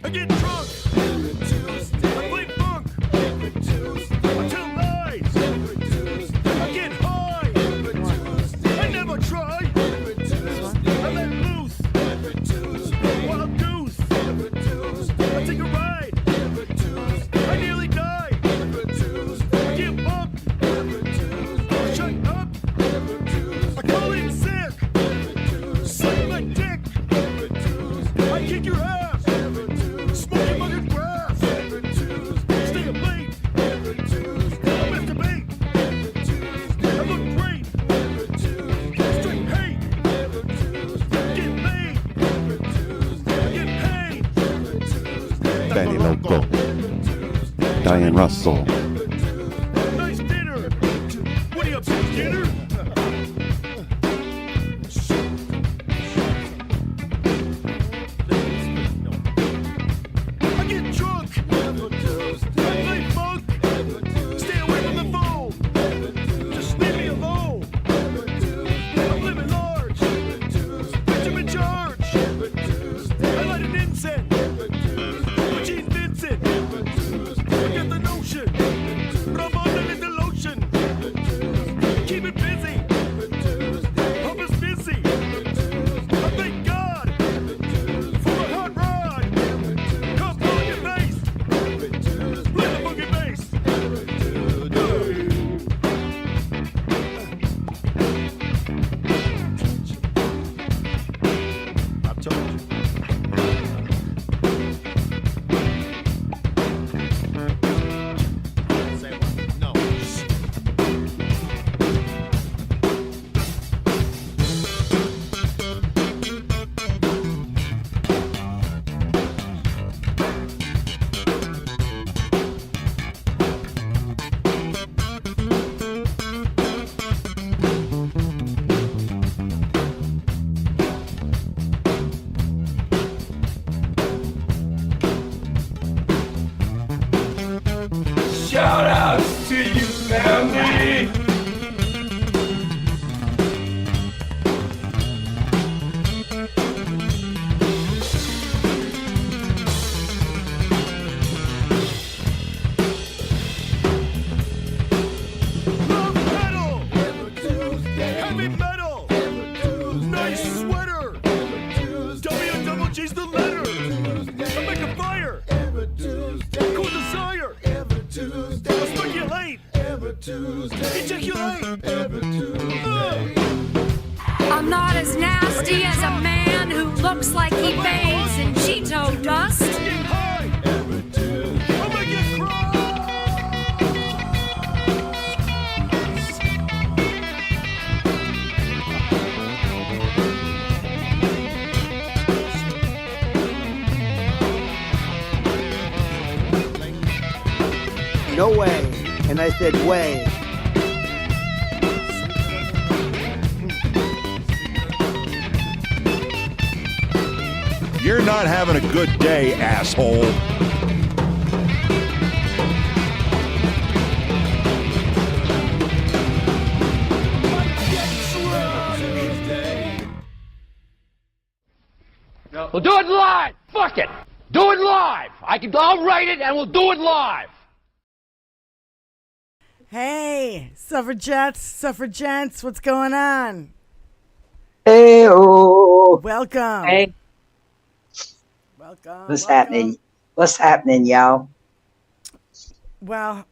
I get drunk. Every Tuesday. I play funk. Every Tuesday. I tell lies. Every Tuesday. I get high. Every Tuesday. I never try. Every Tuesday. I let loose. Every Tuesday. Wild goose. Every Tuesday. I take a ride. Every Tuesday. I nearly die. Every Tuesday. I get bumped. Every Tuesday. Shut up. Every Tuesday. I call in sick. Every Tuesday. Suck my dick. Every Tuesday. I kick your ass. Smoking fucking grass. Every Tuesday. Stay up late. Every Tuesday. I masturbate. Every Tuesday. I look great. Every Tuesday. Straight hate. Every Tuesday. Get laid. Every Tuesday. I get paid. Every Tuesday. Benny Loco, Diane Russell. Nice dinner. What are you up to, dinner? I get drunk. I play funk. Stay away from the phone. Just leave me alone. I'm living large. Bitch, I'm in charge. I light an incense. With Gene Vincent. I get the notion. Rub on a little lotion. Keep it busy. Hope it's busy. I thank God for a hot rod. Come on your face. Play the funky bass. I've told you. Say what? No. Shout outs to you and me. Love metal. Heavy metal. Nice sweater. W double G's the letter. I make a fire. Cool desire. I speculate. Ejaculate. I'm not as nasty as a man who looks like he bathes in Cheeto dust. Get high. I make it cry. No way. And I said, way. You're not having a good day, asshole. We'll do it live. Fuck it. Do it live. I'll write it and we'll do it live. Hey, suffragettes, what's going on? Hey-oh. Welcome. Hey. Welcome. What's happening? What's happening, y'all? Well,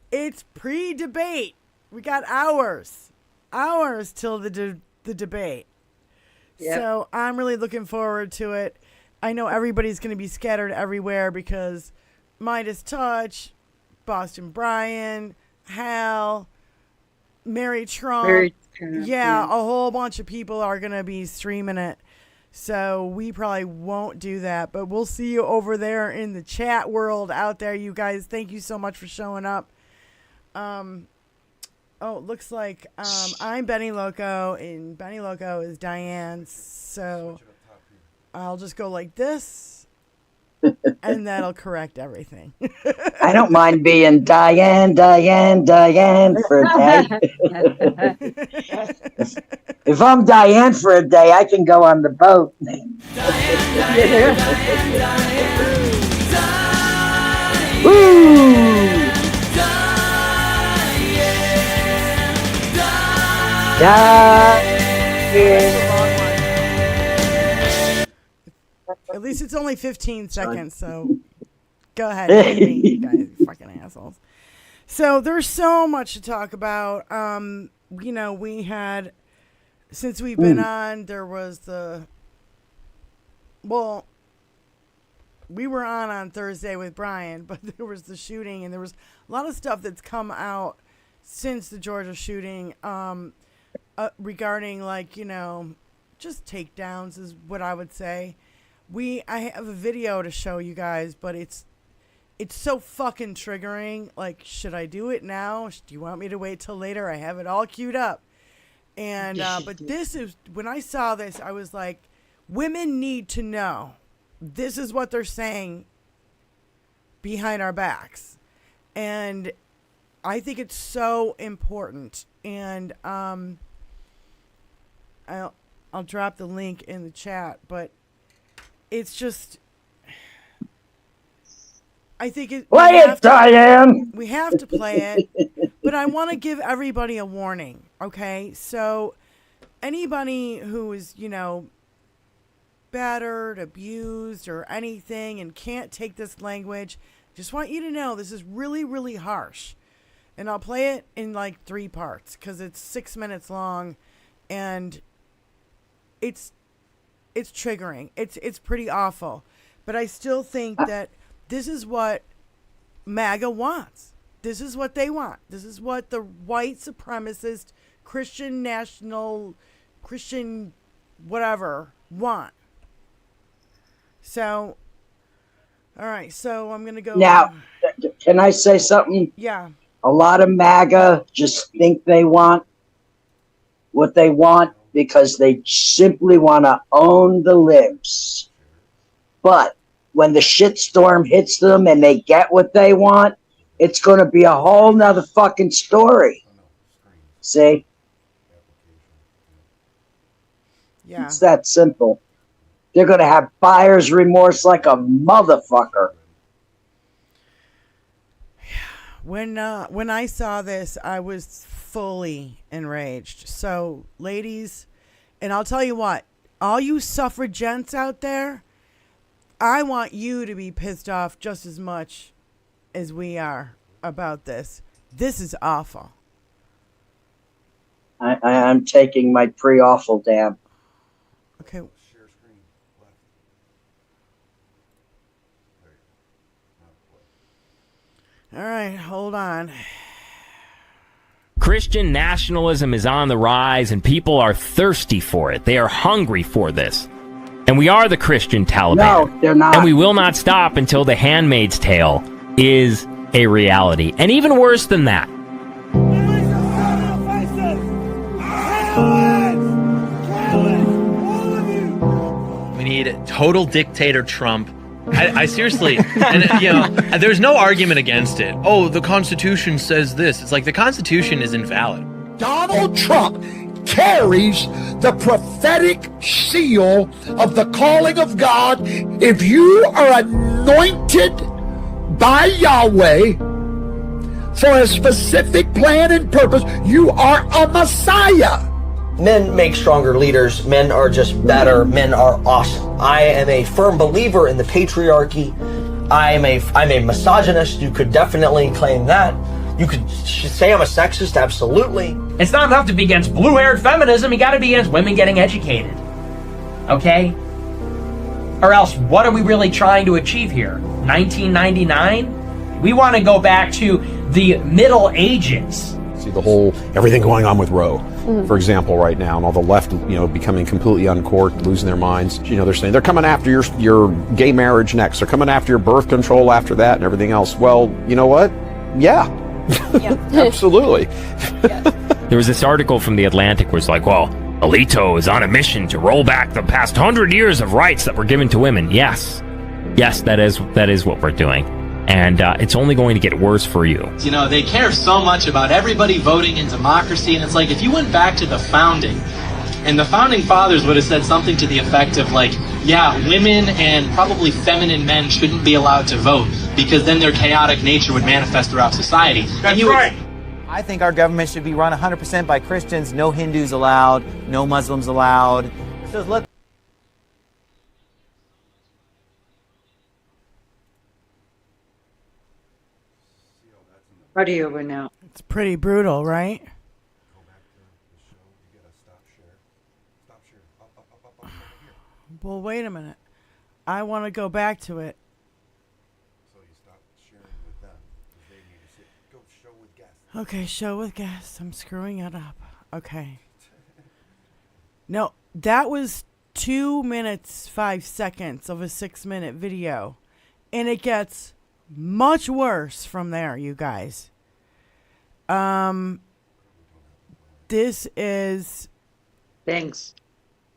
it's pre-debate. We got hours till the debate. Yep. So I'm really looking forward to it. I know everybody's going to be scattered everywhere because Midas Touch, Boston Brian, Hal, Mary Trump. Yeah, a whole bunch of people are going to be streaming it. So we probably won't do that, but we'll see you over there in the chat world out there, you guys. Thank you so much for showing up. Oh, it looks like I'm Benny Loco, and Benny Loco is Diane. So I'll just go like this, and that'll correct everything. I don't mind being Diane for a day. If I'm Diane for a day, I can go on the boat. Woo! At least it's only 15 seconds, so go ahead. Hit me, you guys, you fucking assholes. So there's so much to talk about. You know, we had, since we've been on, there was we were on Thursday with Brian, but there was the shooting, and there was a lot of stuff that's come out since the Georgia shooting regarding, like, you know, just takedowns is what I would say. I have a video to show you guys, but it's so fucking triggering. Like, should I do it now? Do you want me to wait till later? I have it all queued up. And but this is, when I saw this, I was like, women need to know. This is what they're saying behind our backs. And I think it's so important. And I'll drop the link in the chat, but it's just, I think Play it, Diane! We have to play it, but I want to give everybody a warning, okay? So anybody who is, you know, battered, abused, or anything and can't take this language, just want you to know this is really, really harsh. And I'll play it in like 3 parts because it's 6 minutes long, and it's triggering. It's pretty awful. But I still think that this is what MAGA wants. This is what they want. This is what the white supremacist, Christian national, Christian whatever want. So, all right. So I'm going to go. Now, can I say something? Yeah. A lot of MAGA just think they want what they want because they simply want to own the libs. But when the shitstorm hits them and they get what they want, it's going to be a whole nother fucking story. See? Yeah. It's that simple. They're going to have buyer's remorse like a motherfucker. When I saw this, I was fully enraged. So, ladies, and I'll tell you what, all you suffragettes out there, I want you to be pissed off just as much as we are about this. This is awful. I'm taking my pre-awful dab. Okay. All right, hold on. Christian nationalism is on the rise, and people are thirsty for it. They are hungry for this. And we are the Christian Taliban. No, they're not. And we will not stop until The Handmaid's Tale is a reality. And even worse than that. We need total dictator Trump. I seriously, and you know, there's no argument against it. Oh, the Constitution says this. It's like the Constitution is invalid. Donald Trump carries the prophetic seal of the calling of God. If you are anointed by Yahweh for a specific plan and purpose, you are a Messiah. Men make stronger leaders. Men are just better. Men are awesome. I am a firm believer in the patriarchy. I'm a misogynist. You could definitely claim that. You could say I'm a sexist, absolutely. It's not enough to be against blue-haired feminism. You got to be against women getting educated. Okay? Or else, what are we really trying to achieve here? 1999? We want to go back to the Middle Ages. See the whole everything going on with Roe, for example, right now, and all the left, you know, becoming completely uncorked, losing their minds. You know, they're saying they're coming after your gay marriage next. They're coming after your birth control after that, and everything else. Well, you know what? Yeah. Absolutely. There was this article from The Atlantic where it's like, well, Alito is on a mission to roll back the past 100 years of rights that were given to women. Yes, that is what we're doing. And it's only going to get worse for you. You know, they care so much about everybody voting in democracy, and it's like if you went back to the founding, and the founding fathers would have said something to the effect of like, yeah, women and probably feminine men shouldn't be allowed to vote because then their chaotic nature would manifest throughout society. That's right. I think our government should be run 100% by Christians. No Hindus allowed. No Muslims allowed. So let. Party over now. It's pretty brutal, right? Well, wait a minute. I want to go back to it. So you stop sharing with them because they need to sit. Go show with guests. Okay, show with guests. I'm screwing it up. Okay. No, that was 2 minutes, 5 seconds of a 6-minute video. And it gets much worse from there, you guys. This is... Thanks.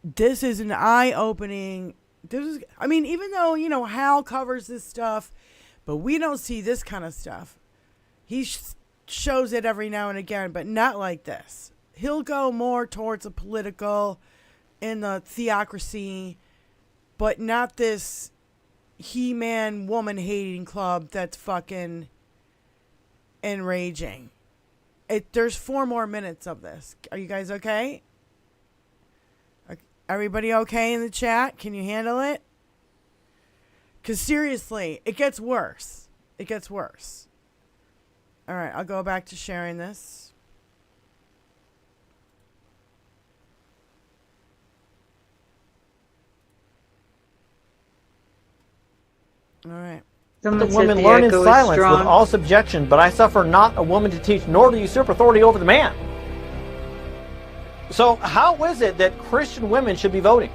This is an eye-opening... I mean, even though, Hal covers this stuff, but we don't see this kind of stuff. He shows it every now and again, but not like this. He'll go more towards a political in the theocracy, but not this He-Man woman-hating club that's fucking enraging. There's 4 more minutes of this. Are you guys okay? Everybody okay in the chat? Can you handle it? Because seriously, it gets worse. It gets worse. All right, I'll go back to sharing this. All right. The woman learn in silence with all subjection, but I suffer not a woman to teach, nor to usurp authority over the man. So how is it that Christian women should be voting?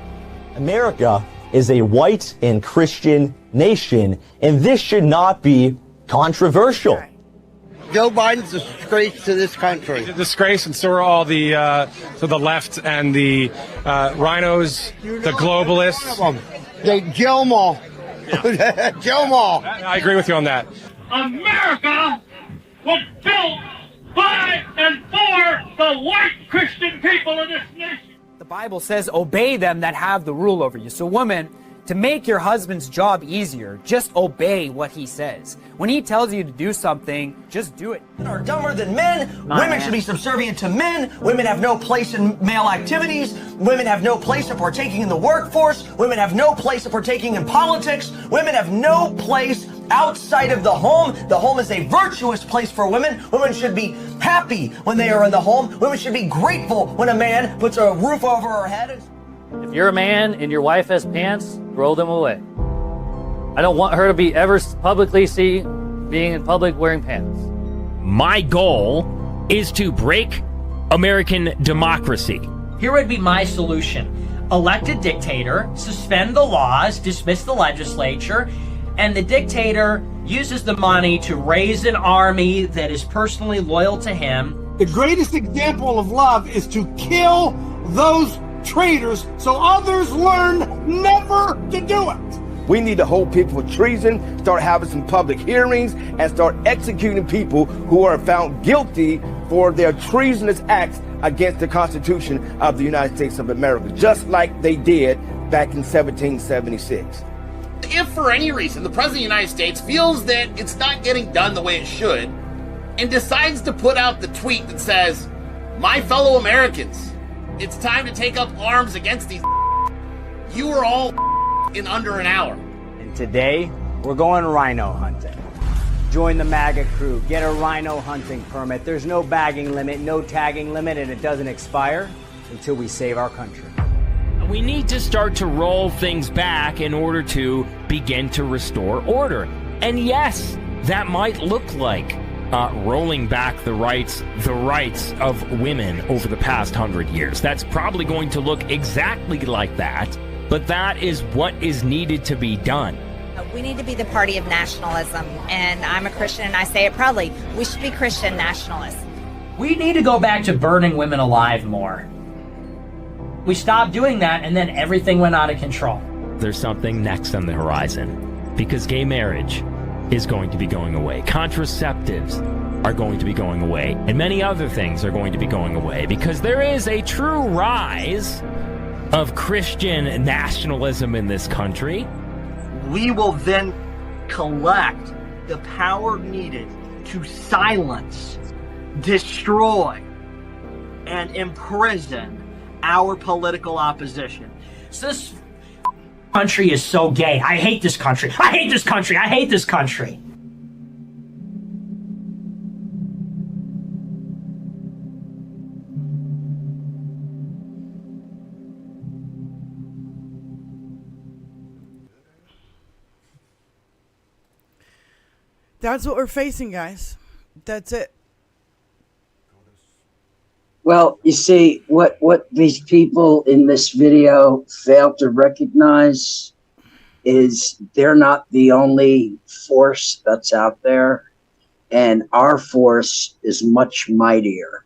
America is a white and Christian nation, and this should not be controversial. Joe Biden's a disgrace to this country. He's a disgrace, and so are all the to the left and the rhinos, the globalists. They Joe Mall. Joe Mall. I agree with you on that. America was built by and for the white Christian people of this nation. The Bible says, obey them that have the rule over you. So women, to make your husband's job easier, just obey what he says. When he tells you to do something, just do it. Women are dumber than men. Women should be subservient to men. Women have no place in male activities. Women have no place in partaking in the workforce. Women have no place in partaking in politics. Women have no place outside of the home. The home is a virtuous place for women. Women should be happy when they are in the home. Women should be grateful when a man puts a roof over her head. If you're a man and your wife has pants, throw them away. I don't want her to be ever publicly being in public wearing pants. My goal is to break American democracy. Here would be my solution. Elect a dictator, suspend the laws, dismiss the legislature, and the dictator uses the money to raise an army that is personally loyal to him. The greatest example of love is to kill those traitors so others learn never to do it. We need to hold people for treason, start having some public hearings, and start executing people who are found guilty for their treasonous acts against the Constitution of the United States of America, just like they did back in 1776. If for any reason the President of the United States feels that it's not getting done the way it should, and decides to put out the tweet that says, "My fellow Americans, it's time to take up arms against these," you are all in under an hour. And today, we're going rhino hunting. Join the MAGA crew. Get a rhino hunting permit. There's no bagging limit, no tagging limit, and it doesn't expire until we save our country. We need to start to roll things back in order to begin to restore order. And yes, that might look like rolling back the rights of women over the past 100 years. That's probably going to look exactly like that, but that is what is needed to be done. We need to be the party of nationalism, and I'm a Christian and I say it proudly. We should be Christian nationalists. We need to go back to burning women alive more. We stopped doing that and then everything went out of control. There's something next on the horizon, because gay marriage is going to be going away. Contraceptives are going to be going away, and many other things are going to be going away, because there is a true rise of Christian nationalism in this country. We will then collect the power needed to silence, destroy, and imprison our political opposition. So this country is so gay. I hate this country. I hate this country. I hate this country. That's what we're facing, guys. That's it. Well, you see, what these people in this video fail to recognize is they're not the only force that's out there, and our force is much mightier.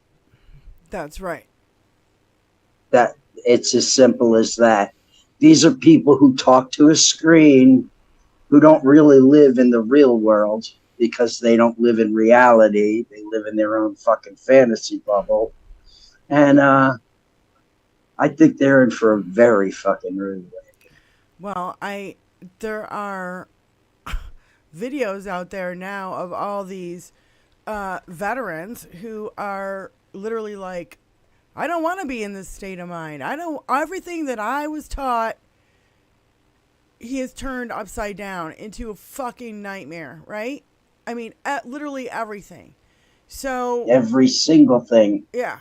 That's right. That it's as simple as that. These are people who talk to a screen, who don't really live in the real world because they don't live in reality. They live in their own fucking fantasy bubble. And I think they're in for a very fucking rude awakening. Well, there are videos out there now of all these veterans who are literally like, I don't want to be in this state of mind. Everything that I was taught, he has turned upside down into a fucking nightmare, right? I mean, literally everything. So every single thing. Yeah.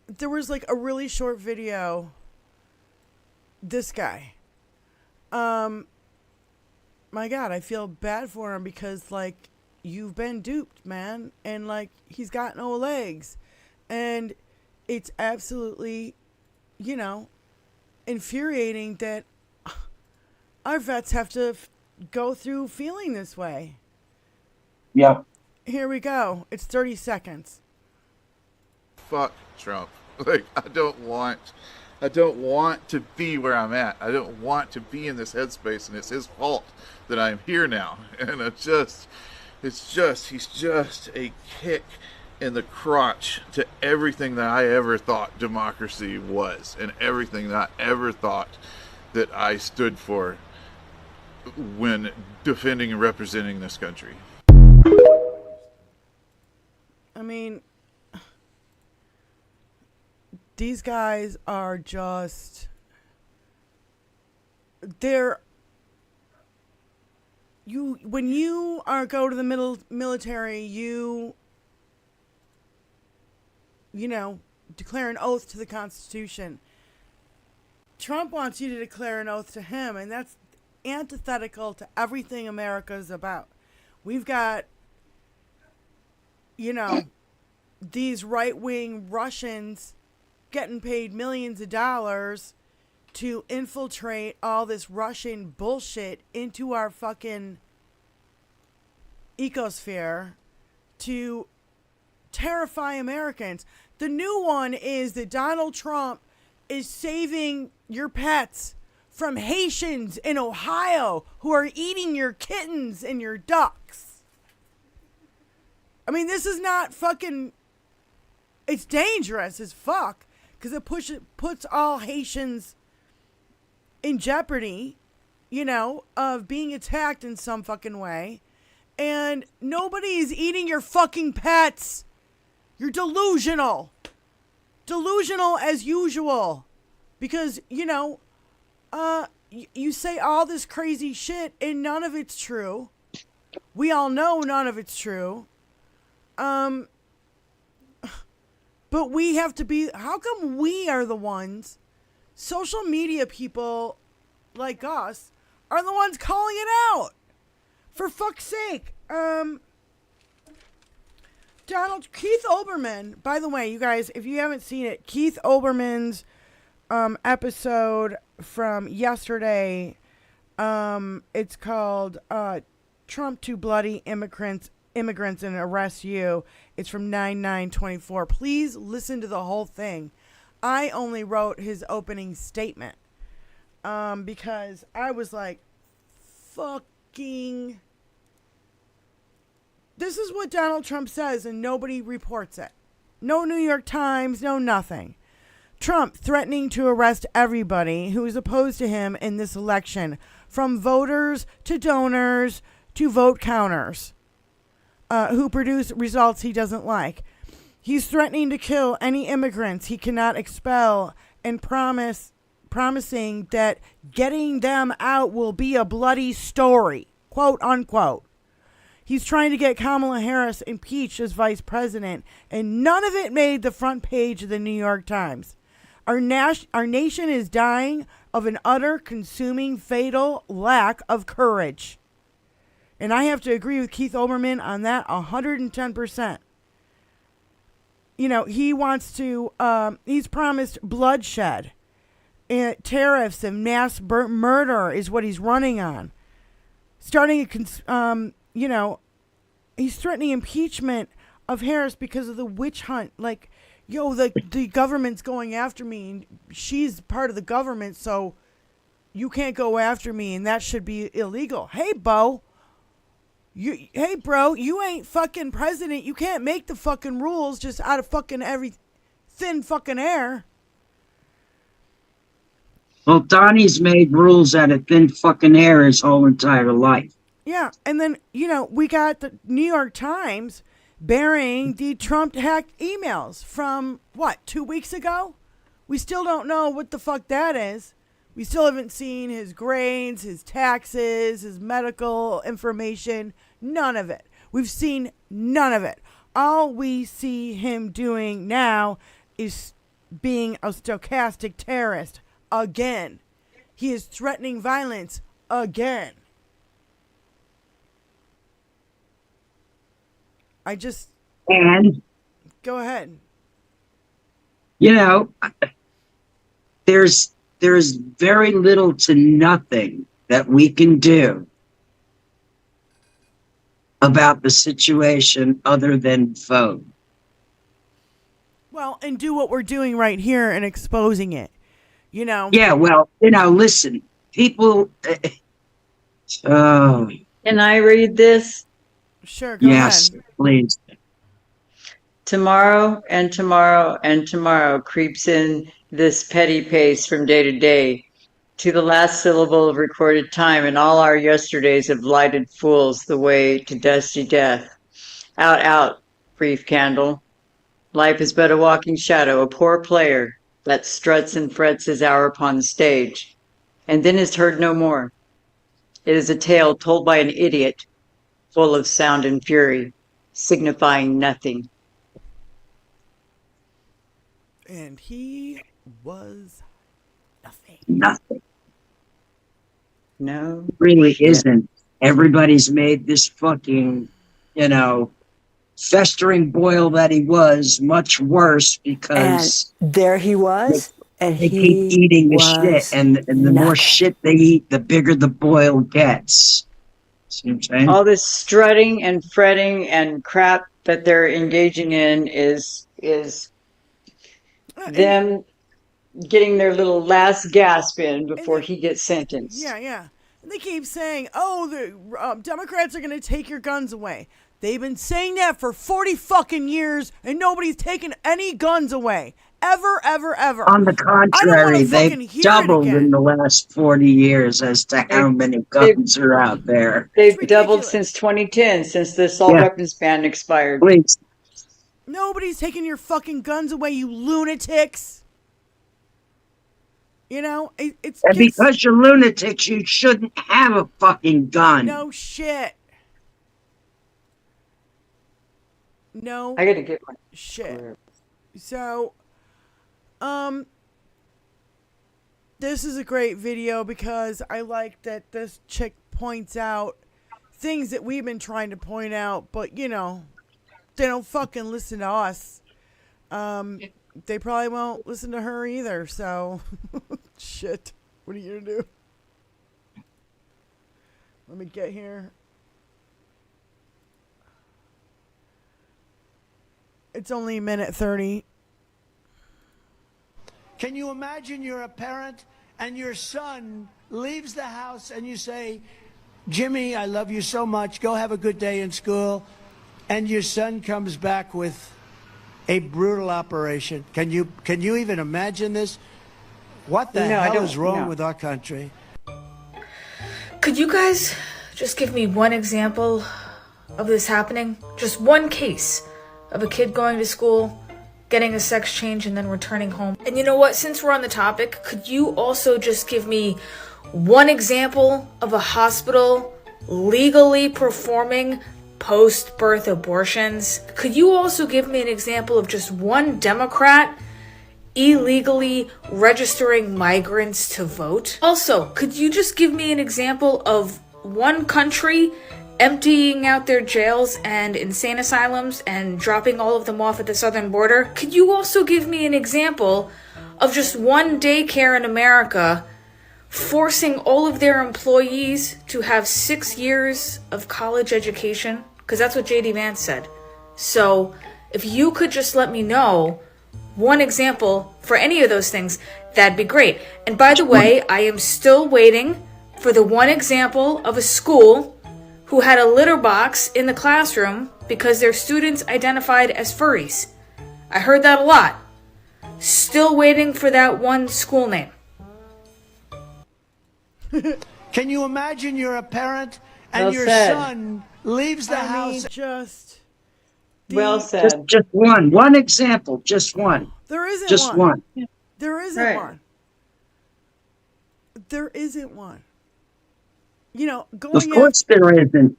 There was like a really short video. This guy. My God, I feel bad for him because like you've been duped, man. And like he's got no legs. And it's absolutely, infuriating that our vets have to go through feeling this way. Yeah. Here we go. It's 30 seconds. Fuck Trump. Like, I don't want to be where I'm at. I don't want to be in this headspace, and it's his fault that I'm here now. And he's just a kick in the crotch to everything that I ever thought democracy was, and everything that I ever thought that I stood for when defending and representing this country. I mean, these guys are just, when you go to the military, you declare an oath to the Constitution. Trump wants you to declare an oath to him, and that's antithetical to everything America's about. We've got, these right-wing Russians getting paid millions of dollars to infiltrate all this Russian bullshit into our fucking ecosphere to terrify Americans. The new one is that Donald Trump is saving your pets from Haitians in Ohio who are eating your kittens and your ducks. I mean, this is not fucking... It's dangerous as fuck because it puts all Haitians in jeopardy, of being attacked in some fucking way. And nobody is eating your fucking pets. You're delusional. Delusional as usual. Because, you say all this crazy shit and none of it's true. We all know none of it's true. But we have to be, how come we are the ones, social media people like us, are the ones calling it out? For fuck's sake. Keith Olbermann, by the way, you guys, if you haven't seen it, Keith Olbermann's episode from yesterday, it's called Trump to Bloody Immigrants and Arrest You. It's from 9/9/24. Please listen to the whole thing. I only wrote his opening statement because I was like, fucking... This is what Donald Trump says and nobody reports it. No New York Times, no nothing. Trump threatening to arrest everybody who is opposed to him in this election, from voters to donors to vote counters, who produce results he doesn't like. He's threatening to kill any immigrants he cannot expel and promising that getting them out will be a bloody story, quote unquote. He's trying to get Kamala Harris impeached as vice president, and none of it made the front page of the New York Times. Our nation is dying of an utter, consuming, fatal lack of courage. And I have to agree with Keith Olbermann on that 110%. You know, he wants to, he's promised bloodshed. Tariffs and mass murder is what he's running on. Starting he's threatening impeachment of Harris because of the witch hunt. Like, yo, the government's going after me, and she's part of the government, so you can't go after me, and that should be illegal. Hey, bro, you ain't fucking president. You can't make the fucking rules just out of fucking every thin fucking air. Well, Donnie's made rules out of thin fucking air his whole entire life. Yeah, and then, we got the New York Times burying the Trump-hacked emails from, 2 weeks ago? We still don't know what the fuck that is. We still haven't seen his grades, his taxes, his medical information, none of it. We've seen none of it. All we see him doing now is being a stochastic terrorist again. He is threatening violence again. And go ahead. There's very little to nothing that we can do about the situation other than vote. Well, and do what we're doing right here and exposing it. Yeah, well, listen, people. Can I read this? Sure, go yes, ahead. Please. Tomorrow and tomorrow and tomorrow creeps in this petty pace from day to day, to the last syllable of recorded time, and all our yesterdays have lighted fools the way to dusty death. Out, out, brief candle. Life is but a walking shadow, a poor player that struts and frets his hour upon the stage, and then is heard no more. It is a tale told by an idiot, full of sound and fury, signifying nothing. And he was nothing. Nothing. No. Really isn't. Everybody's made this fucking, festering boil that he was much worse because and there he was. They keep eating the shit, and the more shit they eat, the bigger the boil gets. See what I'm saying? All this strutting and fretting and crap that they're engaging in is them getting their little last gasp in before he gets sentenced. Yeah. And they keep saying, the Democrats are going to take your guns away. They've been saying that for 40 fucking years, and nobody's taken any guns away. Ever. On the contrary, they've doubled in the last 40 years as to how many guns are out there. They've doubled since 2010, since the assault weapons ban expired. Please. Nobody's taking your fucking guns away, you lunatics. It's and because you're lunatics, you shouldn't have a fucking gun. No shit. No. I gotta get my shit. So, this is a great video because I like that this chick points out things that we've been trying to point out, but they don't fucking listen to us. They probably won't listen to her either, so shit. What are you gonna do? Let me get here. It's only a minute 30. Can you imagine you're a parent and your son leaves the house and you say, Jimmy, I love you so much. Go have a good day in school. And your son comes back with a brutal operation. Can you even imagine this? What the No, I hell don't- is wrong no. with our country? Could you guys just give me one example of this happening? Just one case of a kid going to school, getting a sex change, and then returning home. And you know what? Since we're on the topic, could you also just give me one example of a hospital legally performing post-birth abortions? Could you also give me an example of just one Democrat illegally registering migrants to vote? Also, could you just give me an example of one country emptying out their jails and insane asylums and dropping all of them off at the southern border? Could you also give me an example of just one daycare in America forcing all of their employees to have 6 years of college education? Because that's what JD Vance said. So if you could just let me know one example for any of those things, that'd be great. And by the way, I am still waiting for the one example of a school who had a litter box in the classroom because their students identified as furries. I heard that a lot. Still waiting for that one school name. Can you imagine you're a parent and Well your said. son leaves the house? Just Well said. Just one example, just one. there isn't Just one. one. There isn't Right. one. There isn't one. You know, going Of course there isn't.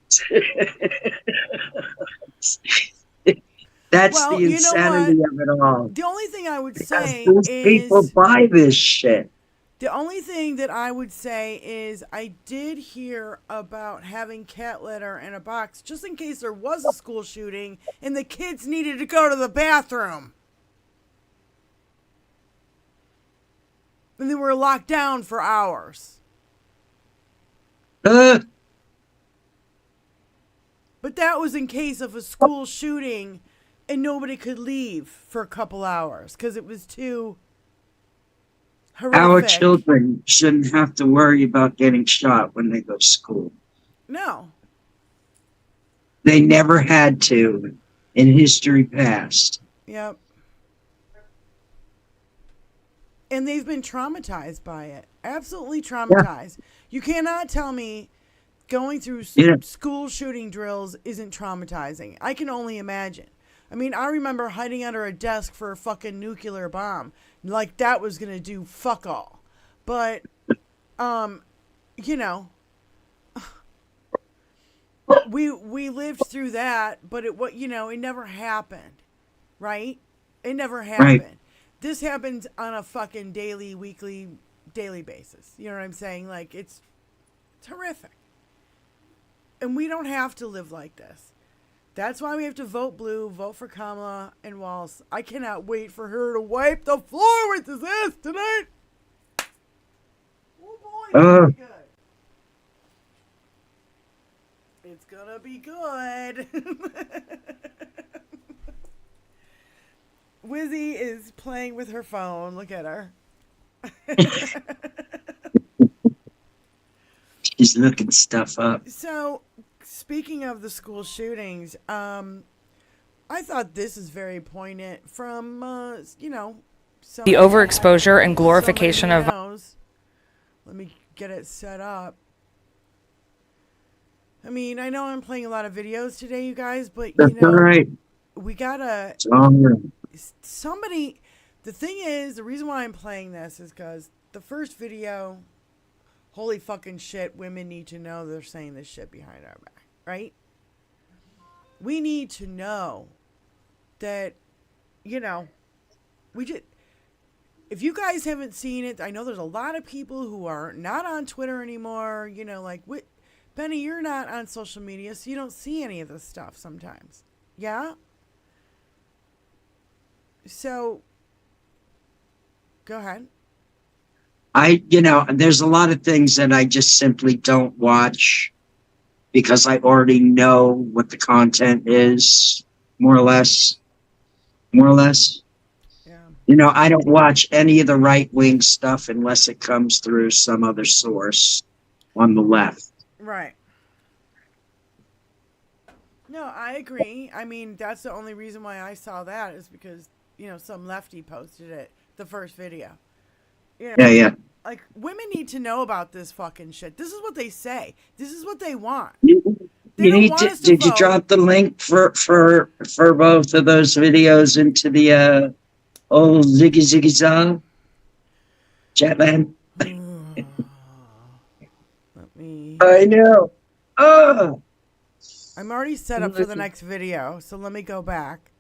That's Well, the you know insanity of it all. The only thing I would say Those people is buy this shit. the only thing that I would say is I did hear about having cat litter in a box just in case there was a school shooting and the kids needed to go to the bathroom. And they were locked down for hours. But that was in case of a school shooting and nobody could leave for a couple hours because it was too horrific. Our children shouldn't have to worry about getting shot when they go to school. No. They never had to in history past. Yep. And they've been traumatized by it. Absolutely traumatized. You cannot tell me going through school shooting drills isn't traumatizing. I can only imagine. I mean, I remember hiding under a desk for a fucking nuclear bomb. Like that was going to do fuck all. But, you know, we lived through that, but it never happened. Right? It never happened. Right. This happens on a fucking daily basis. You know what I'm saying? Like it's horrific. And we don't have to live like this. That's why we have to vote blue, vote for Kamala and Walz. I cannot wait for her to wipe the floor with his ass tonight. Oh boy, it's good. It's gonna be good. Wizzy is playing with her phone. Look at her. She's looking stuff up. So, speaking of the school shootings, I thought this is very poignant from, The overexposure and glorification of... Let me get it set up. I mean, I know I'm playing a lot of videos today, you guys, but, That's all right. we gotta... It's all right. Somebody... The thing is, the reason why I'm playing this is because the first video... Holy fucking shit, women need to know they're saying this shit behind our back, right? We need to know that, we just... If you guys haven't seen it, I know there's a lot of people who are not on Twitter anymore, Benny, you're not on social media, so you don't see any of this stuff sometimes. Yeah? So, go ahead. There's a lot of things that I just simply don't watch because I already know what the content is, more or less. Yeah. I don't watch any of the right-wing stuff unless it comes through some other source on the left. Right. No, I agree. I mean, that's the only reason why I saw that is because, some lefty posted it, the first video. Yeah. Like, women need to know about this fucking shit. This is what they say. This is what they want. You need to. Did you drop the link for both of those videos into the old Ziggy Ziggy Zah chatland? I know. Oh. I'm already set up for the next video, so let me go back.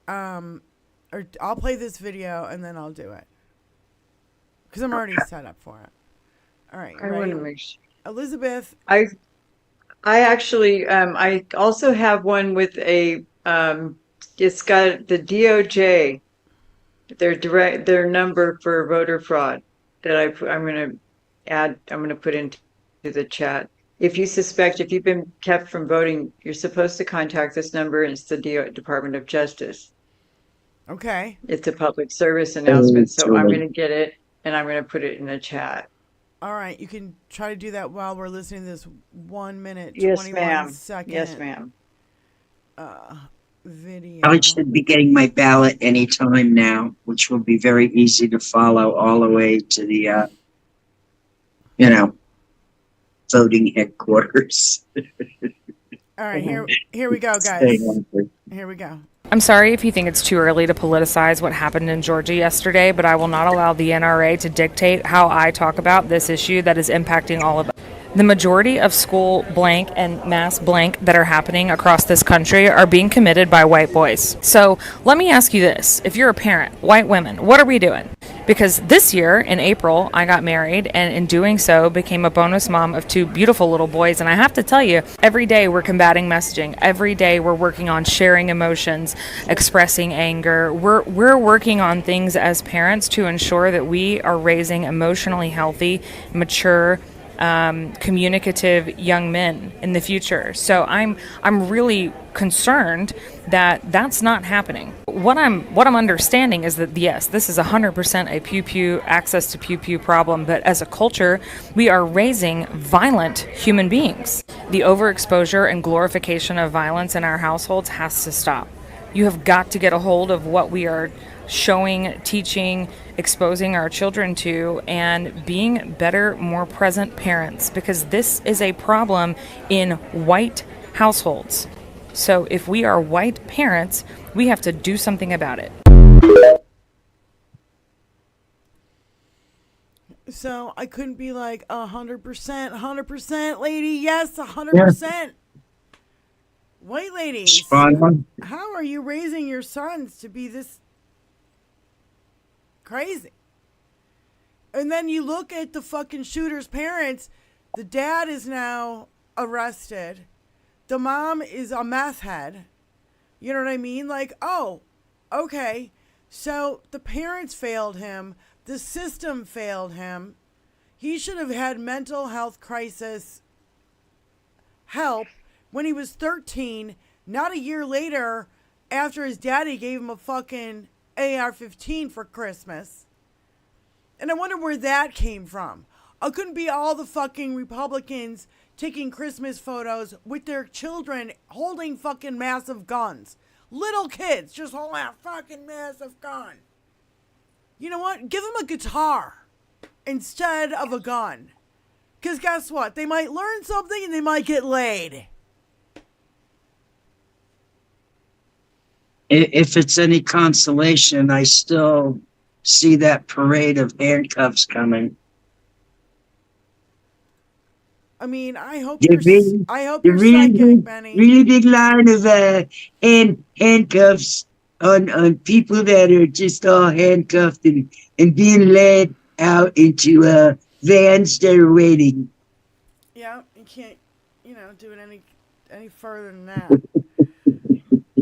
Or I'll play this video and then I'll do it. Because I'm already set up for it. All right. I want to make sure. Elizabeth. I actually, I also have one with a, it's got the DOJ, their number for voter fraud that I'm going to put into the chat. If you suspect, if you've been kept from voting, you're supposed to contact this number, and it's the Department of Justice. Okay. It's a public service announcement, so I'm going to get it, and I'm going to put it in the chat. All right, you can try to do that while we're listening to this 1 minute, Yes, 21 ma'am. second. Yes, ma'am. Video. I should be getting my ballot anytime now, which will be very easy to follow all the way to the, voting headquarters. All right, here we go, guys. Here we go. I'm sorry if you think it's too early to politicize what happened in Georgia yesterday, but I will not allow the NRA to dictate how I talk about this issue that is impacting all of us. The majority of school blank and mass blank that are happening across this country are being committed by white boys. So let me ask you this. If you're a parent, white women, what are we doing? Because this year, in April, I got married, and in doing so, became a bonus mom of 2 beautiful little boys. And I have to tell you, every day we're combating messaging. Every day we're working on sharing emotions, expressing anger. We're working on things as parents to ensure that we are raising emotionally healthy, mature, communicative young men in the future. So I'm really concerned that that's not happening. What I'm understanding is that yes, this is 100% a pew access to pew problem, but as a culture, we are raising violent human beings. The overexposure and glorification of violence in our households has to stop. You have got to get a hold of what we are showing, teaching, exposing our children to, and being better, more present parents, because this is a problem in white households. So if we are white parents, we have to do something about it. So I couldn't be like 100%, lady. Yes, 100%. Yeah. White ladies, how are you raising your sons to be this crazy? And then you look at the fucking shooter's parents. The dad is now arrested. The mom is a meth head. You know what I mean? Like, oh, okay. So the parents failed him. The system failed him. He should have had mental health crisis help when he was 13, not a year later after his daddy gave him a fucking AR-15 for Christmas. And I wonder where that came from. It couldn't be all the fucking Republicans taking Christmas photos with their children holding fucking massive guns. Little kids just holding a fucking massive gun. You know what? Give them a guitar instead of a gun. Because guess what? They might learn something and they might get laid. If it's any consolation, I still see that parade of handcuffs coming. I mean, I hope you're psychic, Benny. Really big line of handcuffs on people that are just all handcuffed and being led out into vans that are waiting. Yeah, you can't, do it any further than that.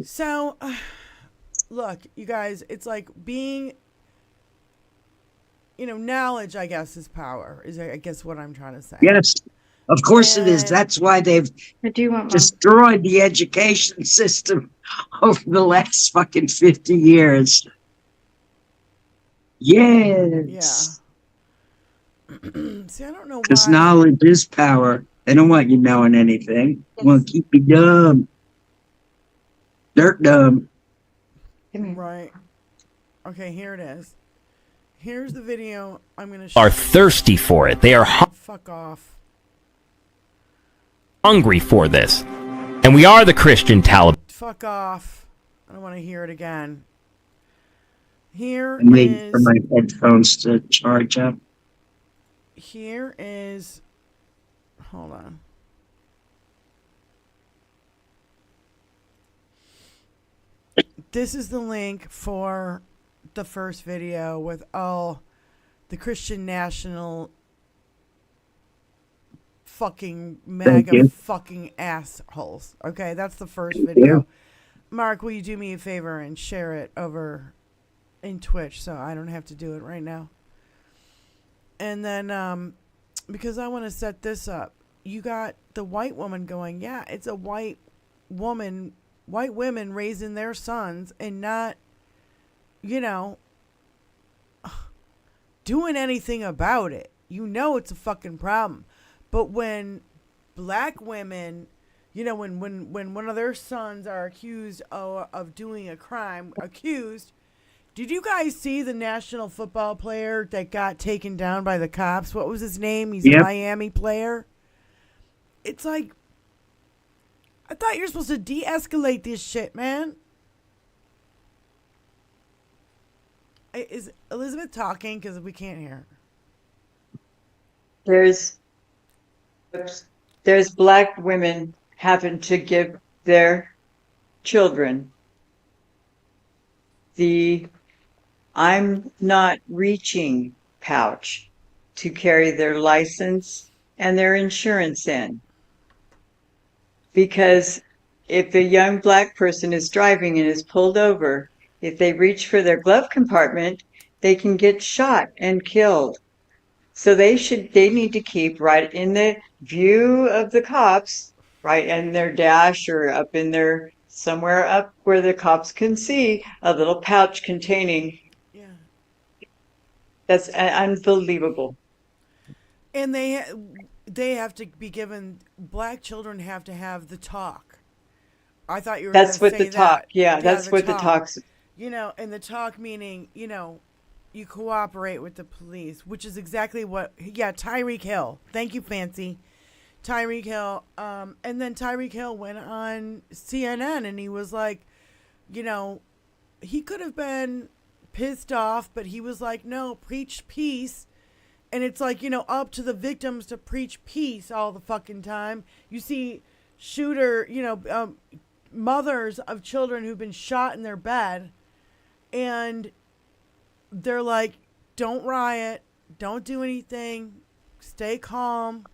So, look, you guys, it's like being, knowledge, I guess, is power, is I guess what I'm trying to say. Yes, of course it is. That's why they've destroyed the education system over the last fucking 50 years. Yes. Yeah. See, I don't know why. Because knowledge is power. They don't want you knowing anything. They want to keep you dumb. Dirt dumb. Right. Okay, here it is. Here's the video I'm going to Are thirsty for it. They are Fuck off. hungry for this. And we are the Christian Taliban. Fuck off. I don't want to hear it again. Here I'm waiting for is... my headphones to charge up. Here is... Hold on. This is the link for the first video with all the Christian National fucking MAGA fucking assholes. Okay, that's the first video. Mark, will you do me a favor and share it over in Twitch so I don't have to do it right now? And then, because I want to set this up, you got the white woman going, yeah, it's a white women raising their sons and not, you know, doing anything about it. You know it's a fucking problem. But when black women, you know, when one of their sons are accused of doing a crime, did you guys see the national football player that got taken down by the cops? What was his name? He's a Miami player. It's like, I thought you're supposed to de-escalate this shit, man. Is Elizabeth talking? Because we can't hear her. There's black women having to give their children the I'm not reaching pouch to carry their license and their insurance in. Because if a young black person is driving and is pulled over, if they reach for their glove compartment, they can get shot and killed. So they need to keep right in the view of the cops, right in their dash or up in their, somewhere up where the cops can see, a little pouch containing. Yeah. That's unbelievable. And they have to be given, black children have to have the talk. I thought you were That's going what to the say talk, that. yeah, that's what the talk's. You know, and the talk meaning, you know, you cooperate with the police, which is exactly what, Tyreek Hill. Thank you, Fancy. Tyreek Hill. And then Tyreek Hill went on CNN and he was like, you know, he could have been pissed off, but he was like, no, preach peace. And it's like, you know, up to the victims to preach peace all the fucking time. You see mothers of children who've been shot in their bed, and they're like, don't riot, don't do anything, stay calm,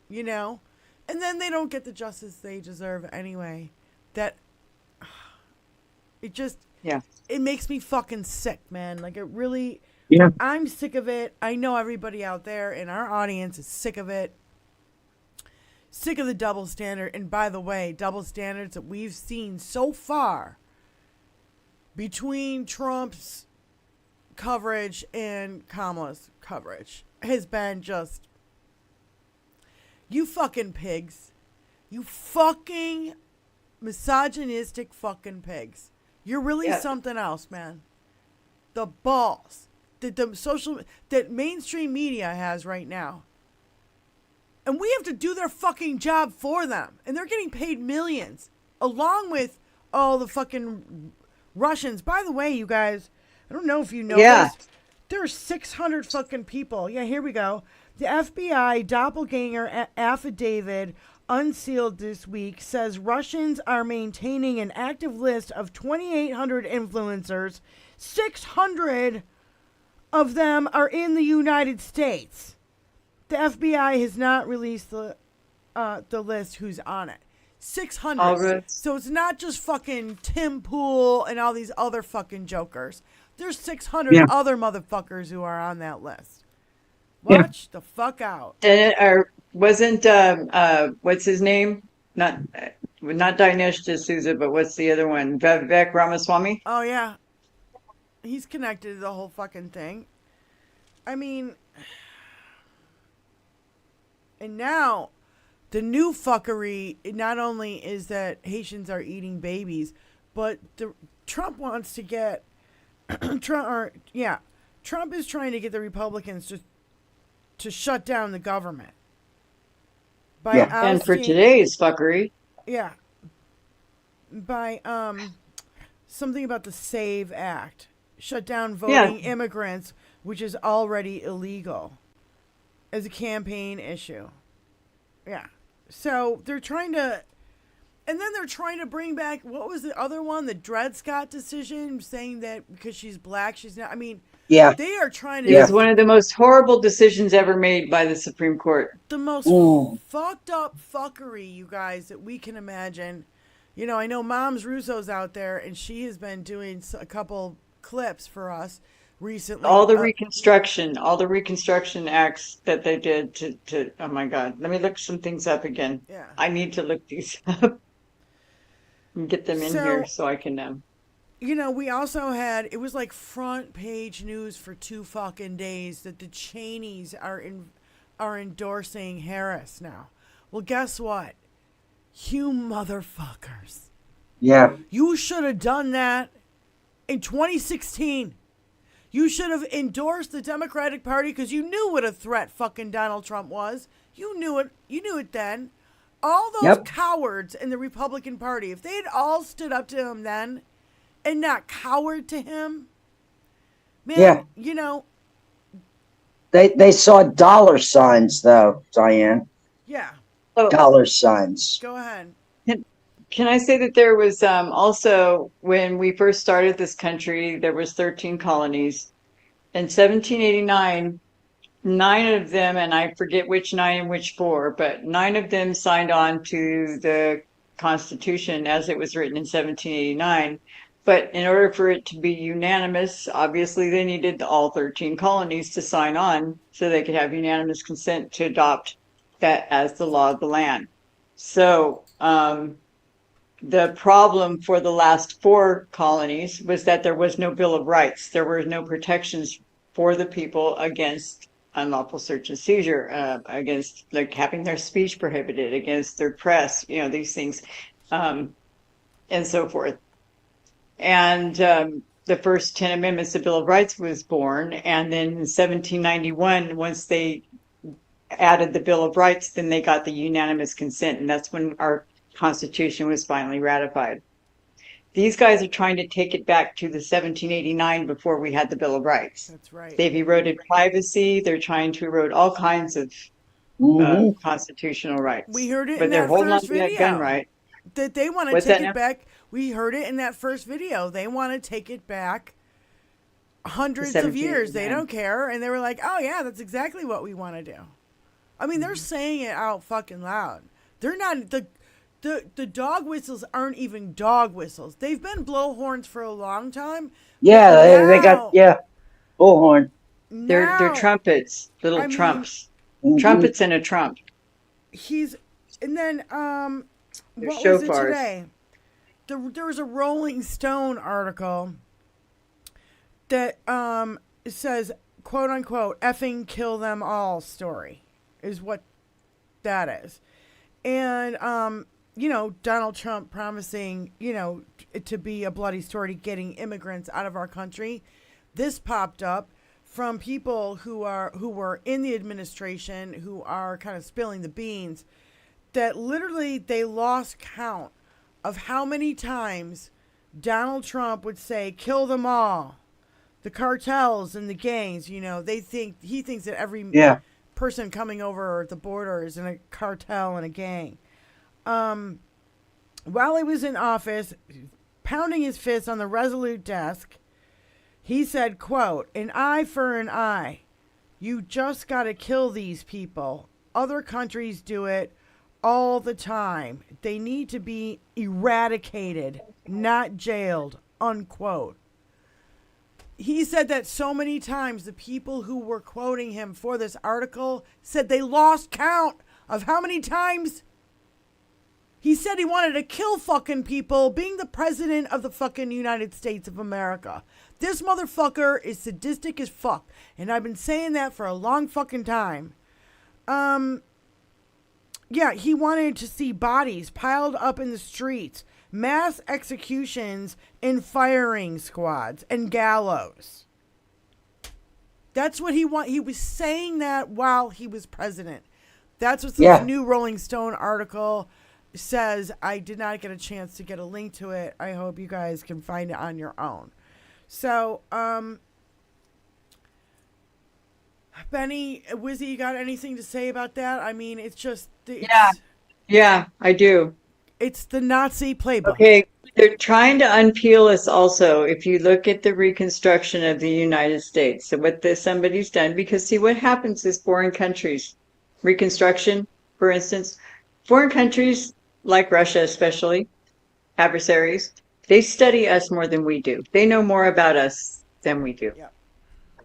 you know, and then they don't get the justice they deserve anyway. That, it just, it makes me fucking sick, man. Like, it really, I'm sick of it. I know everybody out there in our audience is sick of it. Sick of the double standard. And by the way, double standards that we've seen so far between Trump's coverage and Kamala's coverage has been just, you fucking pigs. You fucking misogynistic fucking pigs. You're really something else, man. The balls that mainstream media has right now. And we have to do their fucking job for them. And they're getting paid millions. Along with all the fucking Russians. By the way, you guys, I don't know if you know this. There are 600 fucking people. Yeah, here we go. The FBI doppelganger affidavit unsealed this week says Russians are maintaining an active list of 2,800 influencers. 600 of them are in the United States. The FBI has not released the list who's on it. 600. So it's not just fucking Tim Pool and all these other fucking jokers. There's 600 other motherfuckers who are on that list. Watch the fuck out. And wasn't what's his name? Not Dinesh D'Souza, but what's the other one? Vivek Ramaswamy. Oh yeah, he's connected to the whole fucking thing. I mean. And now, the new fuckery, not only is that Haitians are eating babies, But Trump wants to get Trump is trying to get the Republicans to shut down the government. And for today's fuckery. Yeah. By something about the SAVE Act. Shut down voting immigrants, which is already illegal, as a campaign issue. Yeah. So they're trying to, and then they're trying to bring back, what was the other one? The Dred Scott decision, saying that because she's black, she's not, I mean, they are trying to. It was one of the most horrible decisions ever made by the Supreme Court. The most fucked up fuckery, you guys, that we can imagine. You know, I know Moms Russo's out there, and she has been doing a couple clips for us recently. All the Reconstruction acts that they did to oh my God. Let me look some things up again. Yeah. I need to look these up and get them in here so I can. You know, we also had, it was like front page news for 2 fucking days that the Cheneys are endorsing Harris now. Well, guess what? You motherfuckers. Yeah. You should have done that in 2016. You should have endorsed the Democratic Party because you knew what a threat fucking Donald Trump was. You knew it. You knew it then. All those cowards in the Republican Party, if they had all stood up to him then and not cowered to him, man, you know. They saw dollar signs, though, Diane. Yeah. Dollar signs. Go ahead. Can I say that there was also, when we first started this country, there was 13 colonies. In 1789, 9 of them, and I forget which 9 and which 4, but 9 of them signed on to the Constitution as it was written in 1789. But in order for it to be unanimous, obviously they needed all 13 colonies to sign on so they could have unanimous consent to adopt that as the law of the land. So the problem for the last 4 colonies was that there was no Bill of Rights. There were no protections for the people against unlawful search and seizure, against like having their speech prohibited, against their press, you know, these things, and so forth. And the first 10 amendments, the Bill of Rights was born. And then in 1791, once they added the Bill of Rights, then they got the unanimous consent. And that's when our Constitution was finally ratified. These guys are trying to take it back to the 1789 before we had the Bill of Rights. That's right. They've eroded privacy. They're trying to erode all kinds of constitutional rights. We heard it but in they're that holding first on to that video. gun right. That they want to What's take that it now? back. We heard it in that first video. They want to take it back hundreds of years. They don't care. And they were like, oh, yeah, that's exactly what we want to do. I mean, they're saying it out fucking loud. They're not, the dog whistles aren't even dog whistles. They've been blowhorns for a long time. Yeah, they got, bullhorn. They're trumpets, little trumps. Trumpets and a trump. And then, They're what was it shofars. today? There was a Rolling Stone article that says, quote unquote, effing kill them all story is what that is. And, you know, Donald Trump promising, you know, to be a bloody story, getting immigrants out of our country. This popped up from people who were in the administration, who are kind of spilling the beans, that literally they lost count of how many times Donald Trump would say, kill them all. The cartels and the gangs, you know, he thinks that every person coming over the border is in a cartel and a gang. While he was in office, pounding his fist on the Resolute desk, he said, quote, an eye for an eye. You just got to kill these people. Other countries do it all the time. They need to be eradicated, not jailed, unquote. He said that so many times. The people who were quoting him for this article said they lost count of how many times he said he wanted to kill fucking people being the president of the fucking United States of America. This motherfucker is sadistic as fuck. And I've been saying that for a long fucking time. Yeah, he wanted to see bodies piled up in the streets mass executions and firing squads and gallows. That's what he want. He was saying that while he was president. That's what this new Rolling Stone article says. I did not get a chance to get a link to it. I hope you guys can find it on your own. So, Benny, Wizzy, you got anything to say about that? I mean, it's just... Yeah, I do. It's the Nazi playbook. Okay, they're trying to unpeel us also. If you look at the reconstruction of the United States, so what somebody's done, because see what happens is foreign countries, reconstruction, for instance, foreign countries like Russia especially, adversaries, they study us more than we do. They know more about us than we do. Yep.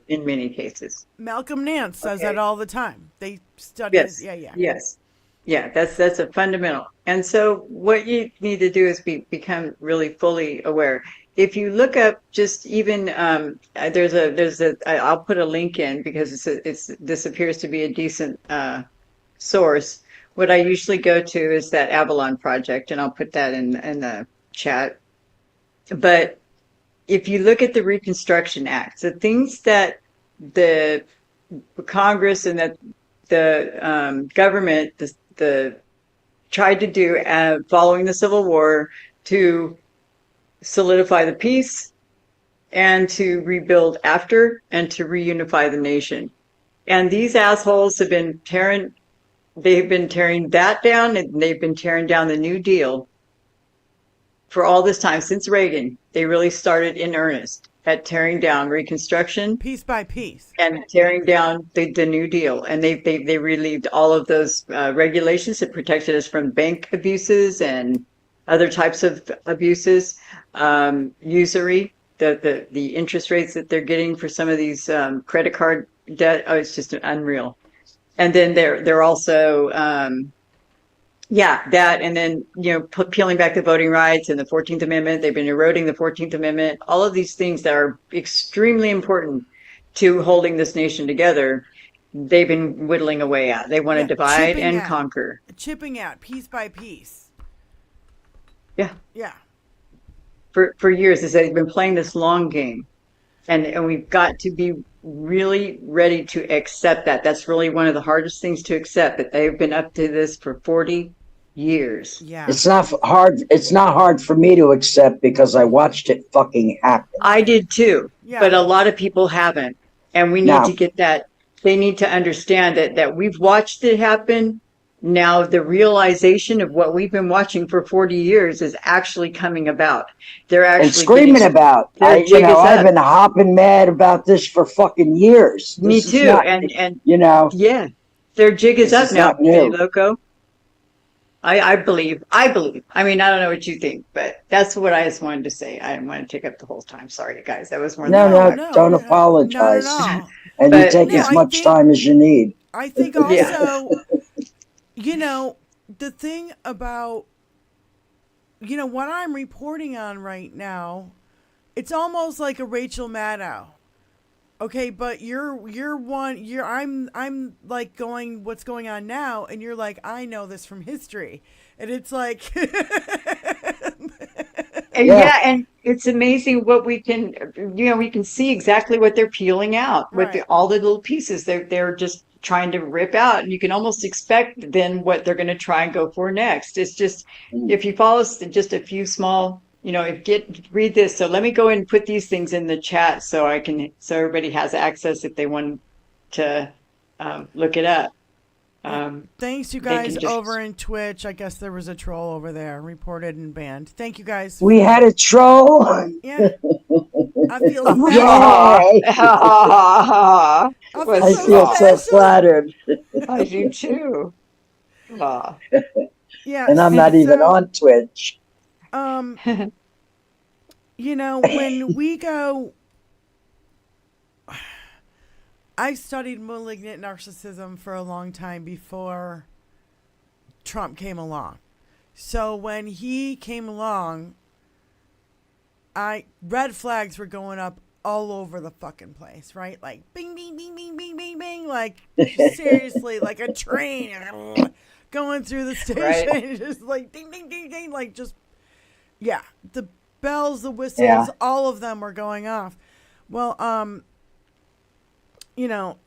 In many cases. Malcolm Nance says that all the time. They study Yes. Yes. Yeah, that's a fundamental. And so what you need to do is become really fully aware. If you look up just even I'll put a link in because this appears to be a decent source. What I usually go to is that Avalon Project, and I'll put that in the chat. But if you look at the Reconstruction Act, the things that the Congress and that the government tried to do following the Civil War to solidify the peace and to rebuild after and to reunify the nation. And these assholes have been tearing that down, and they've been tearing down the New Deal for all this time since Reagan. They really started in earnest at tearing down Reconstruction piece by piece and tearing down the New Deal. And they relieved all of those regulations that protected us from bank abuses and other types of abuses, usury, the interest rates that they're getting for some of these credit card debt. Oh, it's just unreal. And then they're also that, and then, peeling back the voting rights and the 14th Amendment. They've been eroding the 14th Amendment. All of these things that are extremely important to holding this nation together, they've been whittling away at. They want to divide and conquer. Chipping out piece by piece. Yeah. Yeah. For years, they've been playing this long game. And we've got to be really ready to accept that. That's really one of the hardest things to accept, that they've been up to this for 40 years. Yeah. It's not hard. It's not hard for me to accept because I watched it fucking happen. I did too, but a lot of people haven't. And we need to get that. They need to understand that we've watched it happen. Now the realization of what we've been watching for 40 years is actually coming about. They're actually and screaming about. I've been hopping mad about this for fucking years. Me too. And yeah, their jig is up now. Loco. I believe. I mean, I don't know what you think, but that's what I just wanted to say. I didn't want to take up the whole time. Sorry, guys. That was more than don't apologize. And you take as much time as you need. I think also, the thing about, what I'm reporting on right now, it's almost like a Rachel Maddow. Okay, but I'm like going, what's going on now? And you're like, I know this from history. And it's like, and it's amazing what we can, we can see exactly what they're peeling out with all the little pieces they're just trying to rip out. And you can almost expect then what they're going to try and go for next. It's just, if you follow just a few small, read this. So let me go and put these things in the chat so everybody has access if they want to look it up. Thanks, you guys over in Twitch. I guess there was a troll over there, reported and banned. Thank you guys. We had a troll. Yeah. I feel I feel so flattered. I do too. Yeah. And I'm not even on Twitch. When we go, I studied malignant narcissism for a long time before Trump came along. So when he came along, red flags were going up all over the fucking place, right? Like bing, bing, bing, bing, bing, bing, bing. Like seriously, like a train going through the station, just like ding, ding, ding, ding, like just. Yeah, the bells, the whistles, Yeah. all of them were going off. Well, you know,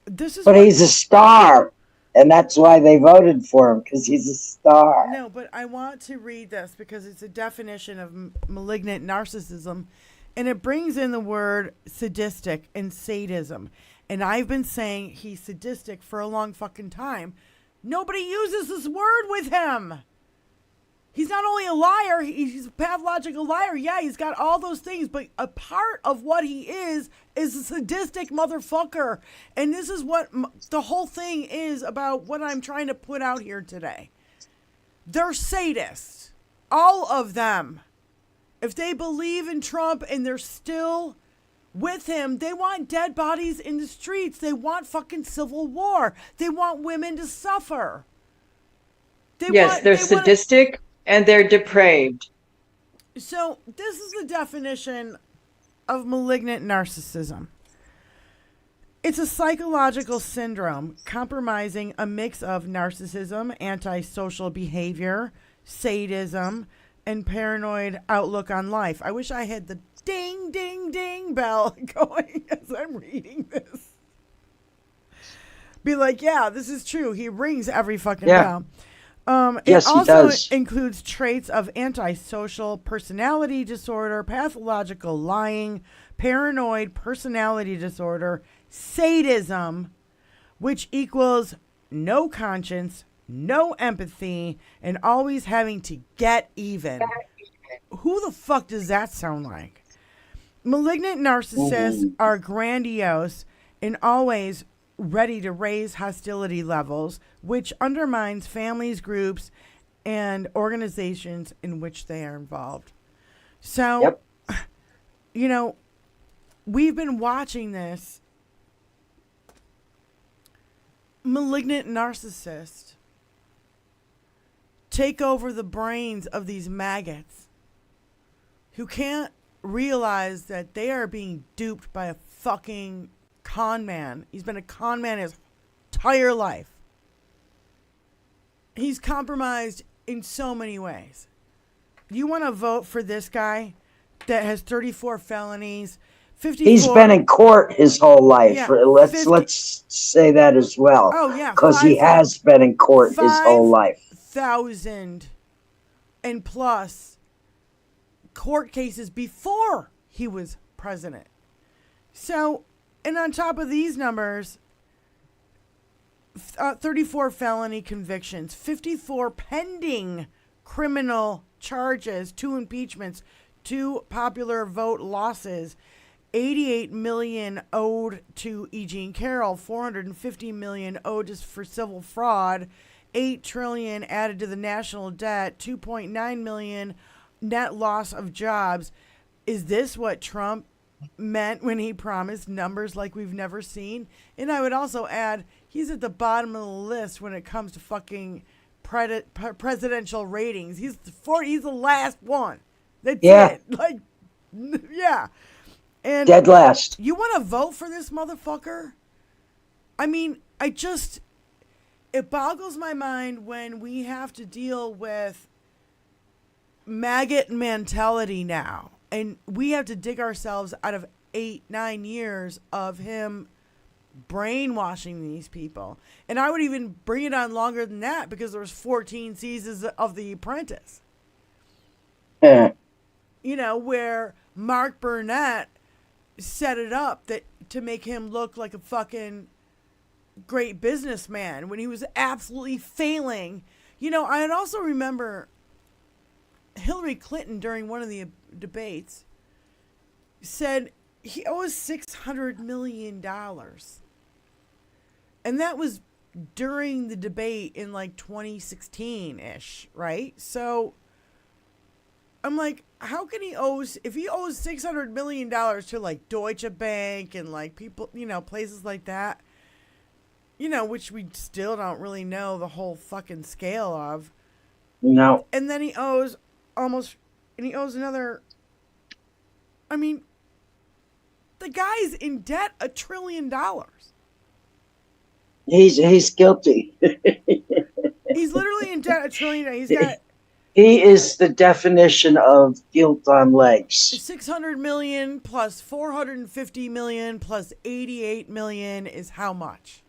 this is But what, he's a star, and that's why they voted for him, because he's a star. no, but I want to read this because it's a definition of malignant narcissism, and it brings in the word sadistic and sadism. And I've been saying he's sadistic for a long fucking time. Nobody uses this word with him. He's not only a liar, he's a pathological liar. Yeah, he's got all those things, but a part of what he is a sadistic motherfucker. And this is what the whole thing is about what I'm trying to put out here today. They're sadists. All of them. If they believe in Trump and they're still with him, they want dead bodies in the streets. They want fucking civil war. They want women to suffer. They're sadistic and they're depraved. So this is the definition of malignant narcissism. It's a psychological syndrome compromising a mix of narcissism, antisocial behavior, sadism, and paranoid outlook on life. I wish I had the ding, ding, ding bell going as I'm reading this. Be like, yeah, this is true. He rings every fucking bell. Yes, it also he does. includes traits of antisocial personality disorder, pathological lying, paranoid personality disorder, sadism, which equals no conscience, no empathy, and always having to get even. Who the fuck does that sound like? Malignant narcissists are grandiose and always ready to raise hostility levels, which undermines families, groups, and organizations in which they are involved. So, you know, we've been watching this malignant narcissist take over the brains of these maggots who can't realize that they are being duped by a fucking con man. He's been a con man his entire life. He's compromised in so many ways. You want to vote for this guy that has 34 felonies, 54... He's been in court his whole life. Yeah, let's say that as well. Oh, yeah. Because he has been in court his whole life. 5,000 and plus court cases before he was president. So, and on top of these numbers, 34 felony convictions, 54 pending criminal charges, 2 impeachments, 2 popular vote losses, 88 million owed to E. Jean Carroll, 450 million owed just for civil fraud, 8 trillion added to the national debt, 2.9 million net loss of jobs. Is this what Trump meant when he promised numbers like we've never seen? And I would also add, he's at the bottom of the list when it comes to fucking presidential ratings. He's the last one. That's it. Like, yeah. And dead last. You want to vote for this motherfucker? I mean, it boggles my mind when we have to deal with maggot mentality now. And we have to dig ourselves out of 8-9 years of him brainwashing these people. And I would even bring it on longer than that because there was 14 seasons of The Apprentice. You know, where Mark Burnett set it up to make him look like a fucking great businessman when he was absolutely failing. You know, I also remember Hillary Clinton during one of the debates said he owes $600 million. And that was during the debate in like 2016-ish, right? So I'm like, how can if he owes $600 million to like Deutsche Bank and like people, you know, places like that, you know, which we still don't really know the whole fucking scale of. No. And then he owes another, I mean, the guy's in debt $1 trillion. He's guilty. He's literally in debt $1 trillion. He's got He is the definition of guilt on legs. 600 million plus 450 million plus 88 million is how much?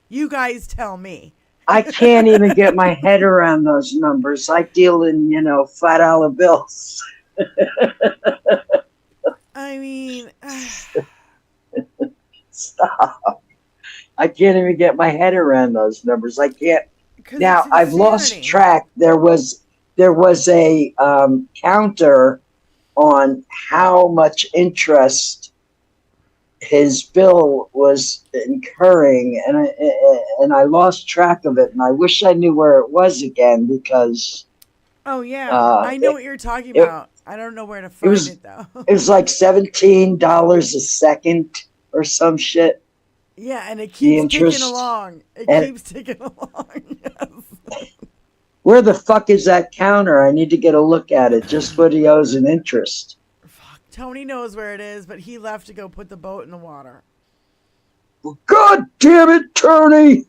You guys tell me. I can't even get my head around those numbers. I deal in, $5 bills. I mean, stop. I can't even get my head around those numbers. I can't. Now, I've lost track. There was a counter on how much interest his bill was incurring, and I lost track of it, and I wish I knew where it was again, because oh yeah, I know what you're talking about. I don't know where to find it though. It was like $17 a second or some shit. Yeah, and it keeps ticking along. It keeps ticking along. Yes. Where the fuck is that counter? I need to get a look at it. Just what he owes in interest. Tony knows where it is, but he left to go put the boat in the water. God damn it, Tony!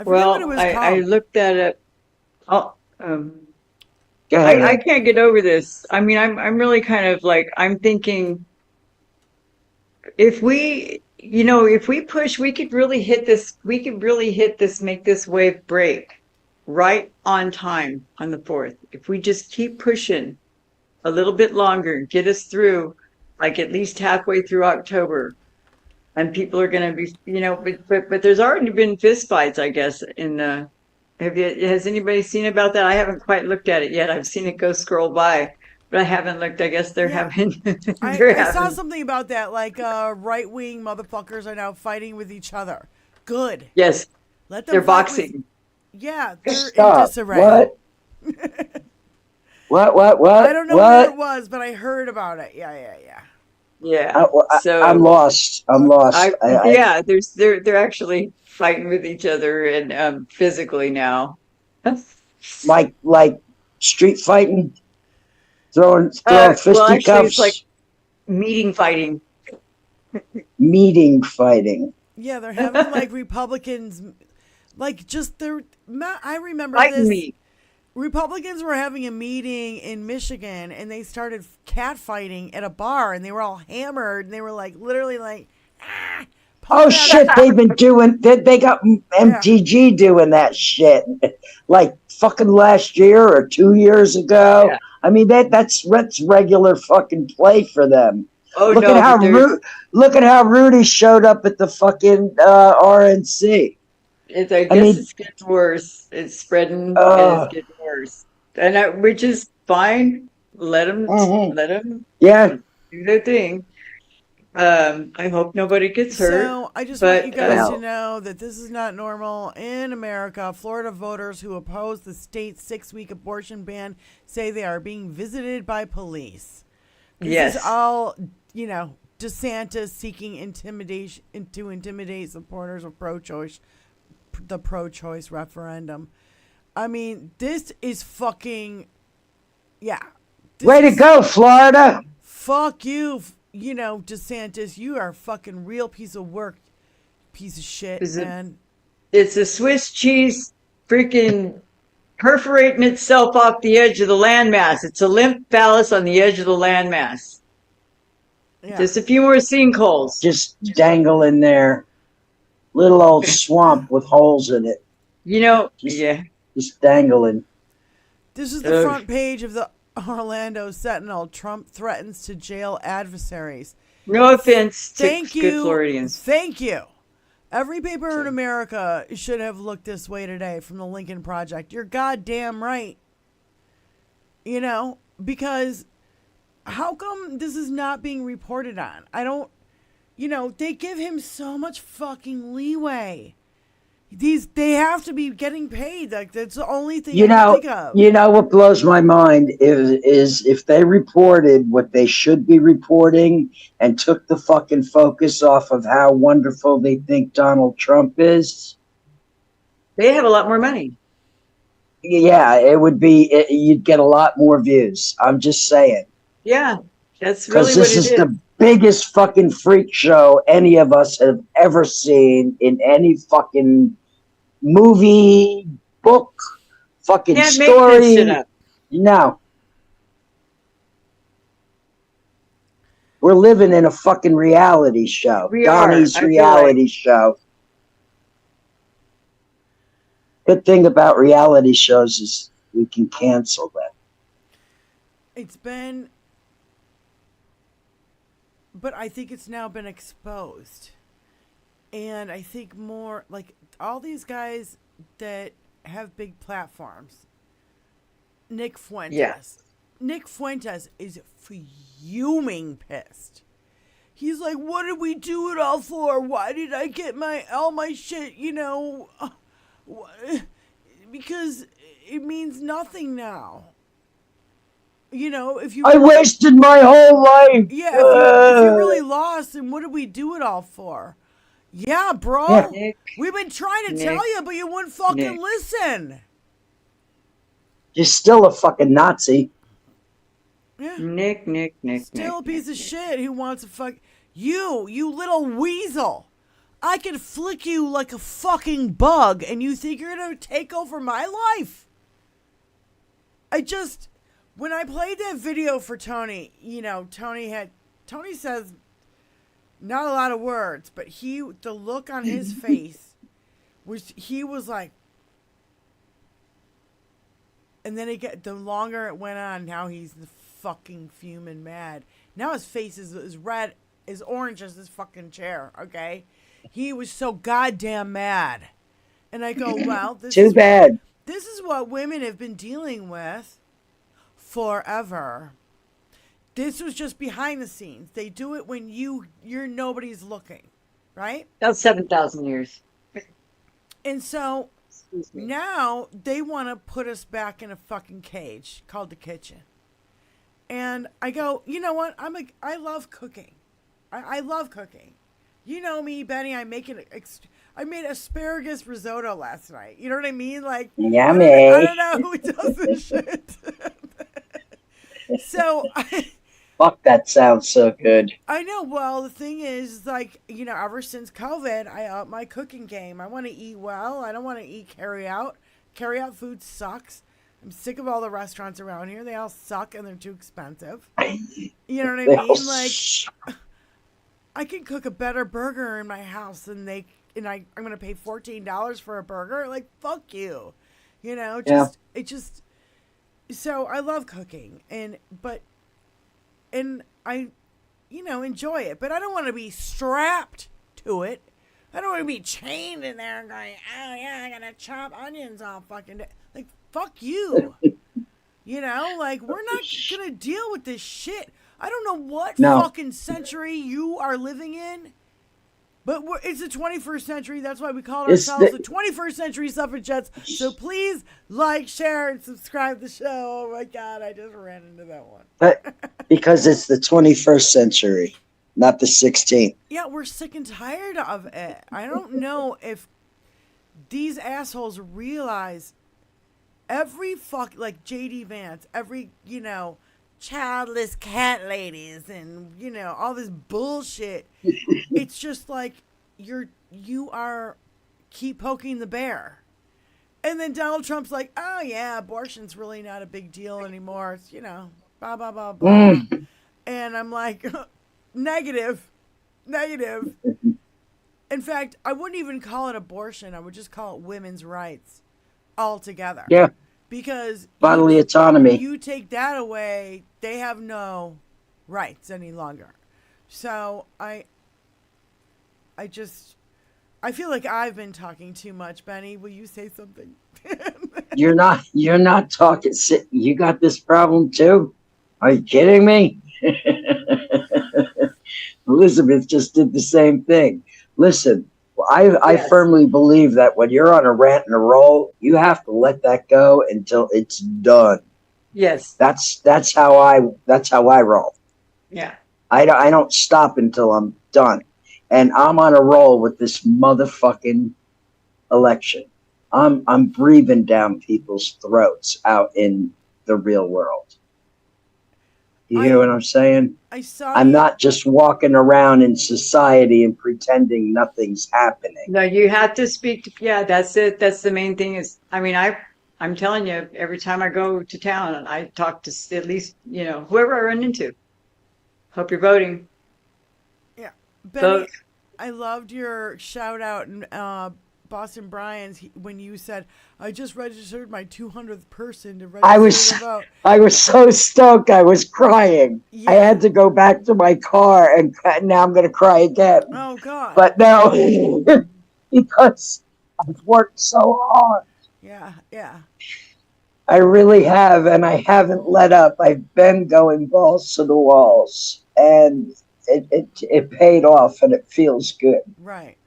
I looked at it. Go ahead. I can't get over this. I mean, I'm really kind of like, I'm thinking, if we push, we could really hit this. Make this wave break right on time on the 4th. If we just keep pushing a little bit longer, get us through, like at least halfway through October, and people are going to be, but there's already been fistfights, I guess, in the. Has anybody seen about that? I haven't quite looked at it yet. I've seen it go scroll by, but I haven't looked. I guess they're having. I saw something about that, like right-wing motherfuckers are now fighting with each other. Good. Yes. Let them they're fight boxing. Yeah, they're Stop. in disarray. What? What? I don't know where it was, but I heard about it. Yeah. Yeah. So I'm lost. they're actually fighting with each other and physically now. like street fighting, throwing fisticuffs. Actually, it's like meeting fighting. Meeting fighting. Yeah, they're having like Republicans, like just they're. I remember Fighting this. me. Republicans were having a meeting in Michigan, and they started catfighting at a bar, and they were all hammered, and they were like literally like, oh shit! They've been doing. They got MTG doing that shit, like fucking last year or 2 years ago. Yeah. I mean that's regular fucking play for them. Oh look no! Look at how Rudy showed up at the fucking RNC. I guess it's getting worse. It's spreading and it's getting worse, and which is fine. Let them do their thing. I hope nobody gets hurt. So I just want you guys to know that this is not normal in America. Florida voters who oppose the state's 6-week abortion ban say they are being visited by police. This is all, DeSantis seeking intimidation to intimidate supporters of the pro-choice referendum. I mean, this is fucking, way to go, Florida. Fuck you, DeSantis. You are a fucking real piece of work, piece of shit, man. It's a Swiss cheese freaking perforating itself off the edge of the landmass. It's a limp phallus on the edge of the landmass. Yeah. Just a few more sinkholes. Just dangling there. Little old swamp with holes in it. Just dangling. This is the front page of the Orlando Sentinel. Trump threatens to jail adversaries. No offense to Thank you. Good Floridians. Thank you. Every paper in America should have looked this way today from the Lincoln Project. You're goddamn right. Because how come this is not being reported on? I don't, they give him so much fucking leeway. They have to be getting paid. Like, that's the only thing I can think of. What blows my mind is if they reported what they should be reporting and took the fucking focus off of how wonderful they think Donald Trump is. They have a lot more money. Yeah, it would be, you'd get a lot more views. I'm just saying. Yeah, that's really what it is. Because this is the biggest fucking freak show any of us have ever seen in any fucking movie, book, fucking Can't make story. this shit up. No. We're living in a fucking reality show. We Donnie's are. I feel reality show. Good thing about reality shows is we can cancel them. It's been, but I think it's now been exposed. And I think more like all these guys that have big platforms. Nick Fuentes. Yes. Nick Fuentes is fuming pissed. He's like, what did we do it all for? Why did I get all my shit, because it means nothing now. If you I wasted my whole life. Yeah, if you really lost, then what did we do it all for? Yeah, bro. Yeah. Nick, We've been trying to Nick, tell you, but you wouldn't fucking Nick. listen. You're still a fucking Nazi. Yeah. Nick. Still a piece of shit who wants to fuck you little weasel. I could flick you like a fucking bug, and you think you're gonna take over my life? When I played that video for Tony, Tony says not a lot of words, but the look on his face he was like, and then the longer it went on, now he's the fucking fuming mad. Now his face is red, is orange as this fucking chair, okay? He was so goddamn mad. And I go, well, this Too bad. This is what women have been dealing with forever. This was just behind the scenes. They do it when you're nobody's looking, right? That's 7,000 years. And so now they want to put us back in a fucking cage called the kitchen. And I go, you know what? I love cooking. I love cooking. You know me, Benny. I made asparagus risotto last night. You know what I mean? Like, Yummy. I don't know who does this shit. So, Fuck, that sounds so good. I know. Well, the thing is, like, ever since COVID, I upped my cooking game. I want to eat well. I don't want to eat carry out. Carry out food sucks. I'm sick of all the restaurants around here. They all suck and they're too expensive. You know what I mean? Like, I can cook a better burger in my house than I'm going to pay $14 for a burger. Like, fuck you. So I love cooking and I, enjoy it, but I don't want to be strapped to it. I don't want to be chained in there and going, oh yeah, I gotta chop onions all fucking day. Like, fuck you. Like, we're not gonna deal with this shit. I don't know what fucking century you are living in, but it's the 21st century. That's why we call ourselves the 21st Century Suffragettes. So please like, share, and subscribe to the show. Oh my God, I just ran into that one. But because it's the 21st century, not the 16th. Yeah, we're sick and tired of it. I don't know if these assholes realize every like JD Vance, every, childless cat ladies and, all this bullshit. It's just like you are keep poking the bear. And then Donald Trump's like, oh yeah, abortion's really not a big deal anymore. It's, blah, blah, blah, blah. And I'm like, negative. In fact, I wouldn't even call it abortion. I would just call it women's rights altogether. Yeah. Because bodily autonomy. You take that away, they have no rights any longer. So I feel like I've been talking too much. Benny, will you say something? You're not talking. You got this problem too? Are you kidding me? Elizabeth just did the same thing. Listen, I firmly believe that when you're on a rant and a roll, you have to let that go until it's done. Yes. That's how I roll. Yeah. I don't stop until I'm done. And I'm on a roll with this motherfucking election. I'm breathing down people's throats out in the real world. You hear what I'm saying? I'm not just walking around in society and pretending nothing's happening. No, you have to speak. Yeah, that's it. That's the main thing. I I'm telling you, every time I go to town, I talk to at least, whoever I run into. Hope you're voting. Yeah. Benny, Vote. I loved your shout out in Boston Brian's when you said, I just registered my 200th person to register to vote. I was so stoked. I was crying. I had to go back to my car, and now I'm going to cry again. Oh, God. But no, because I've worked so hard. Yeah, yeah. I really have, and I haven't let up. I've been going balls to the walls, and it paid off, and it feels good. Right.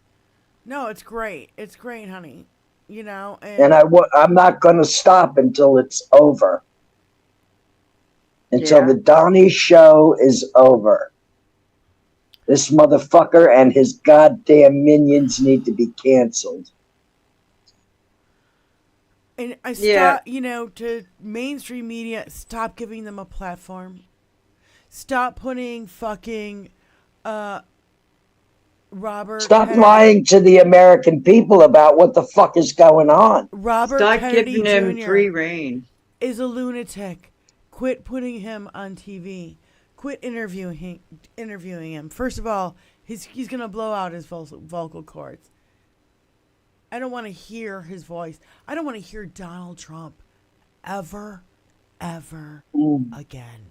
No, it's great. It's great, honey. And I'm not going to stop until it's over. Until the Donnie show is over. This motherfucker and his goddamn minions need to be canceled. And I stop, to mainstream media, stop giving them a platform. Stop putting fucking Robert. Stop lying to the American people about what the fuck is going on. Robert Stop Kennedy giving him Jr. free reign. Is a lunatic. Quit putting him on TV. Quit interviewing him. First of all, he's gonna blow out his vocal cords. I don't want to hear his voice. I don't want to hear Donald Trump ever again.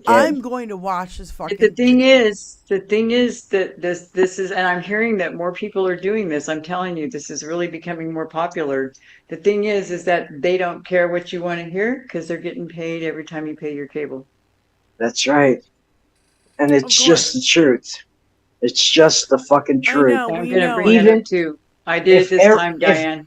I'm going to watch this fucking. The thing is that this is, and I'm hearing that more people are doing this. I'm telling you, this is really becoming more popular. The thing is that they don't care what you want to hear because they're getting paid every time you pay your cable. That's right. And it's just the truth. It's just the fucking truth. I'm going to bring it up too. I did it this time, Diane.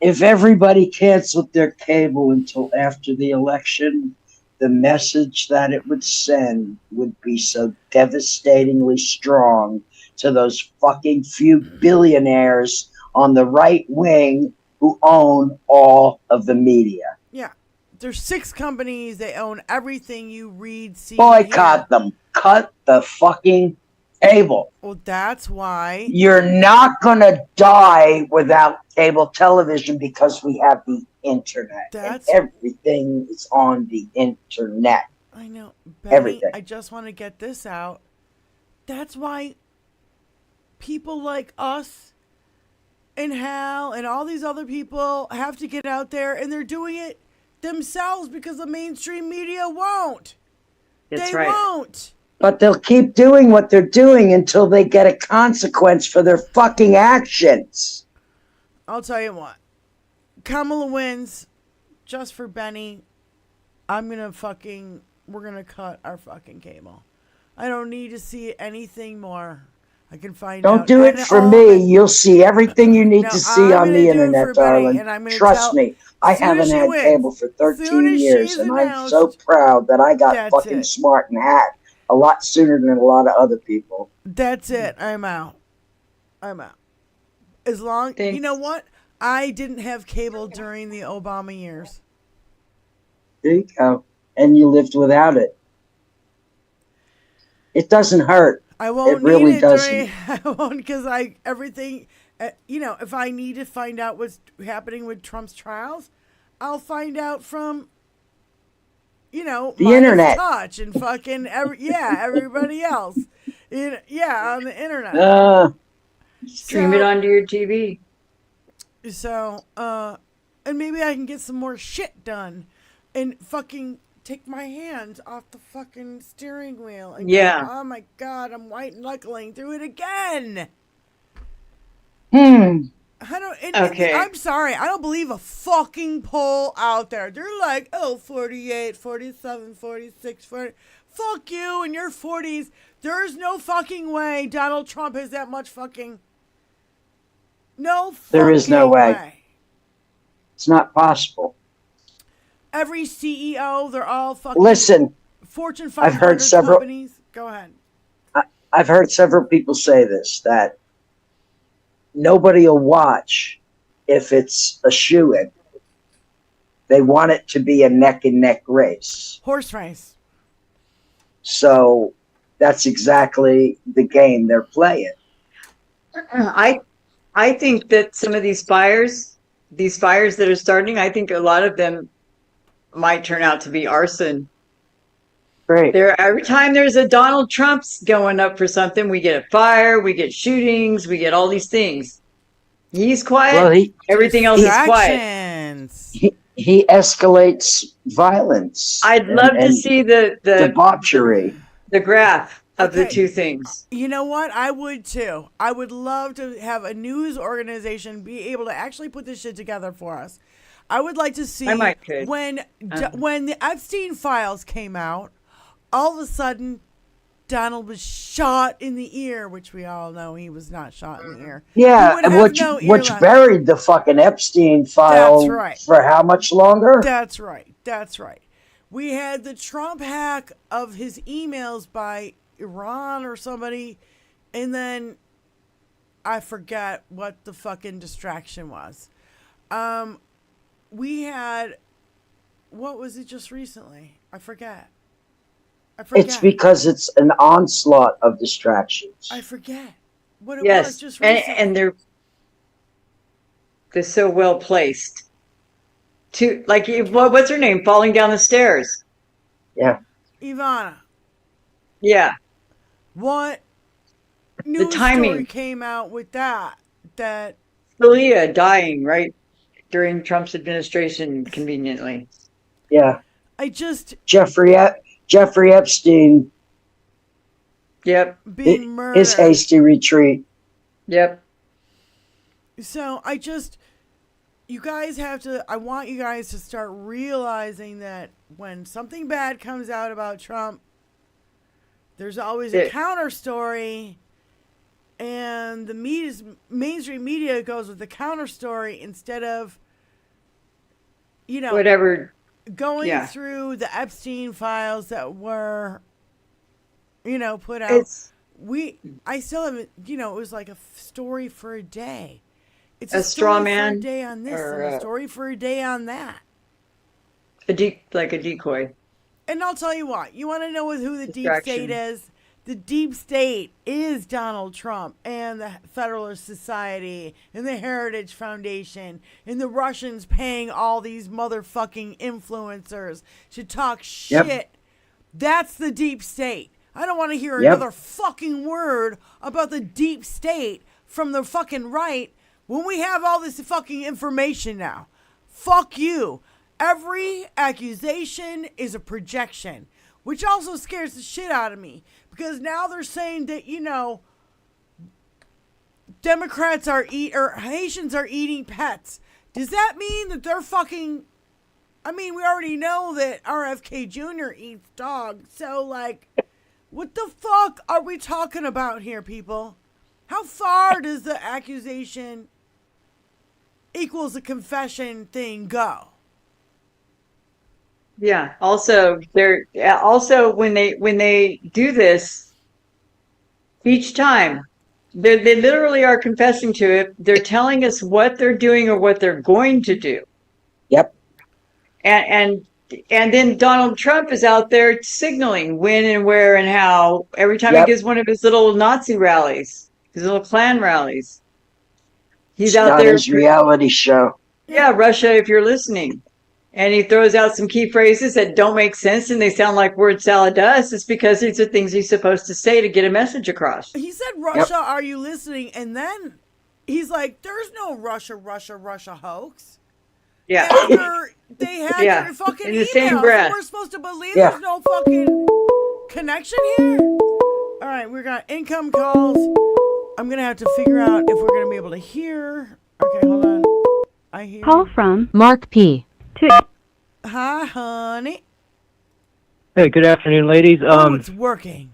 If everybody canceled their cable until after the election, the message that it would send would be so devastatingly strong to those fucking few billionaires on the right wing who own all of the media. Yeah. There's 6 companies. They own everything you read, see. Boycott them. Cut the fucking cable. Well, that's why. You're not going to die without cable television because we have the internet. And everything is on the internet. I know. Benny, everything. I just want to get this out. That's why people like us and Hal and all these other people have to get out there, and they're doing it themselves because the mainstream media won't. That's they right. won't. But they'll keep doing what they're doing until they get a consequence for their fucking actions. I'll tell you what. Kamala wins just for Benny. We're gonna cut our fucking cable. I don't need to see anything more. I can find out. Don't do it for me. You'll see everything you need to see on the internet, darling. Trust me. I haven't had cable for 13 years, and I'm so proud that I got fucking smart and hacked a lot sooner than a lot of other people. That's it. I'm out. As long, you know what? I didn't have cable during the Obama years. There you go. And you lived without it. It doesn't hurt. I won't it really need it doesn't. I won't, because everything, if I need to find out what's happening with Trump's trials, I'll find out from, the internet. Touch and fucking everybody else. On the internet. Stream it onto your TV. So, and maybe I can get some more shit done and fucking take my hands off the fucking steering wheel. And Yeah. go, oh my God, I'm white knuckling through it again. Okay. I'm sorry. I don't believe a fucking poll out there. They're like, 48, 47, 46, 40. Fuck you and your 40s. There's no fucking way Donald Trump has that much fucking... No fucking There is no way. It's not possible. Every CEO, they're all fucking... Listen, Fortune 500 I've heard several... companies. Go ahead. I've heard several people say this, that nobody will watch if it's a shoo-in. They want it to be a neck-and-neck race. Horse race. So that's exactly the game they're playing. I think that some of these buyers these fires that are starting, I think a lot of them might turn out to be arson. Great. Every time there's a Donald Trump's going up for something, we get a fire, we get shootings, we get all these things. He's quiet. Well, everything else is quiet. Distractions. He escalates violence. I'd love to see the debauchery. The graph of the Okay. two things. You know what? I would too. I would love to have a news organization be able to actually put this shit together for us. I would like to see I might could. when the Epstein files came out, all of a sudden Donald was shot in the ear, which we all know he was not shot in the ear. Yeah, He would have which no ear which left. buried the fucking Epstein file That's right. for how much longer? That's right. That's right. We had the Trump hack of his emails by Iran or somebody, and then I forget what the fucking distraction was. We had, what was it just recently? I forget. It's because it's an onslaught of distractions. I forget what it Yes, was just recently. and they're so well placed. To like, what's her name? Falling down the stairs. Yeah. Ivana, Yeah. what news timing. story came out with that? That Scalia dying right during Trump's administration, conveniently. Yeah. I just Jeffrey Epstein. Yep. being murdered. His hasty retreat. Yep. So you guys have to, I want you guys to start realizing that when something bad comes out about Trump, there's always a counter story, and the mainstream media goes with the counter story instead of, Whatever. going Yeah. through the Epstein files that were, put out. I still haven't, it was like a story for a day. It's A story straw for man a day on this or and a story for a day on that. Like a decoy. And I'll tell you what, you want to know who the deep Distraction. state is? The deep state is Donald Trump and the Federalist Society and the Heritage Foundation and the Russians paying all these motherfucking influencers to talk shit. Yep. That's the deep state. I don't want to hear Yep. another fucking word about the deep state from the fucking right when we have all this fucking information now. Fuck you. Every accusation is a projection, which also scares the shit out of me because now they're saying that, Democrats or Haitians are eating pets. Does that mean that they're fucking, we already know that RFK Jr. eats dogs. So, what the fuck are we talking about here, people? How far does the accusation equals a confession thing go? Yeah. Also, when they do this each time, they literally are confessing to it. They're telling us what they're doing or what they're going to do. Yep. And then Donald Trump is out there signaling when and where and how every time Yep. he gives one of his little Nazi rallies, his little Klan rallies. He's It's out not there. his reality show. Yeah, Russia, if you're listening. And he throws out some key phrases that don't make sense and they sound like word salad to us. It's because these are things he's supposed to say to get a message across. He said, Russia, are you listening? And then he's like, there's no Russia hoax. Yeah. After they had Yeah. your fucking In the emails, same and breath. we're supposed to believe Yeah. there's no fucking connection here? All right, we got income calls. I'm going to have to figure out if we're going to be able to hear. Okay, hold on. I hear. Call from Mark P. Hi, honey. Hey, good afternoon, ladies. Oh, it's working.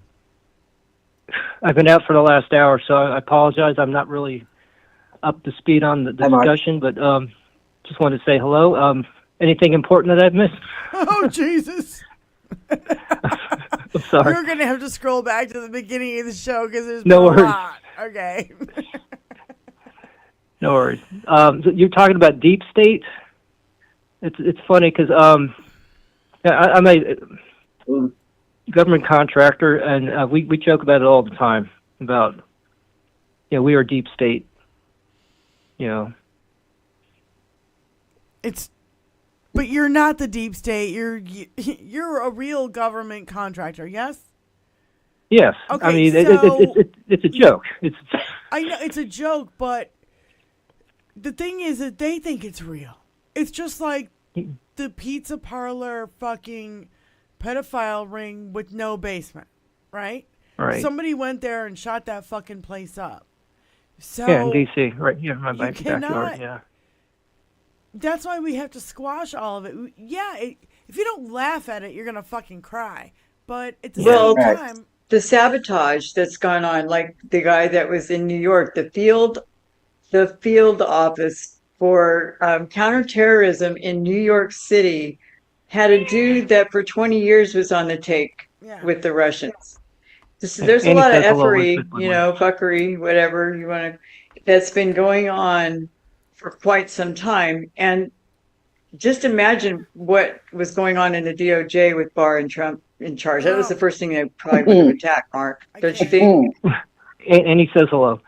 I've been out for the last hour, so I apologize. I'm not really up to speed on the discussion, but just wanted to say hello. Anything important that I've missed? Oh, Jesus. I'm sorry. You're going to have to scroll back to the beginning of the show because there's No been a worries. lot. Okay. No worries. So you're talking about deep state. It's funny because I'm a government contractor, and we joke about it all the time about we are deep state. But you're not the deep state. You're a real government contractor. Yes. Yes. Okay, I mean, so- it's a joke. I know it's a joke, but the thing is that they think it's real. It's just like the pizza parlor fucking pedophile ring with no basement, right? Right. Somebody went there and shot that fucking place up. So Yeah, in D.C. Right. Yeah, my you backyard. cannot- Yeah. That's why we have to squash all of it. Yeah, if you don't laugh at it, you're gonna fucking cry. But at the Well, same time, the sabotage that's gone on, like the guy that was in New York, the field office for counterterrorism in New York City had a dude that for 20 years was on the take with the Russians. There's a And he lot of says hello, effery, Elizabeth fuckery, whatever you want to, that's been going on for quite some time. And just imagine what was going on in the DOJ with Barr and Trump in charge. That was the first thing they probably would have attacked, Mark. Don't you think? And he says hello.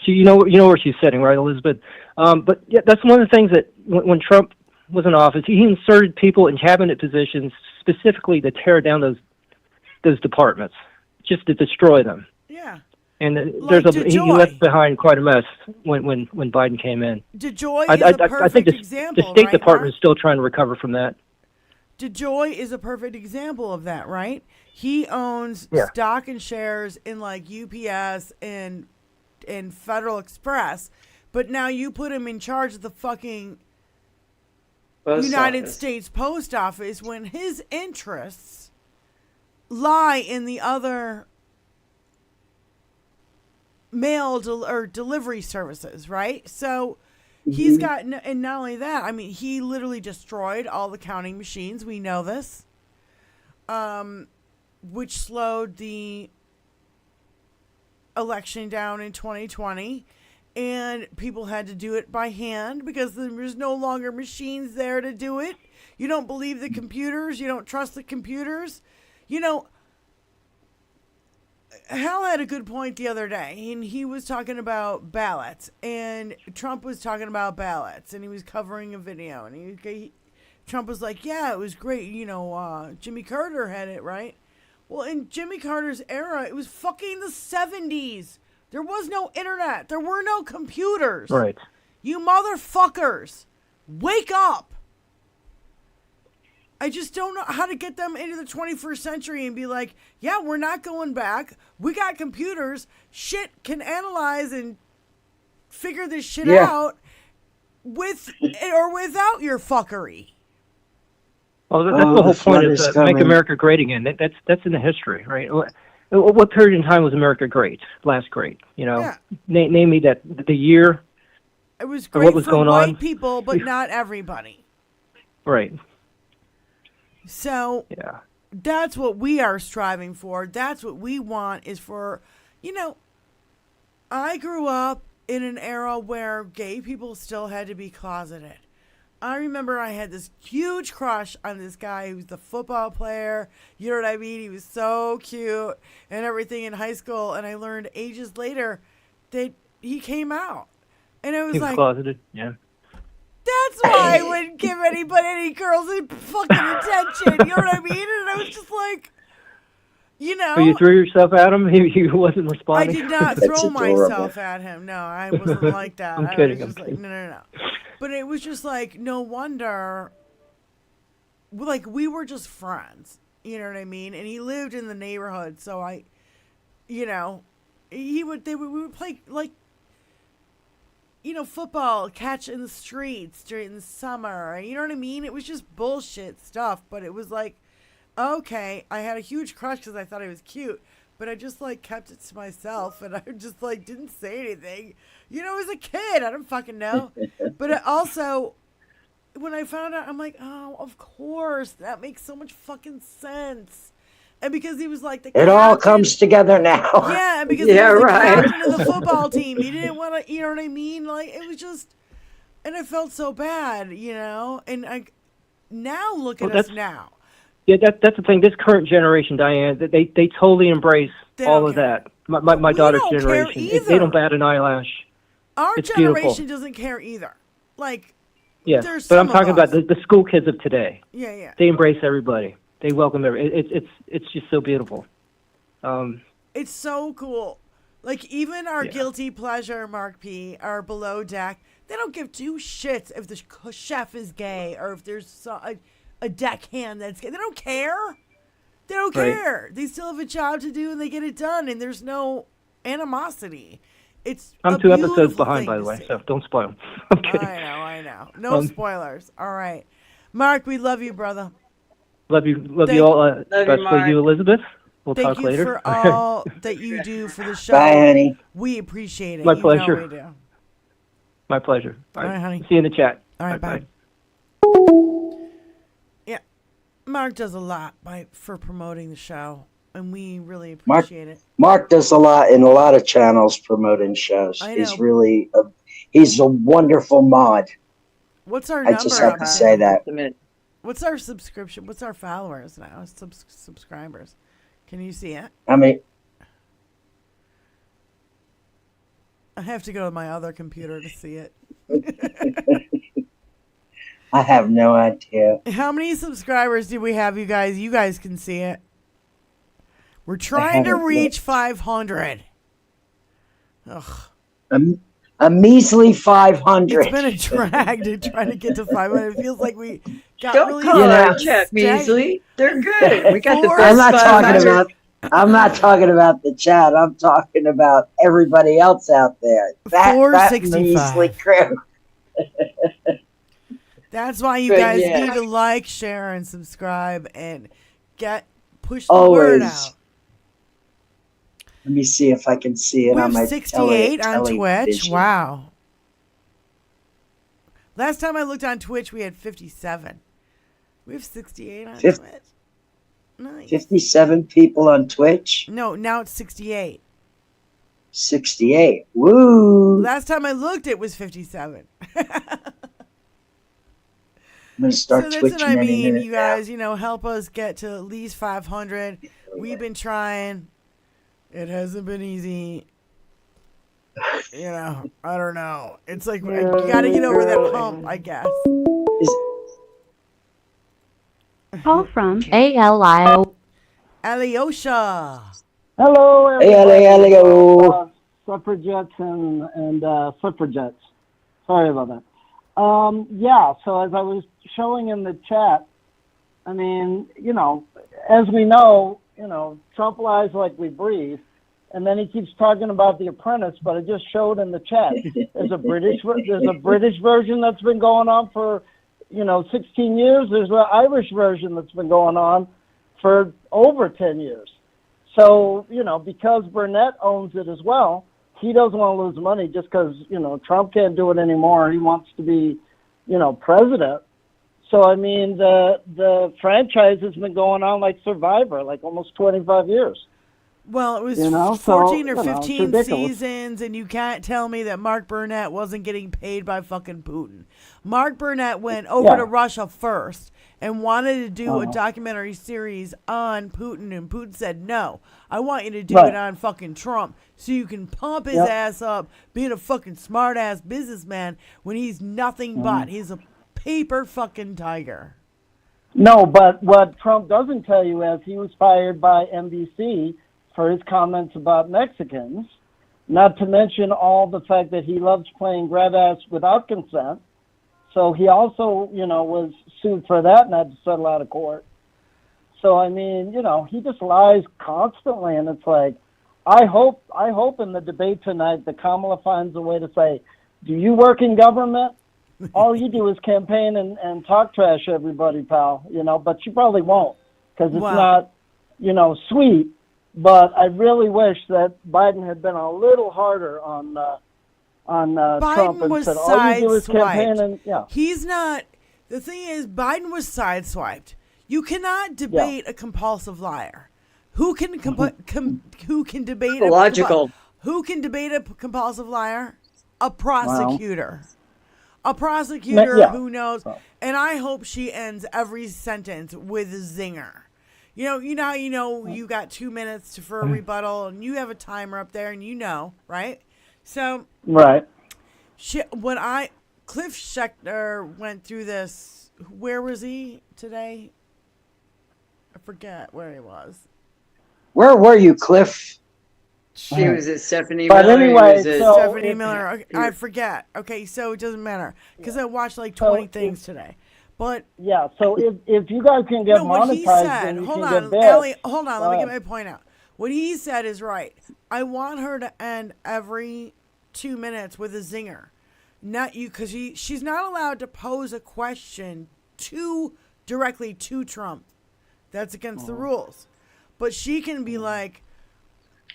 So you know where she's sitting, right, Elizabeth? But yeah, that's one of the things that when Trump was in office, he inserted people in cabinet positions specifically to tear down those departments, just to destroy them. Yeah. And Like he left behind quite a mess when Biden came in. DeJoy I is a think perfect the example, State right, Department Mark? is still trying to recover from that. DeJoy is a perfect example of that, right? He owns stock and shares in like UPS and Federal Express, but now you put him in charge of the fucking United States Post Office when his interests lie in the other mail or delivery services, right? So he's got, and not only that, I mean, he literally destroyed all the counting machines. We know this, which slowed the election down in 2020. And people had to do it by hand because there's no longer machines there to do it. You don't believe the computers. You don't trust the computers. You know, Hal had a good point the other day, and he was talking about ballots, and Trump was talking about ballots, and he was covering a video, and Trump was like, yeah, it was great. You know, Jimmy Carter had it, right? Well, in Jimmy Carter's era, it was fucking the 70s. There was no internet. There were no computers. Right. You motherfuckers, wake up. I just don't know how to get them into the 21st century and be like, yeah, we're not going back. We got computers. Shit can analyze and figure this shit out with or without your fuckery. Well, that's the whole point of Make America Great Again. That's in the history, right? What period in time was America great? Last great, you know? Name me the year. It was or great what was for going white on. people, but not everybody. Right. So that's what we are striving for. That's what we want is for, you know, I grew up in an era where gay people still had to be closeted. I remember I had this huge crush on this guy who was the football player. You know what I mean? He was so cute and everything in high school. And I learned ages later that he came out. And it was He was like, closeted, yeah. that's why I wouldn't give anybody, any girls, any fucking attention. You know what I mean? And I was just like, you know. So you threw yourself at him? He wasn't responding? I did not throw myself at him. No, I wasn't like that. I'm I kidding, was just I'm like, kidding. no. But it was just like, no wonder, like, we were just friends. You know what I mean? And he lived in the neighborhood, so you know, we would play, like, you know, football, catch in the streets during the summer. You know what I mean? It was just bullshit stuff, but it was like, okay, I had a huge crush because I thought he was cute, but I just, like, kept it to myself, and I just, like, didn't say anything. You know, as a kid, I don't fucking know. But it also, when I found out, I'm like, oh, of course, that makes so much fucking sense. And because he was like the It all comes together now. Yeah, and because he was the captain of the football team. He didn't want to, you know what I mean? Like, it was just, and I felt so bad, you know? And now look at us now. Yeah, that's the thing. This current generation, Diane, they totally embrace all of that. My daughter's generation, they don't bat an eyelash. Our it's generation beautiful. doesn't care either. Like, Yeah, There's but I'm some of talking about us. the school kids of today. Yeah. They embrace everybody. They welcome it's just so beautiful. It's so cool. Like, even our guilty pleasure, Mark P., our Below Deck, they don't give two shits if the chef is gay or if there's a deckhand that's gay. They don't care. They don't care. They still have a job to do and they get it done, and there's no animosity. I'm 2 episodes behind, by the way, so don't spoil them. I'm kidding. I know. No spoilers. All right. Mark, we love you, brother. Love you all. Especially you, Elizabeth. We'll Thank talk you later. for all that you do for the show. Bye, honey. We appreciate it. My You pleasure. know we do. My pleasure. All right, honey. See you in the chat. All right, bye. Yeah, Mark does a lot for promoting the show, and we really appreciate it. Mark does a lot in a lot of channels promoting shows. I know. He's really he's a wonderful mod. What's our I number? just have to say that. What's our subscription? What's our followers now? Subscribers. Can you see it? I mean, I have to go to my other computer to see it. I have no idea. How many subscribers do we have, you guys? You guys can see it. We're trying to reach 500. Ugh. A measly 500. It's been a drag to try to get to 500. It feels like we got Don't really call our chat measly. They're good. We got the I'm best not talking 500. about. I'm not talking about the chat. I'm talking about everybody else out there. That 465. measly crew. That's why you But guys yeah. need to like, share, and subscribe and push the word Always. out. Let me see if I can see it We on have my 68 on Twitch. television. Wow. Last time I looked on Twitch, we had 57. We have 68 on Fif- Twitch. Nice. 57 people on Twitch. No, now it's 68. 68. Woo! Last time I looked, it was 57. I'm gonna start So that's twitching what I any mean, minute you now. guys. Help us get to at least 500. We've been trying. It hasn't been easy. I don't know. It's like you got to get over that hump, I guess. Call from ALIO. Alyosha. Hello, Hey, everybody. hello. Suffragettes and suffragettes. Sorry about that. Yeah, so as I was showing in the chat, I mean, as we know, Trump lies like we breathe, and then he keeps talking about The Apprentice, but I just showed in the chat. There's a British version that's been going on for 16 years. There's an Irish version that's been going on for over 10 years. So, because Burnett owns it as well, he doesn't want to lose money just because, Trump can't do it anymore. He wants to be, president. So, I mean, the franchise has been going on like Survivor, like almost 25 years. Well, it was You know, 14 so, or you know, it's 15 ridiculous. seasons, and you can't tell me that Mark Burnett wasn't getting paid by fucking Putin. Mark Burnett went over Yeah. to Russia first and wanted to do a Uh-huh. documentary series on Putin, and Putin said, no, I want you to do Right. it on fucking Trump so you can pump his Yep. ass up being a fucking smart-ass businessman when he's nothing but. He's a paper fucking tiger. No, but what Trump doesn't tell you is he was fired by NBC for his comments about Mexicans, not to mention all the fact that he loves playing grab ass without consent. So he also, was sued for that and had to settle out of court. So, I mean, he just lies constantly. And it's like, I hope in the debate tonight that Kamala finds a way to say, do you work in government? All you do is campaign and talk trash to everybody, pal, but you probably won't because it's Wow. not, sweet. But I really wish that Biden had been a little harder on Trump Biden and was said, all you do is campaign sideswiped. and, yeah. He's not. The thing is, Biden was sideswiped. You cannot debate a compulsive liar. Who can who can debate Illogical. who can debate a compulsive liar? A prosecutor. A prosecutor Yeah. who knows. And I hope she ends every sentence with a zinger. You got 2 minutes for a rebuttal, and you have a timer up there, and right? So Right. Cliff Schechter went through this. Where was he today? I forget where he was. Where were you, Cliff? She was at Stephanie But Miller. anyway, he was at so Stephanie Miller. Okay, I forget. Okay, so it doesn't matter because I watched like 20 things today. But yeah, so if you guys can get what he monetized, said, then you hold can on, get big. Allie, hold on, let me Go get my ahead. point out. What he said is right. I want her to end every 2 minutes with a zinger. Not you, because she's not allowed to pose a question directly to Trump. That's against the rules. But she can be like,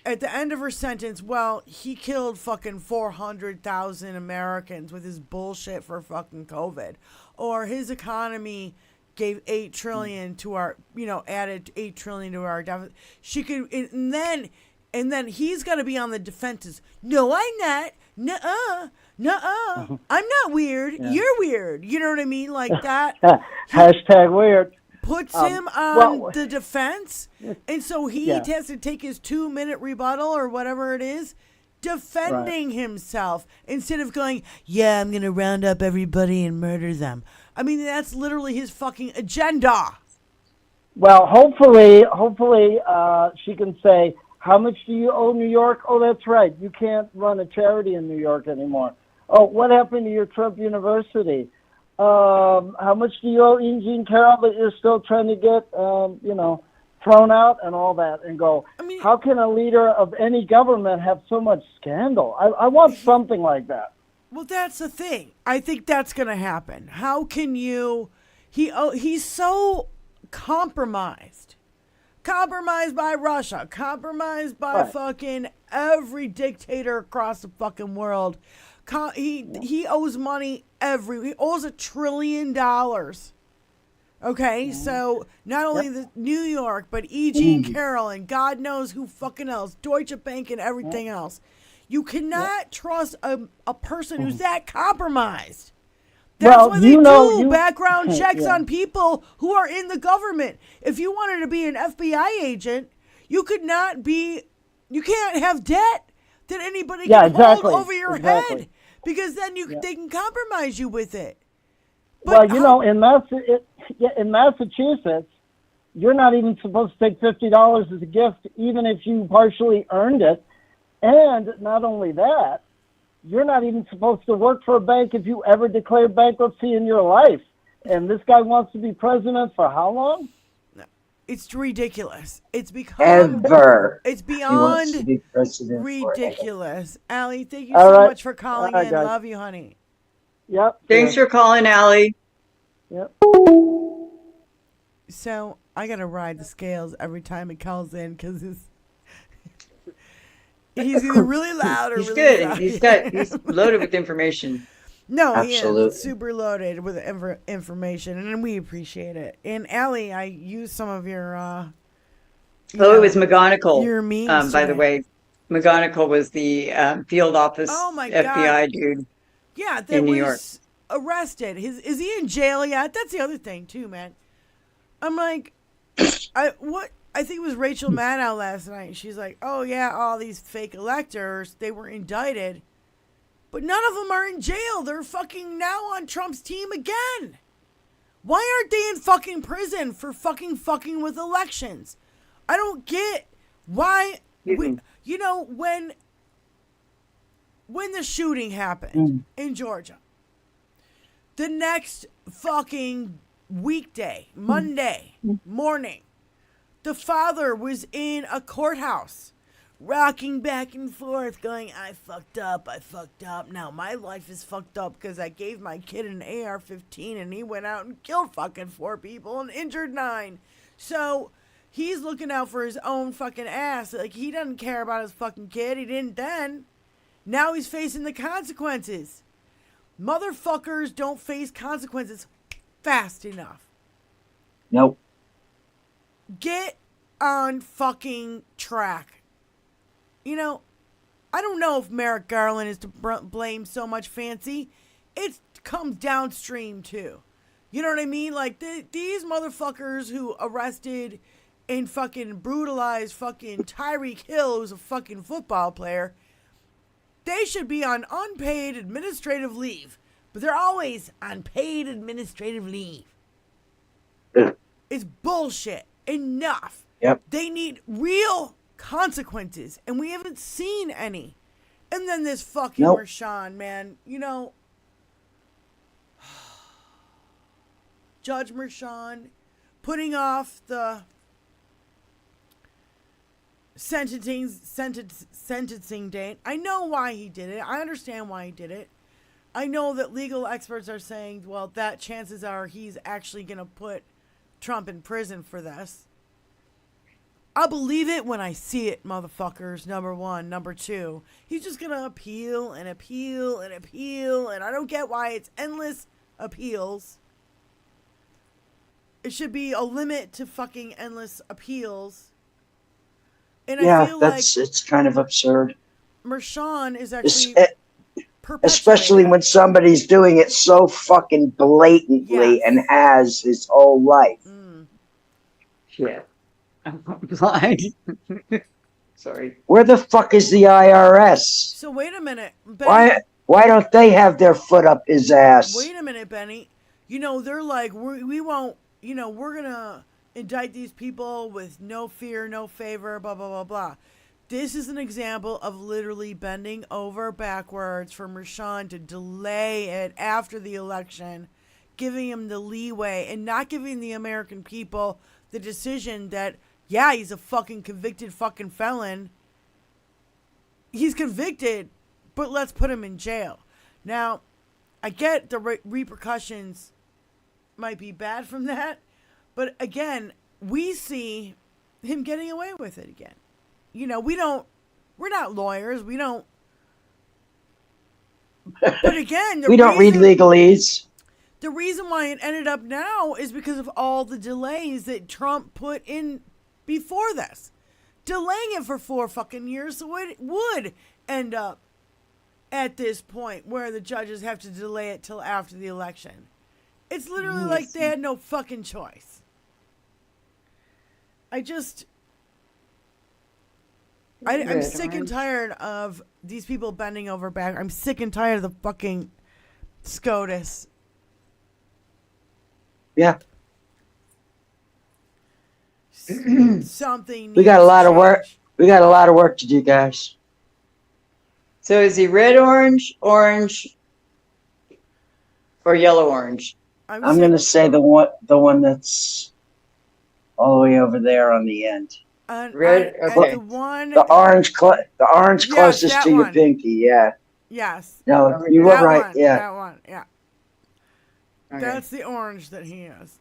at the end of her sentence, well, he killed fucking 400,000 Americans with his bullshit for fucking COVID. Or his economy gave $8 trillion to our, added $8 trillion to our deficit. She could, and then he's got to be on the defenses. No, I'm not. Nuh-uh. Nuh-uh. I'm not weird. Yeah. You're weird. You know what I mean? Like that. Hashtag weird. Puts him on the defense. And so he Yeah. has to take his 2-minute rebuttal or whatever it is, defending himself instead of going, yeah, I'm going to round up everybody and murder them. I mean, that's literally his fucking agenda. Well, hopefully, she can say, how much do you owe New York? Oh, that's right. You can't run a charity in New York anymore. Oh, what happened to your Trump University? How much do you owe Eugene Carroll that you're still trying to get, thrown out and all that? And go, how can a leader of any government have so much scandal? I want something like that. Well, that's the thing. I think that's going to happen. How can you... He's so compromised. Compromised by Russia. Compromised by fucking every dictator across the fucking world. He owes money he owes $1 trillion. Okay, so not only the New York, but Eugene Carroll and God knows who fucking else, Deutsche Bank and everything else. You cannot trust a person who's that compromised. That's why they do background checks on people who are in the government. If you wanted to be an FBI agent, you can't have debt that anybody can hold over your head. Because then they can compromise you with it. But in Massachusetts, you're not even supposed to take $50 as a gift, even if you partially earned it. And not only that, you're not even supposed to work for a bank if you ever declare bankruptcy in your life. And this guy wants to be president for how long? It's ridiculous. It's become It's beyond to be president ridiculous. Allie, thank you so much for calling in. Guys. Love you, honey. Yep. Thanks for calling, Allie. Yep. So I gotta ride the scales every time he calls in because he's either really loud or He's really good. loud. He's loaded with information. No, Absolutely. he is super loaded with information, and we appreciate it. And Allie, I used some of your. It was McGonigal. Your memes by the today. way, McGonigal was the field office FBI dude. Yeah, that in New was arrested. Is he in jail yet? That's the other thing too, man. I'm like, I think it was Rachel Maddow last night. She's like, oh yeah, all these fake electors, they were indicted. But none of them are in jail. They're fucking now on Trump's team again. Why aren't they in fucking prison for fucking with elections? I don't get why. When the shooting happened in Georgia, the next fucking weekday, Monday morning, the father was in a courthouse rocking back and forth going, I fucked up. Now my life is fucked up because I gave my kid an AR-15 and he went out and killed fucking 4 people and injured 9. So he's looking out for his own fucking ass. Like, he doesn't care about his fucking kid. He didn't then. Now he's facing the consequences. Motherfuckers don't face consequences fast enough. Nope. Get on fucking track. I don't know if Merrick Garland is to blame so much, Fancy. It comes downstream, too. You know what I mean? Like, these motherfuckers who arrested and fucking brutalized fucking Tyreek Hill, who's a fucking football player, they should be on unpaid administrative leave but they're always on paid administrative leave. It's bullshit. Enough. Yep. They need real consequences, and we haven't seen any. And then this fucking Mershon, man, you know, Judge Mershon putting off the sentencing date. I know why he did it. I understand why he did it. I know that legal experts are saying, well, that chances are he's actually going to put Trump in prison for this. I'll believe it when I see it, motherfuckers, number one. Number two, he's just going to appeal and appeal and appeal, and I don't get why it's endless appeals. It should be a limit to fucking endless appeals. And I feel like it's kind of absurd. Mershon is actually especially when somebody's doing it so fucking blatantly and has his whole life. Shit. I'm blind. Sorry. Where the fuck is the IRS? So wait a minute, Benny. Why don't they have their foot up his ass? Wait a minute, Benny. You know, they're like, we won't, you know, we're going to indict these people with no fear, no favor, blah, blah, blah, blah. This is an example of literally bending over backwards for Mershon to delay it after the election, giving him the leeway and not giving the American people the decision that, yeah, he's a fucking convicted fucking felon. He's convicted, but let's put him in jail. Now, I get the repercussions might be bad from that, but again, we see him getting away with it again. You know, we're not lawyers. We don't. But again, we don't read legalese. The reason why it ended up now is because of all the delays that Trump put in before this. Delaying it for 4 fucking years, so it would end up at this point where the judges have to delay it till after the election. It's literally like they had no fucking choice. I'm sick and tired of these people bending over back. I'm sick and tired of the fucking SCOTUS. Yeah. Something. We got a lot of work. We got a lot of work to do, guys. So is he red, orange, or yellow, orange? I'm going to say the one that's all the way over there on the end. Red. Okay. The orange closest to your pinky. Yeah. Yes. No, you were right. Yeah. That one. Yeah. Okay. That's the orange that he is.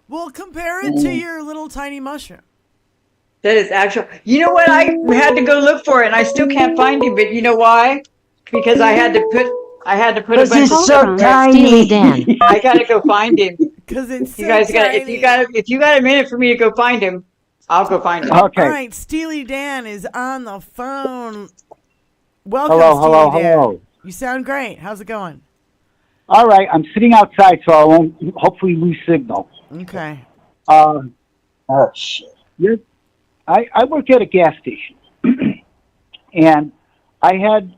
Well, compare it to your little tiny mushroom. That is actual. You know what? I had to go look for it, and I still can't find him. But you know why? Because I had to put a bunch he's so tiny. I gotta go find him. Because it's you guys got. If you got a minute for me to go find him, I'll go find him. Okay. All right, Steely Dan is on the phone. Welcome, Steely Dan. Hello. You sound great. How's it going? All right, I'm sitting outside, so I won't hopefully lose signal. Okay. Oh shit. Yeah, I work at a gas station, and I had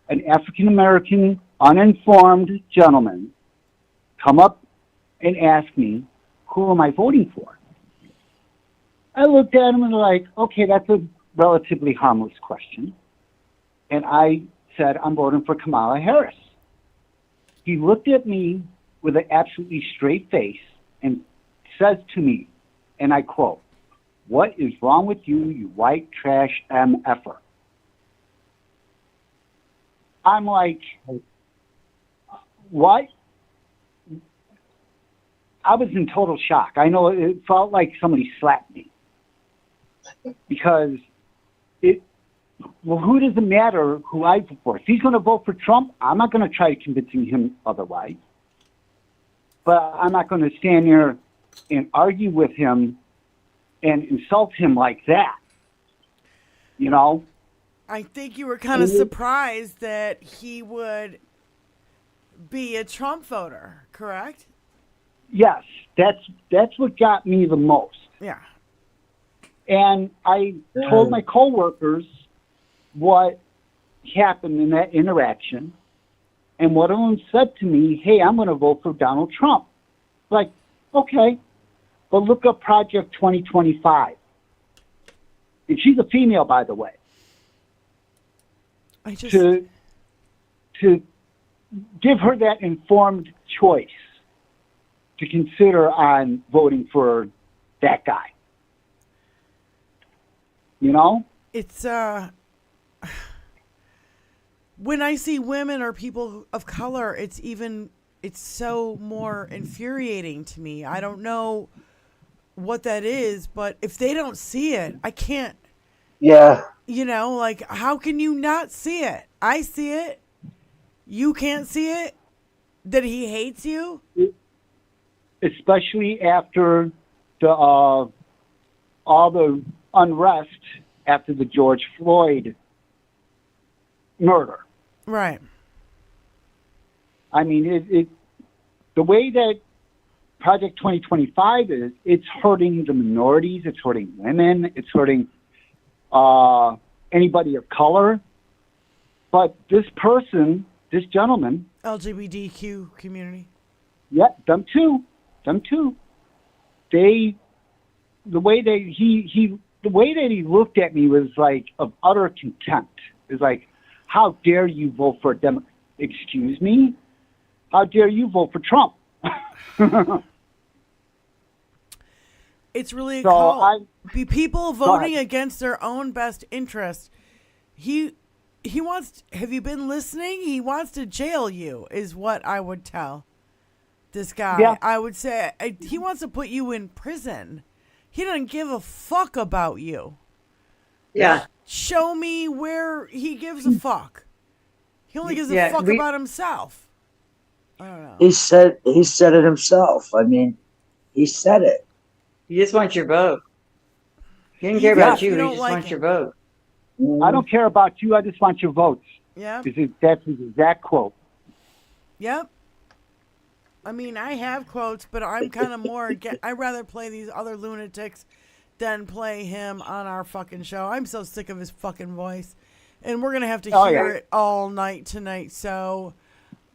an African American uninformed gentleman come up and ask me, "Who am I voting for?" I looked at him and like, "Okay, that's a relatively harmless question," and I said, "I'm voting for Kamala Harris." He looked at me with an absolutely straight face and says to me, and I quote, "What is wrong with you, you white trash MFer?" I'm like, what? I was in total shock. I know it felt like somebody slapped me. Because who does it matter who I vote for? If he's going to vote for Trump, I'm not going to try convincing him otherwise. But I'm not going to stand there and argue with him and insult him like that. You know? I think you were kind of surprised that he would be a Trump voter, correct? Yes, that's what got me the most. Yeah. And I told my coworkers what happened in that interaction, And one of them said to me, hey, I'm going to vote for Donald Trump. Like, okay, but look up Project 2025. And she's a female, by the way. To give her that informed choice to consider on voting for that guy. You know? It's, when I see women or people of color, it's so more infuriating to me. I don't know what that is, but if they don't see it, I can't. Yeah. You know, like, how can you not see it? I see it. You can't see it? That he hates you? Especially after the all the unrest after the George Floyd murder. Right. I mean, the way that Project 2025 is, it's hurting the minorities, it's hurting women, it's hurting anybody of color. But this person, this gentleman, LGBTQ community. Yeah, them too. The way that he looked at me was like of utter contempt. It's like, how dare you vote for a Democrat? Excuse me? How dare you vote for Trump? It's really a So cult. People voting against their own best interest. He wants. Have you been listening? He wants to jail you, is what I would tell this guy. Yeah. I would say he wants to put you in prison. He doesn't give a fuck about you. Yeah. Show me where he gives a fuck. He only gives a fuck about himself. I don't know. He said it himself. I mean, he said it. He just wants your vote. He didn't care about you. He just wants your vote. I don't care about you. I just want your votes. Yeah. That's his exact quote. Yep. I mean, I have quotes, but I'm kind of more. I'd rather play these other lunatics than play him on our fucking show. I'm so sick of his fucking voice, and we're gonna have to hear it all night tonight. So,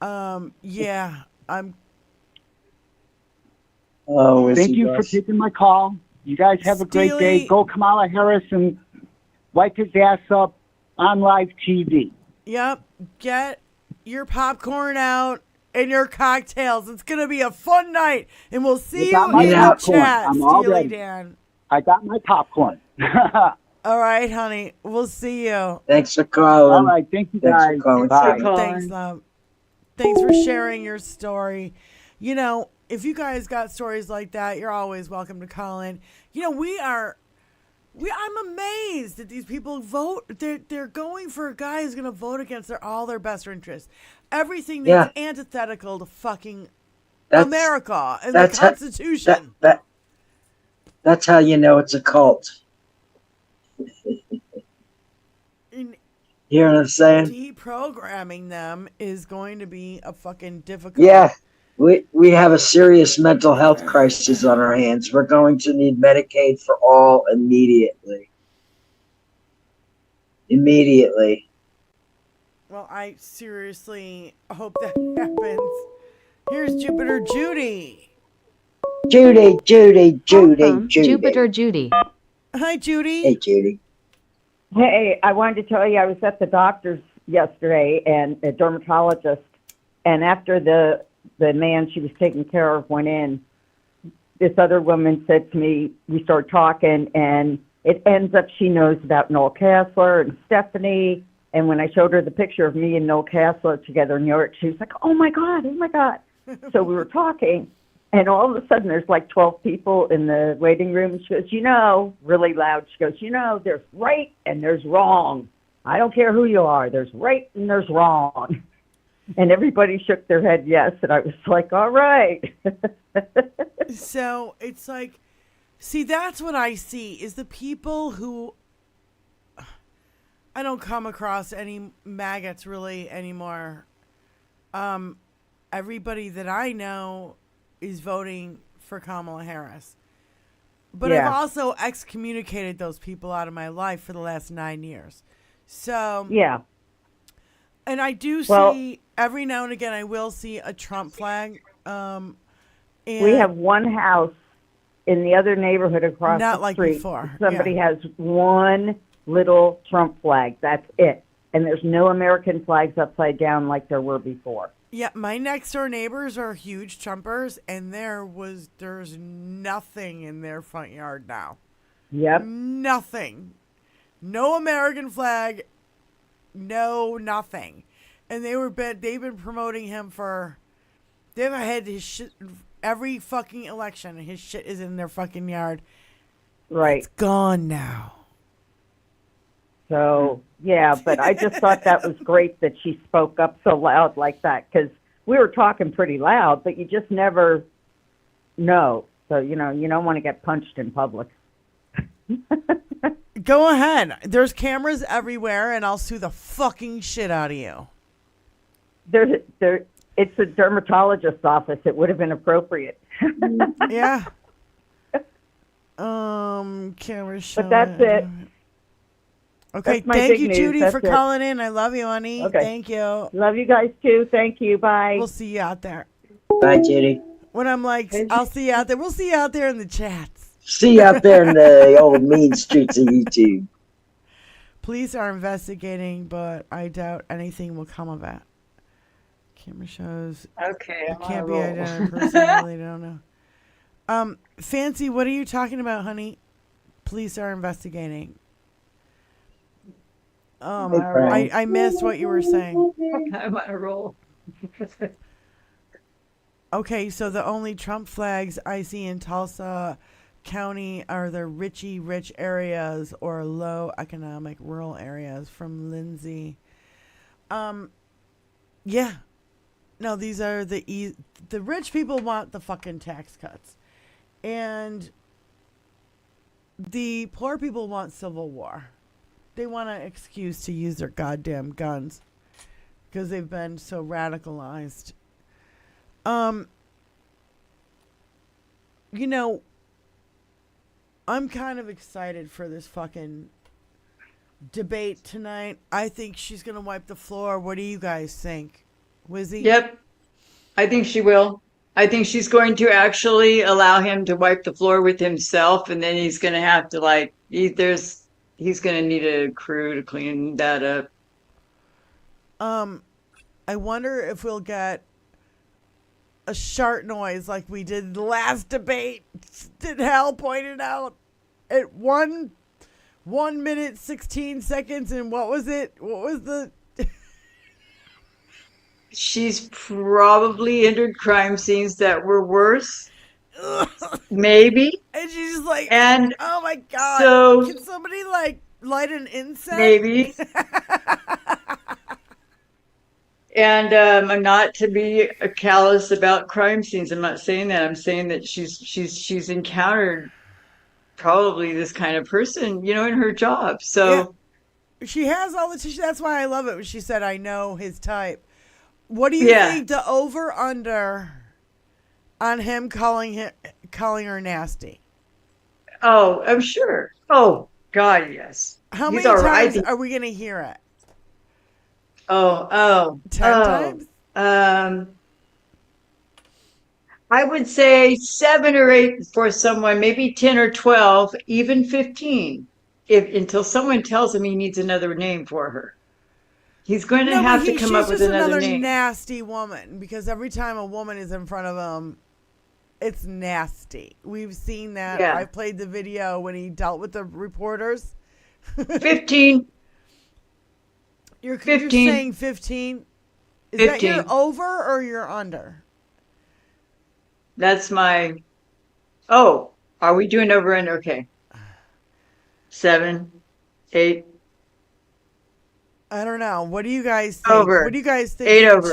yeah, I'm. Oh, thank you for taking my call. You guys have a great day. Go Kamala Harris and wipe his ass up on live TV. Yep. Get your popcorn out and your cocktails. It's going to be a fun night. And we'll see you in the chat, I'm all Steely ready. Dan. I got my popcorn. All right, honey. We'll see you. Thanks for calling. All right. Thank you, guys. Thanks for calling. Bye. Thanks, love. Thanks for sharing your story. You know, if you guys got stories like that, you're always welcome to call in. You know, I'm amazed that these people vote. They're going for a guy who's going to vote against all their best interests. Everything that's antithetical to fucking America and the Constitution. That's how you know it's a cult. You hear what I'm saying? Deprogramming them is going to be a fucking difficult. Yeah. We have a serious mental health crisis on our hands. We're going to need Medicaid for all immediately. Immediately. Well, I seriously hope that happens. Here's Jupiter Judy. Judy. Jupiter Judy. Hi, Judy. Hey, Judy. Hey, I wanted to tell you I was at the doctor's yesterday and a dermatologist, and after the man she was taking care of went in, this other woman said to me, we started talking, and it ends up she knows about Noel Castler and Stephanie. And when I showed her the picture of me and Noel Castler together in New York, she was like, oh, my God. So we were talking, and all of a sudden there's like 12 people in the waiting room. And she goes, really loud, she goes, there's right and there's wrong. I don't care who you are. There's right and there's wrong. And everybody shook their head yes, and I was like, all right. So it's like, see, that's what I see is the people who, I don't come across any maggots really anymore. Everybody that I know is voting for Kamala Harris. But I've also excommunicated those people out of my life for the last 9 years. So, yeah. And I do see every now and again I will see a Trump flag. And We have one house in the other neighborhood across Not the like street. before, Somebody has one little Trump flag. That's it. And there's no American flags upside down like there were before. Yeah, my next door neighbors are huge Trumpers, and there's nothing in their front yard now. Yep. Nothing. No American flag. No nothing. And they've been promoting him they've had his shit every fucking election. His shit is in their fucking yard. Right. It's gone now. So, yeah, but I just thought that was great that she spoke up so loud like that, because we were talking pretty loud, but you just never know. So, you don't want to get punched in public. Go ahead. There's cameras everywhere, and I'll sue the fucking shit out of you. It's a dermatologist's office. It would have been appropriate. Yeah. Camera show. But that's it. Okay, That's my thank big you, news. Judy, That's for it. calling in. I love you, honey. Okay. Thank you. Love you guys too. Thank you. Bye. We'll see you out there. Bye, Judy. When I'm like, I'll see you out there. We'll see you out there in the chats. See you out there in the old mean streets of YouTube. Police are investigating, but I doubt anything will come of it. Camera shows. Okay. It can't be identified person. I really don't know. Fancy, what are you talking about, honey? Police are investigating. I missed what you were saying. I'm on a roll. Okay, so the only Trump flags I see in Tulsa County are the rich areas or low economic rural areas from Lindsay. Yeah. No, these are the rich people want the fucking tax cuts. And the poor people want civil war. They want an excuse to use their goddamn guns because they've been so radicalized. I'm kind of excited for this fucking debate tonight. I think she's going to wipe the floor. What do you guys think? Wizzy? Yep. I think she will. I think she's going to actually allow him to wipe the floor with himself, and then he's going to have to he's going to need a crew to clean that up. I wonder if we'll get a sharp noise like we did the last debate. Did Hal pointed out at 1 minute 16 seconds, and what was it? What was the? She's probably entered crime scenes that were worse. Maybe. And she's just like, and oh my God. So can somebody light an incense? Maybe. And I'm not to be callous about crime scenes. I'm not saying that. I'm saying that she's encountered probably this kind of person, in her job. So yeah. She has all the tissue. That's why I love it when she said, "I know his type." What do you think the over under on him calling her nasty? Oh, I'm sure. Oh God, yes. How many times are we gonna hear it? 10 times? I would say 7 or 8 for someone, maybe 10 or 12, even 15, until someone tells him he needs another name for her. He's going to have to come up with another name. Nasty woman, because every time a woman is in front of him, it's nasty. We've seen that. Yeah. I played the video when he dealt with the reporters. 15. You're saying 15? Is 15. that your over or your under? That's my... Oh, are we doing over and okay. 7, 8. I don't know. What do you guys think? Over. What do you guys think? 8 over.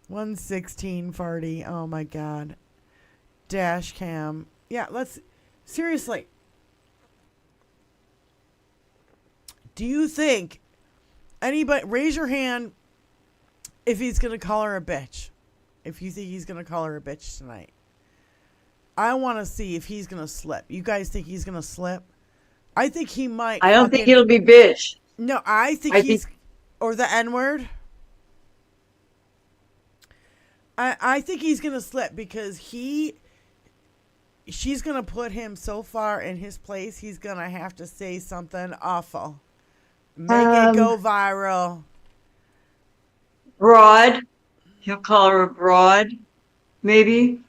116 farty. Oh my God. Dash cam. Yeah, seriously. Do you think anybody, raise your hand if he's going to call her a bitch? If you think he's going to call her a bitch tonight. I want to see if he's going to slip. You guys think he's going to slip? I think he might. I don't think it'll be bitch. No, I think or the N-word. I think he's gonna slip because she's gonna put him so far in his place. He's gonna have to say something awful, make it go viral. Broad. He'll call her a broad, maybe.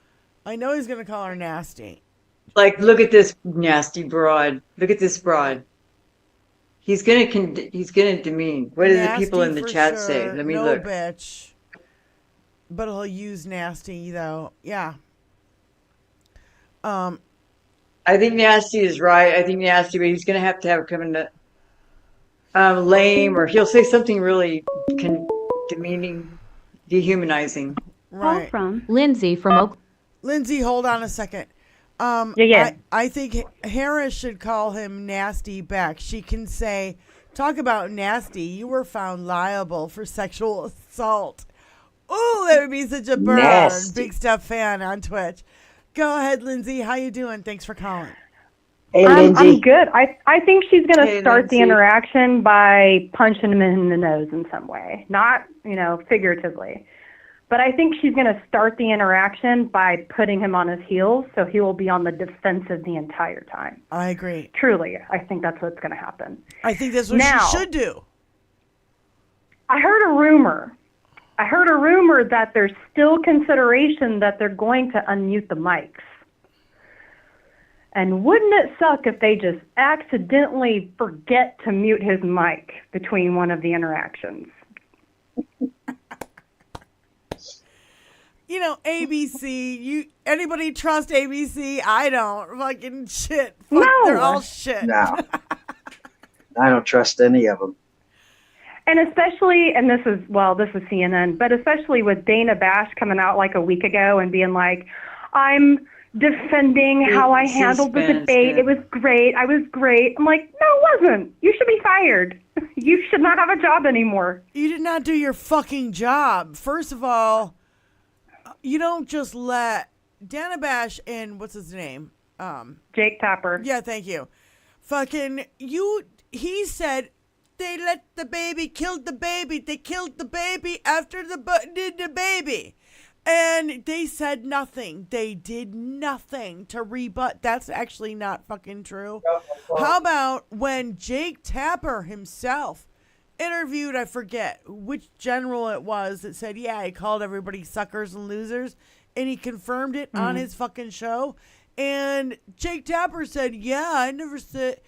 I know he's gonna call her nasty. Like, look at this nasty broad. Look at this broad. He's gonna demean. What do the people in the chat say? Let me look. No bitch. But he'll use nasty though. Yeah. I think nasty is right. I think nasty, but he's gonna have her come into lame, or he'll say something really demeaning, dehumanizing. Right. From Lindsay from Oak. Lindsay, hold on a second. Yeah. I think Harris should call him nasty back. She can say, talk about nasty. You were found liable for sexual assault. Oh, that would be such a burn. Nasty. Big Stuff fan on Twitch. Go ahead, Lindsay. How you doing? Thanks for calling. Hey, Lindsay. I'm good. I think she's going to start Lindsay. the interaction by punching him in the nose in some way. Not, figuratively. But I think she's going to start the interaction by putting him on his heels, so he will be on the defensive the entire time. I agree. Truly, I think that's what's going to happen. I think that's what she should do. I heard a rumor that there's still consideration that they're going to unmute the mics. And wouldn't it suck if they just accidentally forget to mute his mic between one of the interactions? ABC. Anybody trust ABC? I don't. Fucking shit. Fuck, No. They're all shit. No. I don't trust any of them. And especially, and this is CNN, but especially with Dana Bash coming out like a week ago and being like, I'm defending how I handled the debate. It was great. I was great. I'm like, no, it wasn't. You should be fired. You should not have a job anymore. You did not do your fucking job. First of all, you don't just let Dana Bash and what's his name? Jake Tapper. Yeah, thank you. Fucking he said they let the baby, killed the baby. They killed the baby after did the baby. And they said nothing. They did nothing to rebut. That's actually not fucking true. How about when Jake Tapper himself interviewed, I forget which general it was, that said, yeah, he called everybody suckers and losers, and he confirmed it on his fucking show. And Jake Tapper said, yeah, I never said,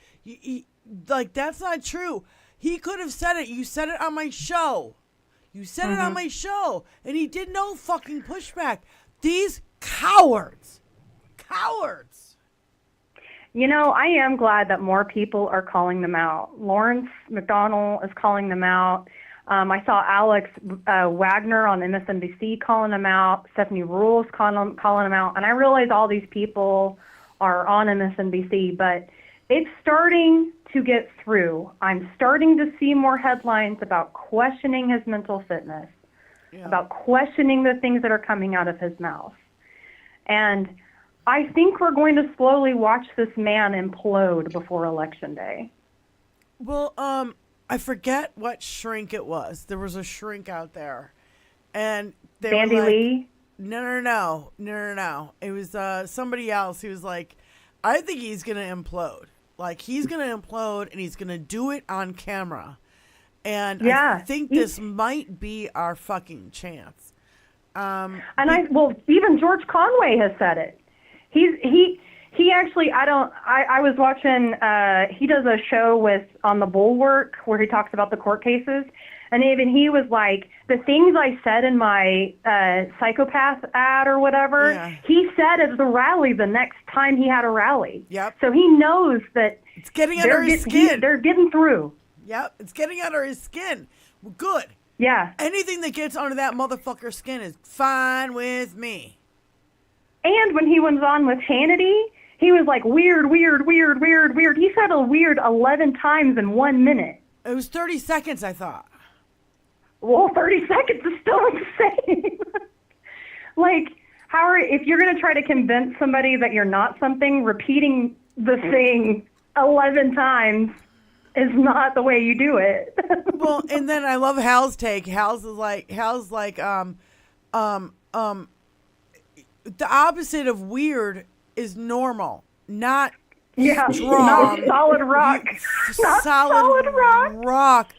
that's not true. He could have said it. You said it on my show. You said it on my show. And he did no fucking pushback. These cowards. Cowards. I am glad that more people are calling them out. Lawrence McDonnell is calling them out. I saw Alex Wagner on MSNBC calling them out. Stephanie Rules calling them out. And I realize all these people are on MSNBC, but it's starting to get through. I'm starting to see more headlines about questioning his mental fitness, about questioning the things that are coming out of his mouth. And I think we're going to slowly watch this man implode before Election Day. Well, I forget what shrink it was. There was a shrink out there. And they Sandy were like, Lee? No. It was somebody else who was like, I think he's going to implode. Like, he's going to implode, and he's going to do it on camera. And I think this might be our fucking chance. Even George Conway has said it. He actually, I was watching, he does a show on the Bulwark where he talks about the court cases. And even he was like, the things I said in my psychopath ad or whatever, he said at the rally the next time he had a rally. Yep. So he knows that it's getting under his skin. They're getting through. Yep, it's getting under his skin. Well, good. Yeah. Anything that gets under that motherfucker's skin is fine with me. And when he was on with Hannity, he was like, weird. He said a weird 11 times in 1 minute. It was 30 seconds, I thought. Well, 30 seconds is still insane. If you're going to try to convince somebody that you're not something, repeating the thing 11 times is not the way you do it. Well, and then I love Hal's take. Hal's like, the opposite of weird is normal, not Yeah, strong. not solid rock. Not solid rock.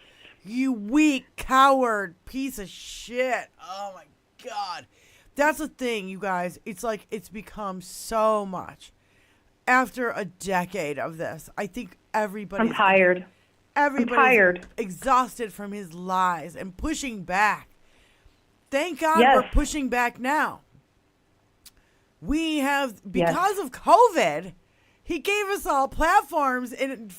You weak coward piece of shit. Oh my God. That's the thing, you guys. It's like it's become so much. After a decade of this, I think everybody's I'm tired. Everybody's I'm tired. exhausted from his lies and pushing back. Thank God Yes. we're pushing back now. We have, because of COVID, he gave us all platforms and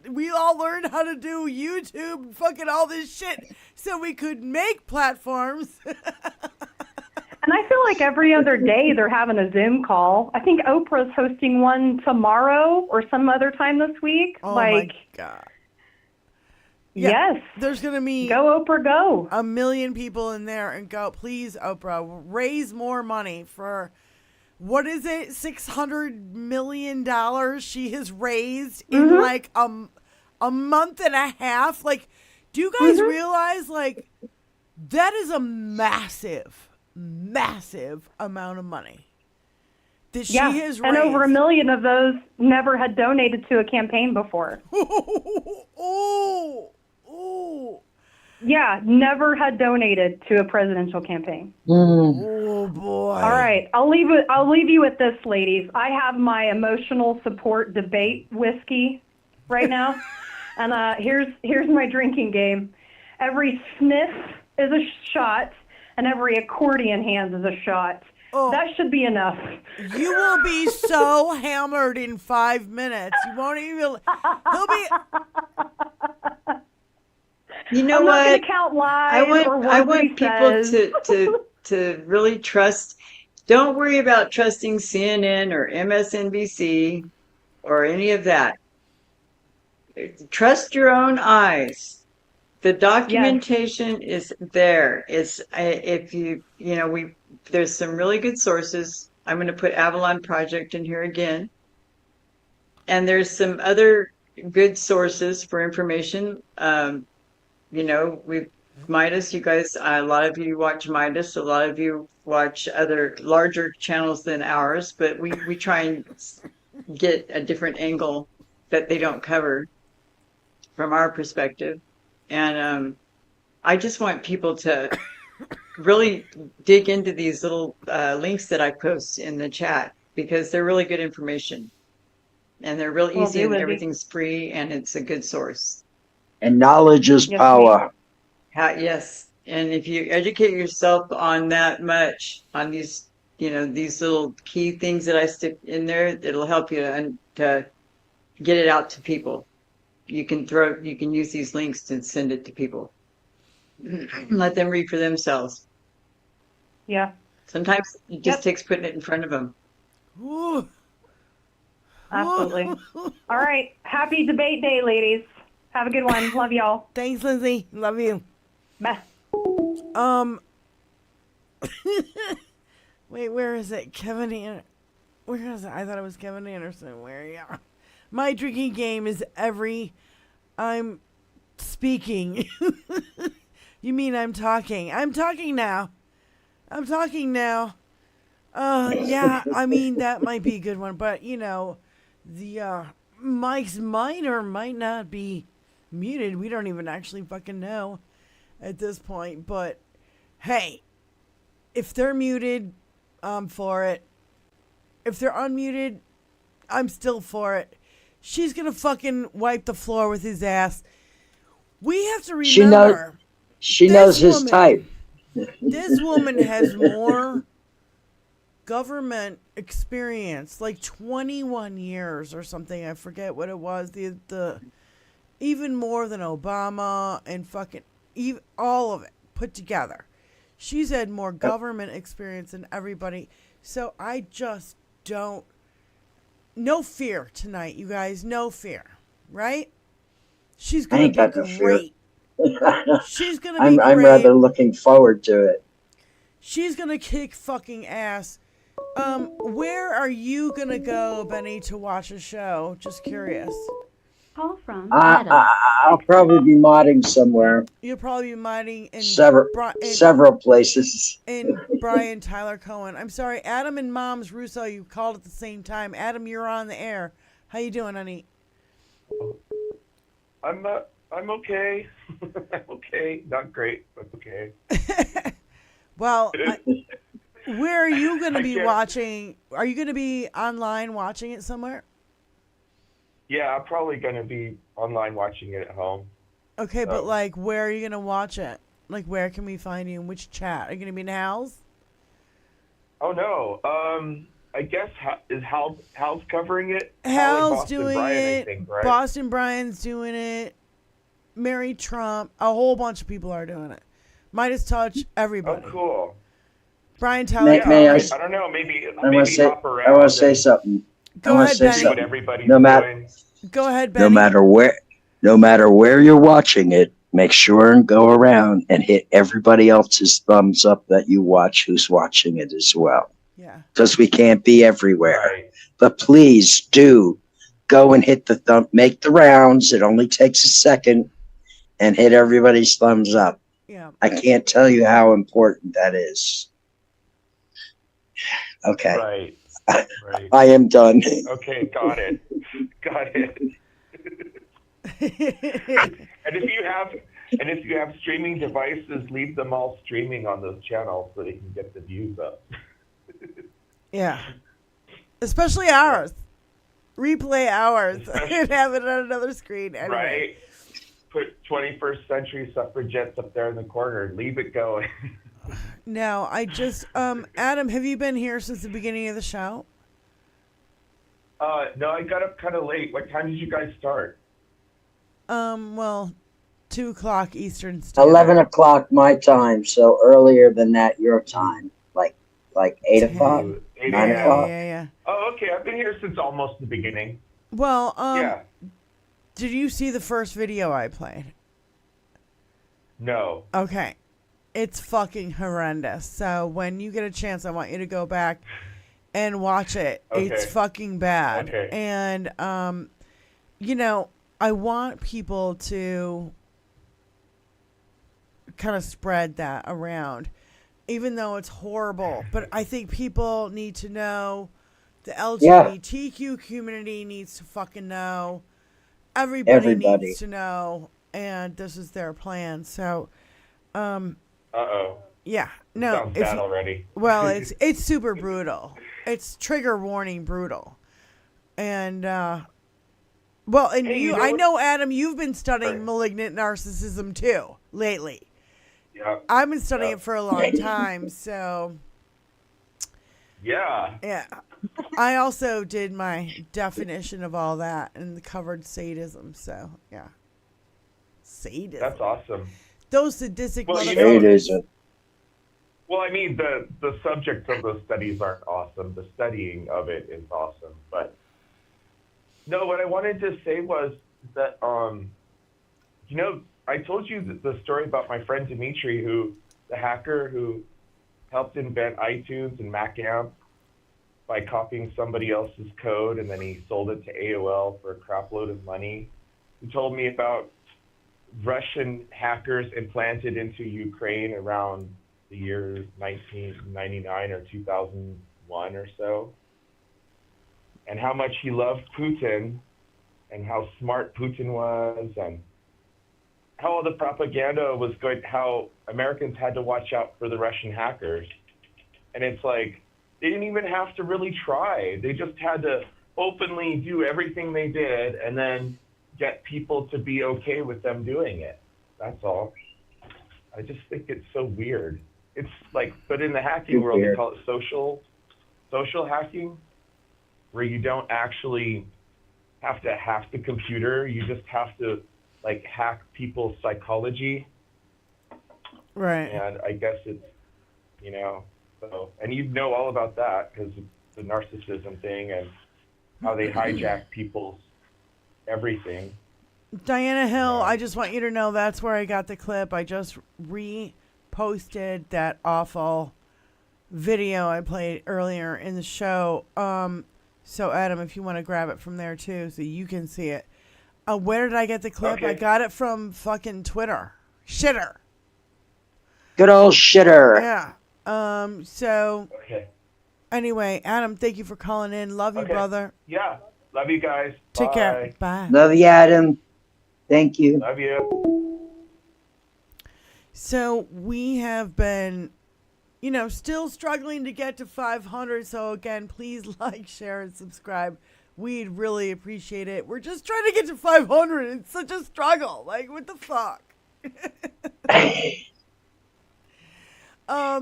we all learned how to do YouTube and fucking all this shit so we could make platforms. And I feel like every other day they're having a Zoom call. I think Oprah's hosting one tomorrow or some other time this week. Oh like, my God. Yes. There's going to be Go Oprah, go. 1 million people in there and go, please, Oprah, raise more money for, what is it, $600 million she has raised in like a month and a half? Like, do you guys realize, like, that is a massive amount of money that she has raised. And over 1 million of those never had donated to a campaign before. Yeah, never had donated to a presidential campaign. Oh boy! All right, I'll leave you with this, ladies. I have my emotional support debate whiskey right now, and here's my drinking game. Every sniff is a shot, and every accordion hand is a shot. Oh. That should be enough. You will be so hammered in 5 minutes. You won't even. He'll be. You know I'm what? not gonna count lies I want people to really trust. Don't worry about trusting CNN or MSNBC or any of that. Trust your own eyes. The documentation is there. It's there's some really good sources. I'm going to put Avalon Project in here again. And there's some other good sources for information. Midas, you guys, a lot of you watch Midas, a lot of you watch other larger channels than ours, but we try and get a different angle that they don't cover from our perspective. And I just want people to really dig into these little links that I post in the chat because they're really good information. And they're real easy and everything's free and it's a good source. And knowledge is power. Yes. And if you educate yourself on that much, on these, these little key things that I stick in there, it'll help you to get it out to people. You can use these links to send it to people. Let them read for themselves. Yeah. Sometimes it just takes putting it in front of them. Ooh. Absolutely. All right. Happy debate day, ladies. Have a good one. Love y'all. Thanks, Lindsay. Love you. Bye. Wait, where is it? Where is it? I thought it was Kevin Anderson. Where you are? My drinking game is I'm speaking. You mean I'm talking? I'm talking now. Yeah, I mean, that might be a good one, but the mics might or might not be muted. We don't even actually fucking know at this point, but hey, if they're muted, I'm for it. If they're unmuted, I'm still for it. She's gonna fucking wipe the floor with his ass. We have to remember. She knows his type. This woman has more government experience, like 21 years or something. I forget what it was. The even more than Obama and fucking all of it put together. She's had more government experience than everybody. So I just don't. No fear tonight, you guys. No fear, right? She's gonna be great. She's gonna be great. I'm rather looking forward to it. She's gonna kick fucking ass. Where are you gonna go, Benny, to watch a show? Just curious. Call from I, Adam. I'll probably be modding somewhere. You'll probably be mining in Several places. in Brian Tyler Cohen. I'm sorry, Adam and Mom's Russo. You called at the same time. Adam, you're on the air. How you doing, honey? I'm okay. I'm okay. Not great, but okay. Well, where are you going to be watching? Are you going to be online watching it somewhere? Yeah, I'm probably going to be online watching it at home. Okay, but like, where are you going to watch it? Like, where can we find you? In which chat? Are you going to be in Hal's? Oh no. I guess Hal's covering it. Hal's doing Brian, it. I think, right? Boston Brian's doing it. Mary Trump. A whole bunch of people are doing it. Midas Touch. Everybody. Oh, cool. Brian Tyler. May I don't know. Maybe I want to say something. Go ahead, Benny. No matter, Go ahead, Benny. no matter where you're watching it, make sure and go around and hit everybody else's thumbs up that you watch who's watching it as well. Yeah. Because we can't be everywhere. Right. But please do go and hit the thumb, make the rounds. It only takes a second, and hit everybody's thumbs up. Yeah. I can't tell you how important that is. Okay. Right. I am done. Okay, got it. Got it. And if you have streaming devices, leave them all streaming on those channels so they can get the views up. Yeah. Especially ours. Replay ours. And have it on another screen. Anyway. Right. Put 21st Century Suffragettes up there in the corner. Leave it going. No, I just, Adam, have you been here since the beginning of the show? No, I got up kind of late. What time did you guys start? Well, 2 o'clock Eastern Standard. 11 o'clock my time, so earlier than that your time. Like 8 o'clock? 9 o'clock? Yeah. Oh, okay. I've been here since almost the beginning. Well, yeah. Did you see the first video I played? No. Okay. It's fucking horrendous. So when you get a chance, I want you to go back and watch it. Okay. It's fucking bad. Okay. And, I want people to kind of spread that around, even though it's horrible. But I think people need to know. The LGBTQ community needs to fucking know. Everybody needs to know. And this is their plan. So, Uh-oh. yeah. No. Sounds bad already. Well, it's super brutal. It's trigger warning brutal. And, I know, Adam, you've been studying malignant narcissism too lately. Yeah. I've been studying it for a long time, so. Yeah. Yeah. I also did my definition of all that and covered sadism, so, yeah. Sadism. That's awesome. Those sadistic Sadism. Well, I mean, the subjects of those studies aren't awesome. The studying of it is awesome. But, no, what I wanted to say was that, I told you the story about my friend Dimitri, the hacker who helped invent iTunes and Mac Amp by copying somebody else's code, and then he sold it to AOL for a crap load of money. He told me about Russian hackers implanted into Ukraine around the year 1999 or 2001 or so, and how much he loved Putin and how smart Putin was, and how all the propaganda was going, how Americans had to watch out for the Russian hackers. And it's like, they didn't even have to really try. They just had to openly do everything they did and then get people to be okay with them doing it. That's all. I just think it's so weird. It's like, but in the hacking world, they call it social hacking, where you don't actually have to hack the computer. You just have to hack people's psychology. Right. And I guess it's, so, and you know all about that because the narcissism thing and how they hijack people's everything. Diana Hill, I just want you to know that's where I got the clip. I just reposted that awful video I played earlier in the show. So Adam, if you want to grab it from there too, so you can see it. Where did I get the clip? Okay. I got it from fucking Twitter. Shitter. Good old shitter. Yeah. So. Okay. Anyway, Adam, thank you for calling in. Love you, Okay. brother. Yeah. Love you guys. Take Bye. care. Bye. Love you, Adam. Thank you. Love you. So we have been, still struggling to get to 500. So again, please like, share, and subscribe. We'd really appreciate it. We're just trying to get to 500. It's such a struggle. Like, what the fuck?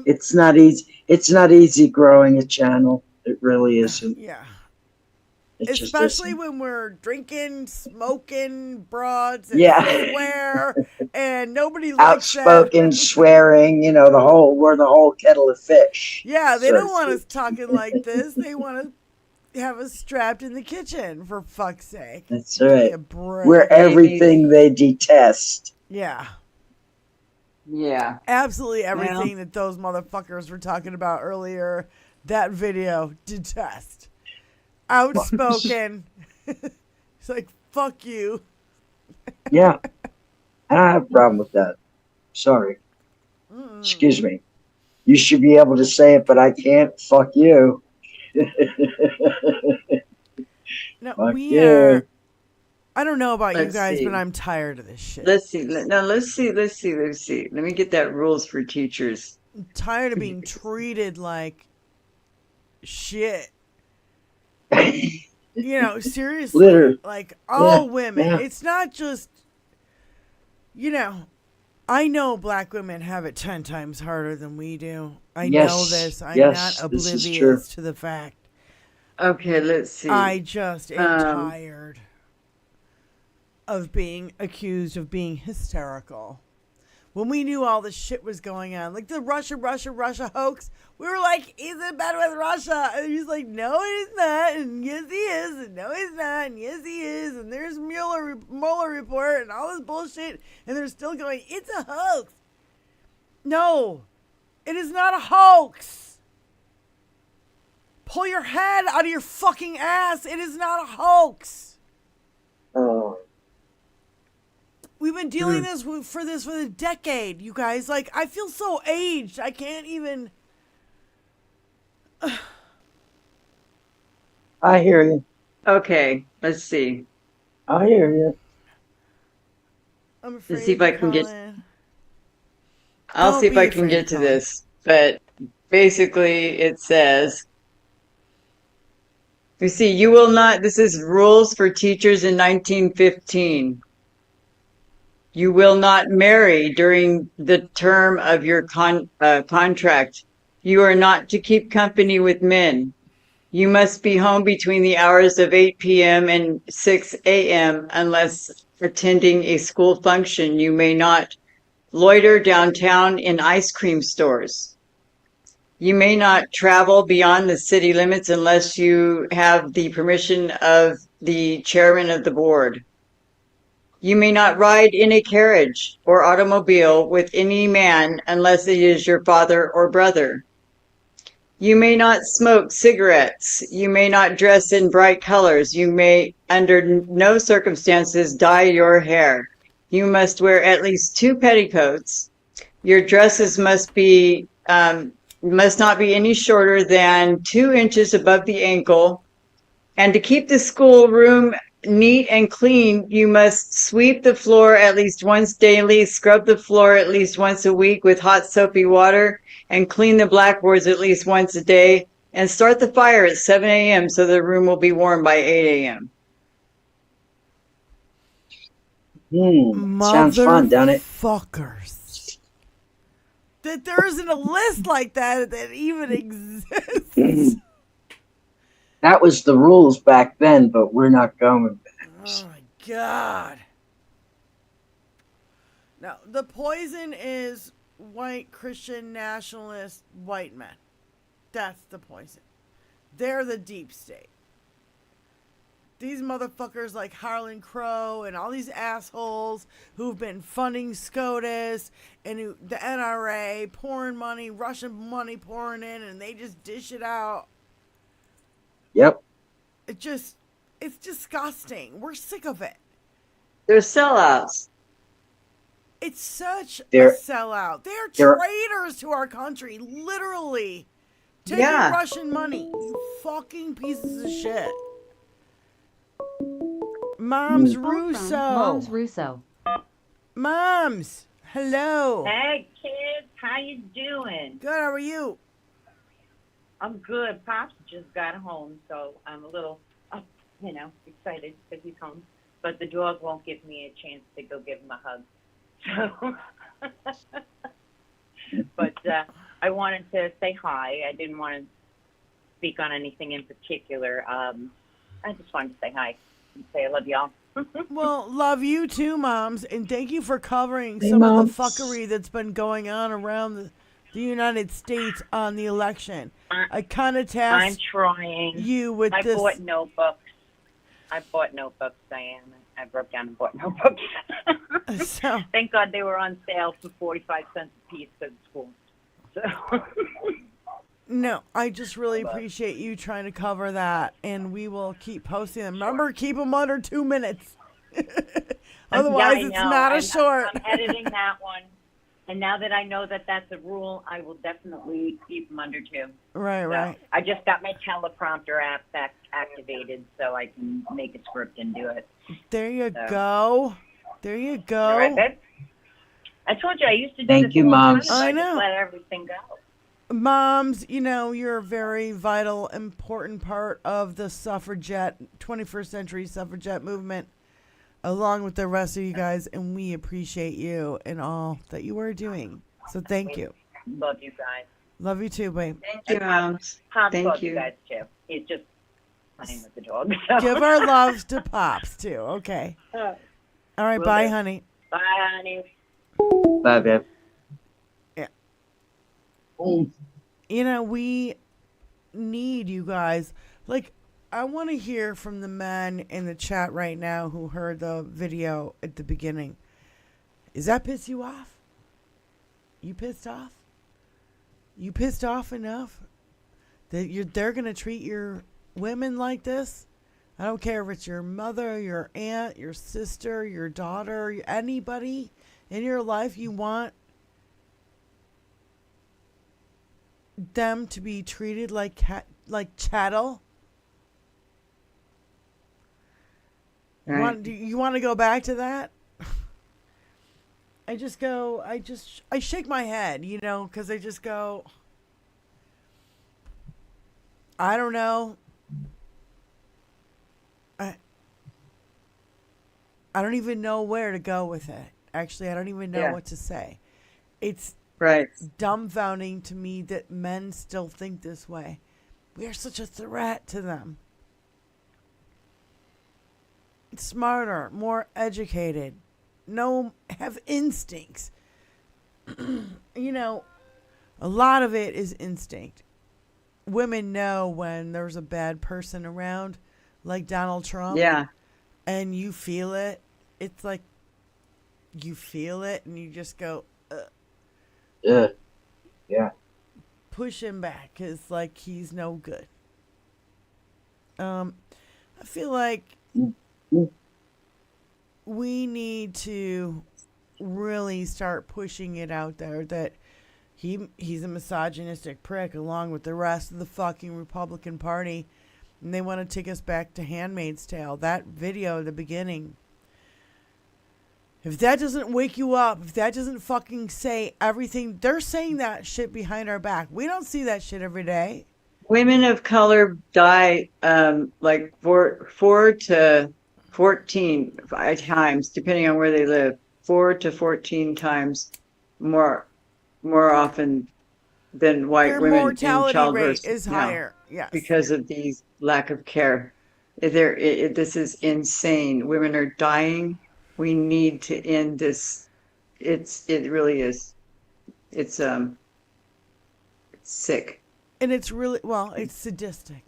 It's not easy. It's not easy growing a channel. It really isn't. Yeah. It just Especially isn't. when we're drinking, smoking, broads, and Yeah. swear, and nobody likes Outspoken, swearing. We're the whole kettle of fish. Yeah, they so don't to want us speak. talking like this. They want to have us strapped in the kitchen, for fuck's sake. That's right. Give me a break. We're everything they detest. Yeah. Yeah. Absolutely everything that those motherfuckers were talking about earlier. That video, detest. Outspoken. It's like, fuck you. Yeah. I don't have a problem with that. Sorry. Excuse me. You should be able to say it, but I can't. Fuck you. No, Fuck we you. are. I don't know about you Let's guys, see. but I'm tired of this shit. Let's see. Let's see. Let me get that rules for teachers. I'm tired of being treated like shit. Seriously. Literally. Like, all Yeah, women. yeah. It's not just, I know black women have it 10 times harder than we do. I know Yes, this. I'm yes, not this is oblivious true. to the fact. Okay, let's see. I just am tired of being accused of being hysterical. When we knew all this shit was going on, like the Russia hoax, we were like, he's in bed with Russia. And he's like, no, he's not. And yes, he is. And no, he's not. And yes, he is. And there's Mueller report and all this bullshit. And they're still going, it's a hoax. No, it is not a hoax. Pull your head out of your fucking ass. It is not a hoax. Oh. We've been dealing for a decade, you guys. Like, I feel so aged. I can't even. I hear you. Okay, let's see. I hear you. I'm afraid. Let's see if I can get. I'll Don't see if be I can afraid get to to call. this. But basically, it says. You see, you will not. This is rules for teachers in 1915. You will not marry during the term of your contract. You are not to keep company with men. You must be home between the hours of 8 p.m. and 6 a.m. unless attending a school function. You may not loiter downtown in ice cream stores. You may not travel beyond the city limits unless you have the permission of the chairman of the board. You may not ride in a carriage or automobile with any man unless it is your father or brother. You may not smoke cigarettes. You may not dress in bright colors. You may, under no circumstances, dye your hair. You must wear at least 2 petticoats. Your dresses must not be any shorter than 2 inches above the ankle. And to keep the schoolroom neat and clean, you must sweep the floor at least once daily, scrub the floor at least once a week with hot soapy water, and clean the blackboards at least once a day, and start the fire at 7 a.m. so the room will be warm by 8 a.m. Sounds fun, don't it? Fuckers. That there isn't a list like that even exists. That was the rules back then, but we're not going back. Oh my God. Now, the poison is white Christian nationalist white men. That's the poison. They're the deep state. These motherfuckers like Harlan Crow and all these assholes who've been funding SCOTUS and the NRA, pouring money, Russian money pouring in, and they just dish it out. Yep. It's disgusting. We're sick of it. They're sellouts. It's such a They're- sellout. They're they're- traitors to our country, literally. Taking Yeah. Russian money, you fucking pieces of shit. Moms Russo. Moms Russo. Moms, hello. Hey kids, how you doing? Good, how are you? I'm good. Pops just got home, so I'm a little, excited because he's home. But the dog won't give me a chance to go give him a hug. So, but I wanted to say hi. I didn't want to speak on anything in particular. I just wanted to say hi and say I love y'all. Well, love you too, moms, and thank you for covering Hey, some of Moms. the fuckery that's been going on around the United States on the election. I kind of I'm tasked trying. you with I this. bought notebooks. Diane. I broke down and bought notebooks. So, Thank God they were on sale for 45 cents a piece at school. So. No, I just really appreciate you trying to cover that, and we will keep posting them. Remember, keep them under 2 minutes. Otherwise, Yeah, I it's know. not a I'm- short. I'm editing that one. And now that I know that that's a rule, I will definitely keep them under 2. Right, So, right. I just got my teleprompter app activated so I can make a script and do it. There you So. go. There you go. All right, babe? I told you I used to do Thank this you, all the time, Moms. so I I just know. let everything go. Moms, you're a very vital, important part of the 21st century suffragette movement, along with the rest of you guys, and we appreciate you and all that you are doing. So thank you. Love you guys. Love you too, babe. Thank you, Moms. Pops Thank loves you. you guys too. He's just playing with the dog. Give our loves to Pops too. Okay. All right, Will bye, do. honey. Bye, honey. Bye, babe. Yeah. Oh, We need you guys. Like, I want to hear from the men in the chat right now who heard the video at the beginning. Is that piss you off? You pissed off? You pissed off enough that they're going to treat your women like this? I don't care if it's your mother, your aunt, your sister, your daughter, anybody in your life you want them to be treated like chattel. Right. You want to go back to that? I shake my head, because I just go, I don't know. I don't even know where to go with it. Actually, I don't even know what to say. It's Right. dumbfounding to me that men still think this way. We are such a threat to them. Smarter, more educated, have instincts. A lot of it is instinct. Women know when there's a bad person around, like Donald Trump. Yeah. And you feel it. It's like you feel it and you just go, yeah. push him back because like he's no good. I feel like we need to really start pushing it out there that he's a misogynistic prick along with the rest of the fucking Republican Party, and they want to take us back to Handmaid's Tale. That video at the beginning. If that doesn't wake you up, if that doesn't fucking say everything, they're saying that shit behind our back. We don't see that shit every day. Women of color die like 4 to 14 times, depending on where they live. 4 to 14 times more often than white Their women in mortality childbirth rate is now, higher. Yes. because of these lack of care. This is insane. Women are dying. We need to end this. It really is. It's sick. And it's really, it's sadistic.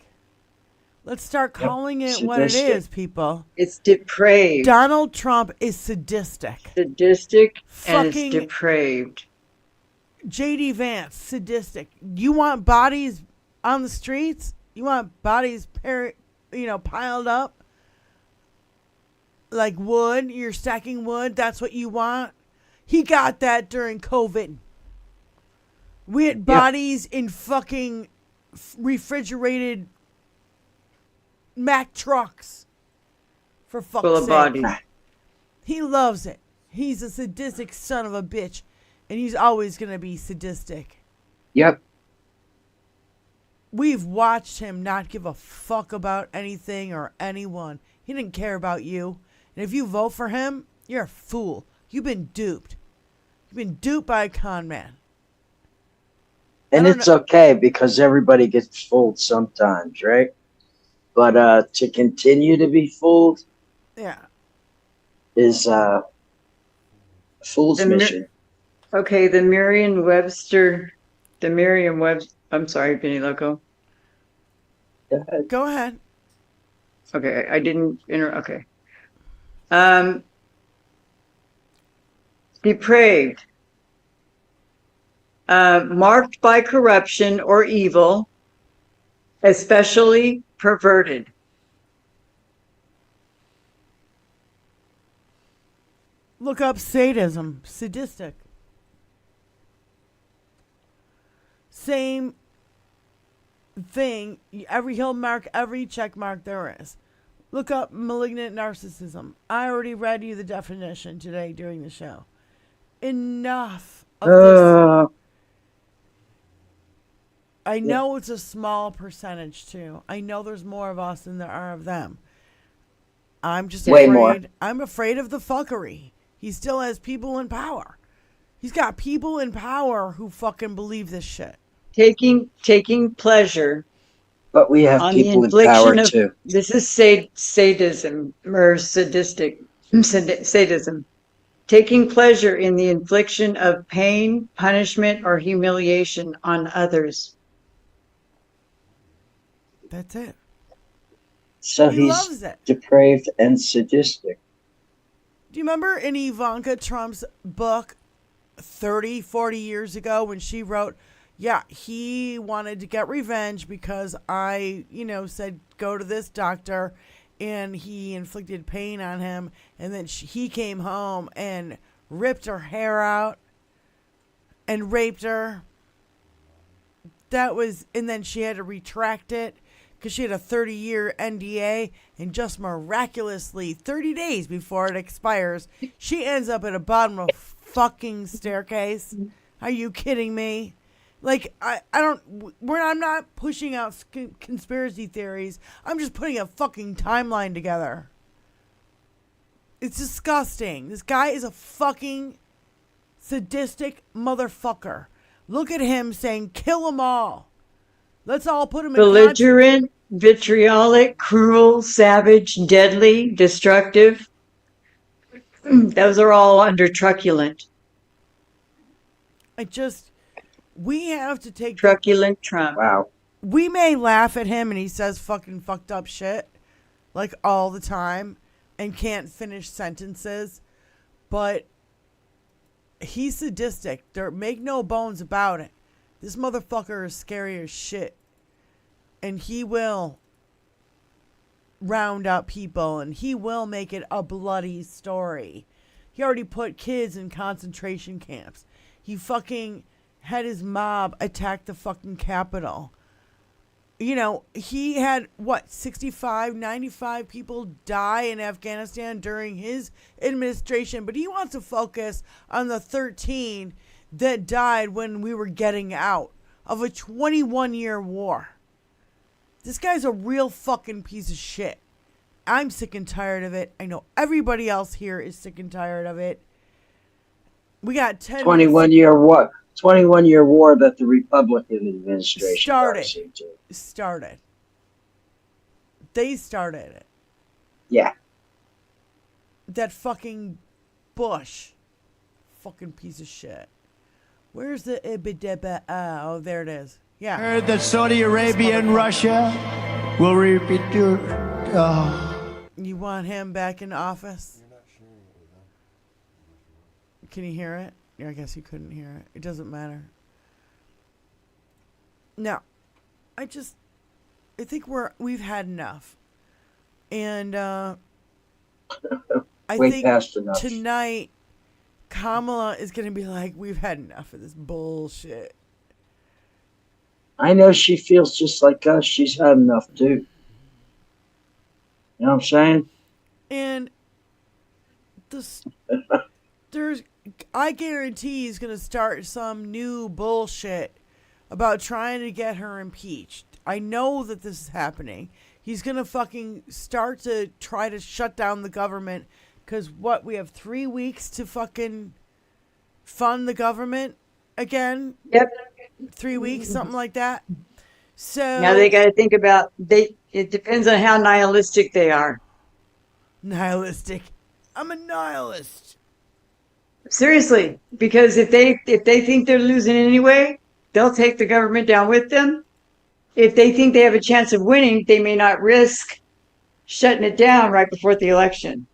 Let's start Yep. calling it what it Sadistic. is, people. It's depraved. Donald Trump is sadistic. Sadistic and it's Fucking depraved. JD Vance, sadistic. You want bodies on the streets? You want bodies piled up? Like wood, you're stacking wood, that's what you want. He got that during COVID. We had bodies in fucking refrigerated Mack trucks. For fuck's Full of sake. bodies. He loves it. He's a sadistic son of a bitch. And he's always going to be sadistic. Yep. We've watched him not give a fuck about anything or anyone. He didn't care about you. And if you vote for him, you're a fool. You've been duped. You've been duped by a con man. And it's okay because everybody gets fooled sometimes, right? But to continue to be fooled is a fool's mission. Okay, I'm sorry, Benny Loco. Go ahead. Okay, I didn't okay. Depraved. Marked by corruption or evil, especially perverted. Look up sadism. Sadistic. Same thing. He'll mark every check mark there is. Look up malignant narcissism. I already read you the definition today during the show. Enough of this. I know it's a small percentage too. I know there's more of us than there are of them. I'm just Way afraid. more. I'm afraid of the fuckery. He still has people in power. He's got people in power who fucking believe this shit. Taking pleasure. But we have on people the in power infliction of, too. This is sadism or sadism. Taking pleasure in the infliction of pain, punishment, or humiliation on others. That's it. So He loves he's it. depraved and sadistic. Do you remember in Ivanka Trump's book 30, 40 years ago when she wrote, he wanted to get revenge because I, said go to this doctor and he inflicted pain on him, and then he came home and ripped her hair out and raped her. And then she had to retract it because she had a 30-year NDA, and just miraculously, 30 days before it expires, she ends up at the bottom of a fucking staircase. Are you kidding me? Like, I'm not pushing out conspiracy theories. I'm just putting a fucking timeline together. It's disgusting. This guy is a fucking sadistic motherfucker. Look at him saying, kill them all. Let's all put him in Belligerent, vitriolic, cruel, savage, deadly, destructive. Those are all under truculent. We have to take truculent Trump. Wow. We may laugh at him and he says fucking fucked up shit like all the time and can't finish sentences, but he's sadistic. Make no bones about it. This motherfucker is scary as shit. And he will round up people and he will make it a bloody story. He already put kids in concentration camps. He fucking had his mob attack the fucking Capitol. He had, 65, 95 people die in Afghanistan during his administration, but he wants to focus on the 13 that died when we were getting out of a 21-year war. This guy's a real fucking piece of shit. I'm sick and tired of it. I know everybody else here is sick and tired of it. We got 10 21-year war. 21-year war that the Republican administration started. They started it. Yeah. That fucking Bush. Fucking piece of shit. Where's the Ibideba? Oh, there it is. Yeah. Heard that Saudi Arabia and Russia will repeat your. You want him back in office? Can you hear it? Yeah, I guess you couldn't hear it. It doesn't matter. No. I think we've had enough. And I Way think past enough. tonight Kamala is going to be like, we've had enough of this bullshit. I know she feels just like us. She's had enough too. You know what I'm saying? And I guarantee he's going to start some new bullshit about trying to get her impeached. I know that this is happening. He's going to fucking start to try to shut down the government because we have 3 weeks to fucking fund the government again? Yep. 3 weeks, something like that. So Now they got to think about it depends on how nihilistic they are. Nihilistic. I'm a nihilist. Seriously, because if they think they're losing anyway, they'll take the government down with them. If they think they have a chance of winning, they may not risk shutting it down right before the election.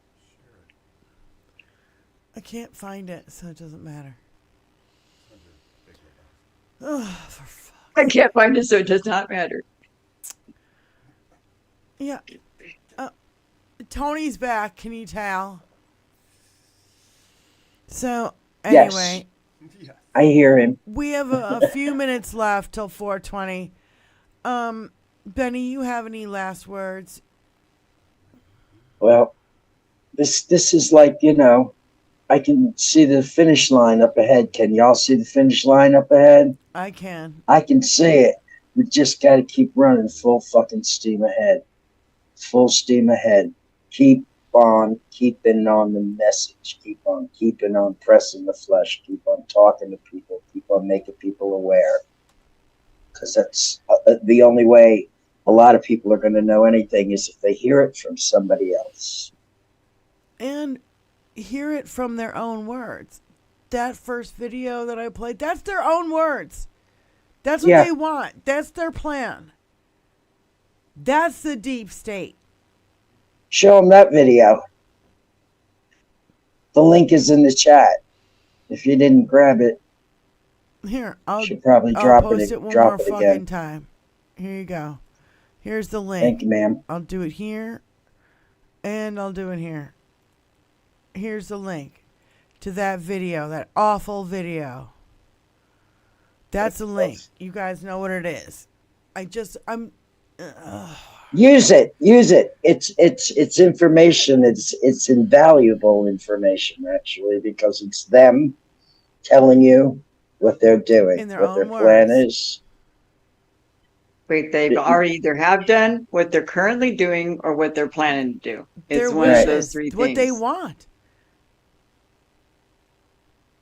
I can't find it, so it doesn't matter. Oh, I can't find it, so it does not matter. Yeah. Tony's back, can you tell? So, anyway. Yes. I hear him. We have a few minutes left till 4:20. Benny, you have any last words? Well, this is like, I can see the finish line up ahead. Can y'all see the finish line up ahead? I can. I can see it. We just got to keep running full fucking steam ahead. Full steam ahead. Keep on keeping on the message. Keep on keeping on pressing the flesh. Keep on talking to people. Keep on making people aware. Because that's the only way a lot of people are going to know anything is if they hear it from somebody else. And hear it from their own words. That first video that I played, that's their own words. That's what they want. That's their plan. That's the deep state. Show them that video. The link is in the chat. If you didn't grab it, here, I'll post it one drop more it fucking again. time. Here you go. Here's the link. Thank you, ma'am. I'll do it here, and I'll do it here. Here's the link to that video, that awful video. That's the link. You guys know what it is. Use it. It's information. It's invaluable information actually, because it's them telling you what they're doing, what their plan is. Wait, they've already either have done, what they're currently doing, or what they're planning to do. It's one of those three things. What they want.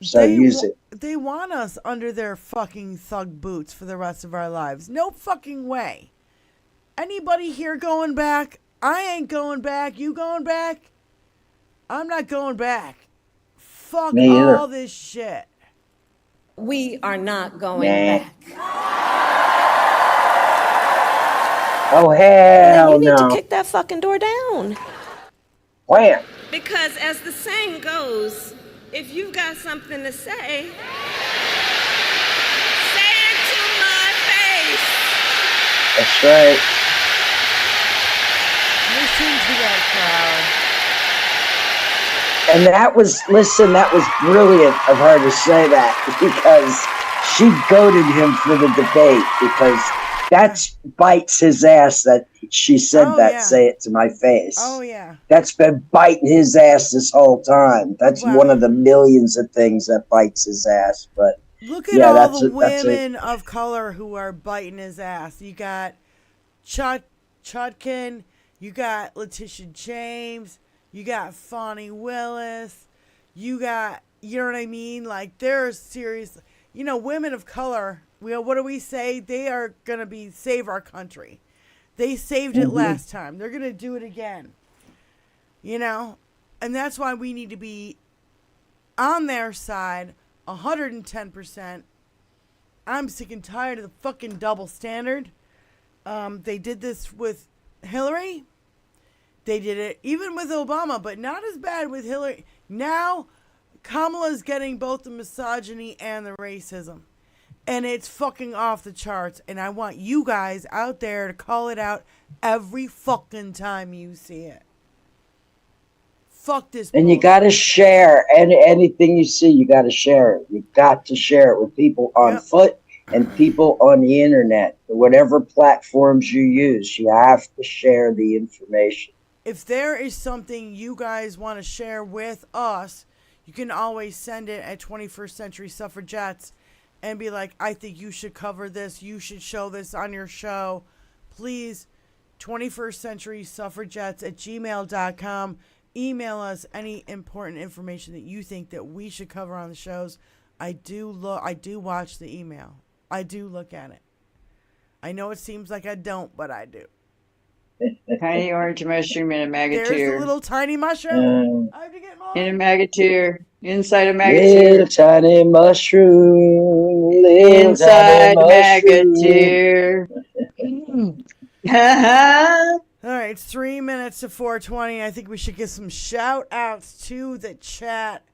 So use it. They want us under their fucking thug boots for the rest of our lives. No fucking way. Anybody here going back? I ain't going back. You going back? I'm not going back. Fuck all this shit. We are not going back. Oh, hell you need no. to kick that fucking door down. Wham. Because as the saying goes, if you've got something to say, say it to my face. That's right. Listen to that crowd. And that was brilliant of her to say that, because she goaded him for the debate, because that bites his ass that she said say it to my face. Oh, yeah. That's been biting his ass this whole time. That's one of the millions of things that bites his ass. But look at all the women of color who are biting his ass. You got Chutkin, you got Letitia James, you got Fonnie Willis, you got, you know what I mean? Like, they're serious. Women of color, what do we say? They are going to save our country. They saved it last time. They're going to do it again. And that's why we need to be on their side 110%. I'm sick and tired of the fucking double standard. They did this with Hillary. They did it even with Obama, but not as bad with Hillary. Now, Kamala's getting both the misogyny and the racism. And it's fucking off the charts. And I want you guys out there to call it out every fucking time you see it. fuck this. And you got to share anything you see. You got to share it. You got to share it with people on foot and people on the internet. Whatever platforms you use, you have to share the information. If there is something you guys want to share with us, you can always send it at 21st Century Suffragettes and be like, I think you should cover this. You should show this on your show. Please, 21st Century Suffragettes at gmail.com. Email us any important information that you think that we should cover on the shows. I do watch the email. I do look at it. I know it seems like I don't, but I do. Tiny orange mushroom in a magateer. There's a little tiny mushroom. I have to get mine. In a magateer. Inside a magateer. Little tiny mushroom. Little Inside tiny magateer. All right, it's 3 minutes to 4:20. I think we should give some shout outs to the chat.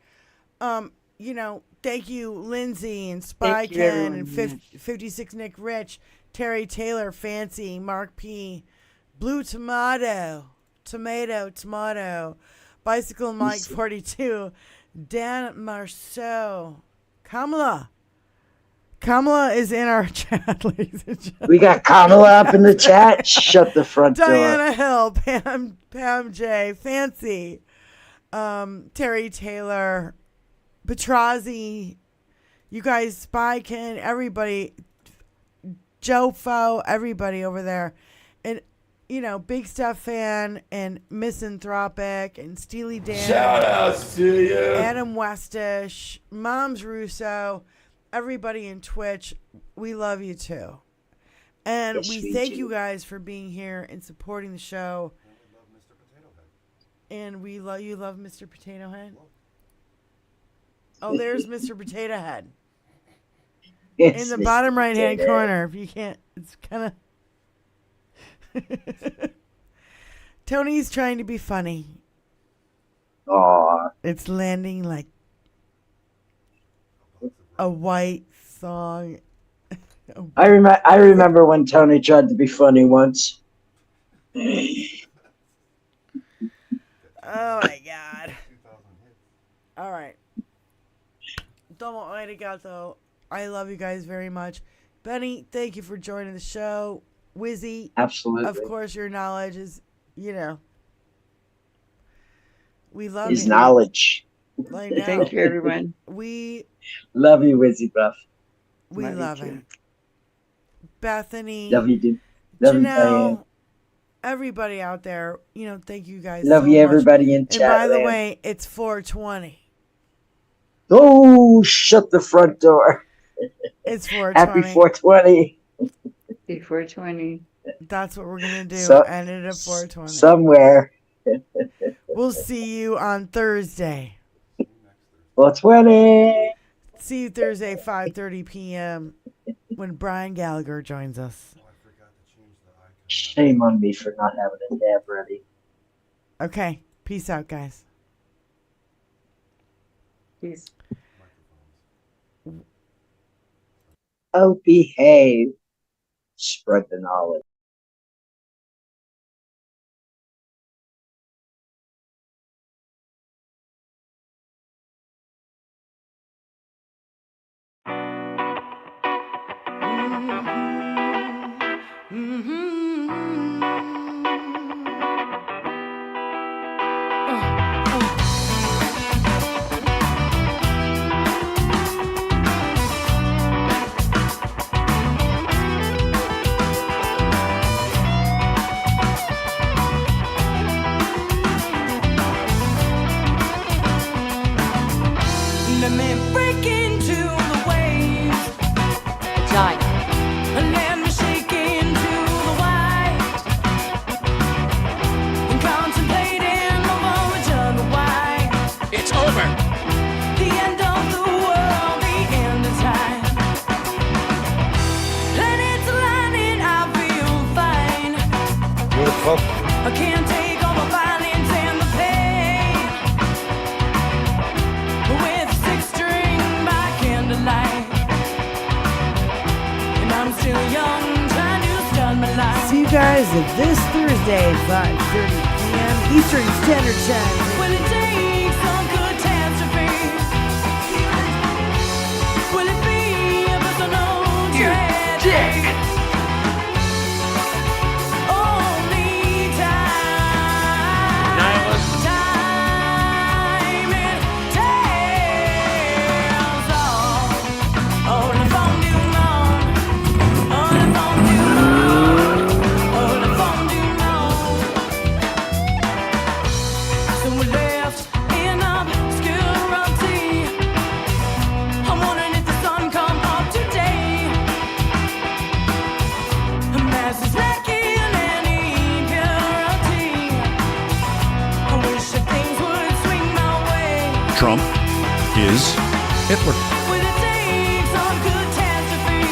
Thank you, Lindsay and Spy Ken and 56 Nick Rich, Terry Taylor, Fancy, Mark P, Blue Tomato, Bicycle Mike 42, Dan Marceau, Kamala. Kamala is in our chat, ladies and gentlemen. We got Kamala up in the chat. Shut the front door. Diana Hill, Pam J, Fancy, Terry Taylor, Petrazi, you guys, Spy Ken, everybody, Joe Fo, everybody over there. And, Big Stuff Fan and Misanthropic and Steely Dan. Shout outs to you. Adam Westish, Moms Russo, everybody in Twitch. We love you too. And Yes, we thank you guys for being here and supporting the show. And we love you. Love Mr. Potato Head. Oh, there's Mr. Potato Head. In the bottom right hand corner. If you can't, it's kind of. Tony's trying to be funny. Aww. It's landing like a white song. I remember when Tony tried to be funny once. Oh my God. All right. Domo arigato. I love you guys very much. Benny, thank you for joining the show. Wizzy. Absolutely. Of course, your knowledge is, we love His you. knowledge. Thank you, everyone. We love you, Wizzy Buff. We love it. Bethany. Love you, dude. Love you, Diane. Janelle. Everybody out there, thank you guys. Love so you, much. everybody in And chat by the land. way, it's 420. Oh, shut the front door. It's 420. Happy 420. Happy 420. That's what we're gonna do. So- End it at 420. Somewhere. We'll see you on Thursday. 420. See you Thursday, 5:30 p.m. when Brian Gallagher joins us. Shame on me for not having a dab ready. Okay. Peace out, guys. Peace. Oh, behave. Spread the knowledge. Let me break into the waves. Time. And let me shake into the white. And contemplating over each other why. It's over. The end of the world, the end of time. Planets aligning, I feel fine. Beautiful. I can't take all the violence and the pain. With a six-string by candlelight. And I'm still young, trying to start my life. See you guys this Thursday, 5:30 p.m. p.m. Eastern Standard Time. Will it take some catastrophe? Will it be a personal tragedy? Only time. Time it tells all. Oh, the fondue moan. Oh, the fondue moan. Oh, the fondue moan. So we're left in obscurity. I'm wondering if the sun come up today. A mass is lacking any purity. I wish that things would swing my way. Trump is Hitler. Will it take some catastrophe?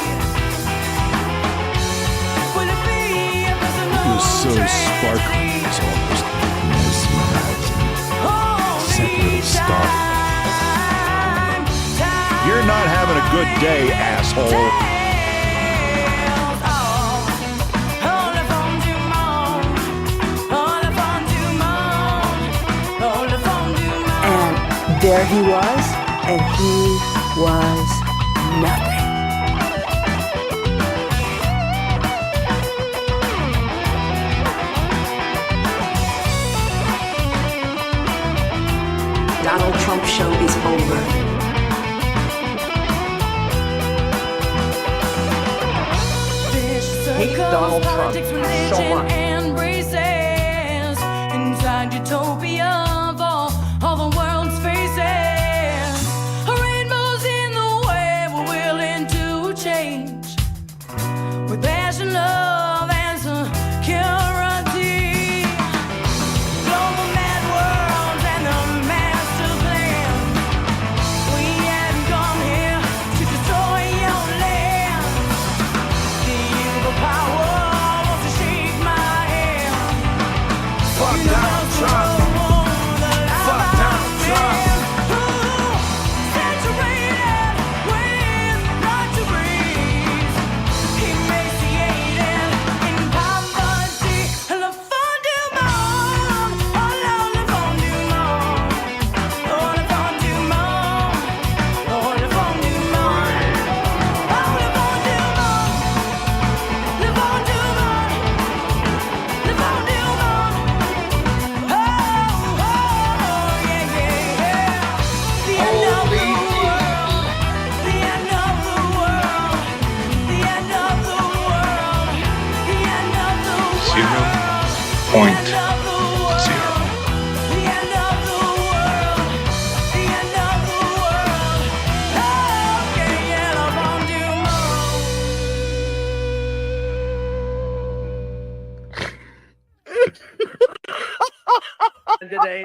Will it be a personal He was so sparkling. It was almost mesmerizing. Secular stuff. You're not having a good day, asshole. And there he was, and he was nothing. Donald Trump show is over. Hate Donald Trump so much. Inside utopia for all the world's faces. Rainbows in the way we're willing to change. With passion, love, and security. Global mad worlds and the master plan. We haven't come here to destroy your land. The evil power wants to shake my hand. Fuck Donald Trump. Fuck Donald Trump. Saturated with luxuries, emaciated in poverty. Le fondue moan, oh le fondue moan, oh le fondue moan, oh le fondue moan, oh le fondue moan, le fondue moan, le fondue moan. Today.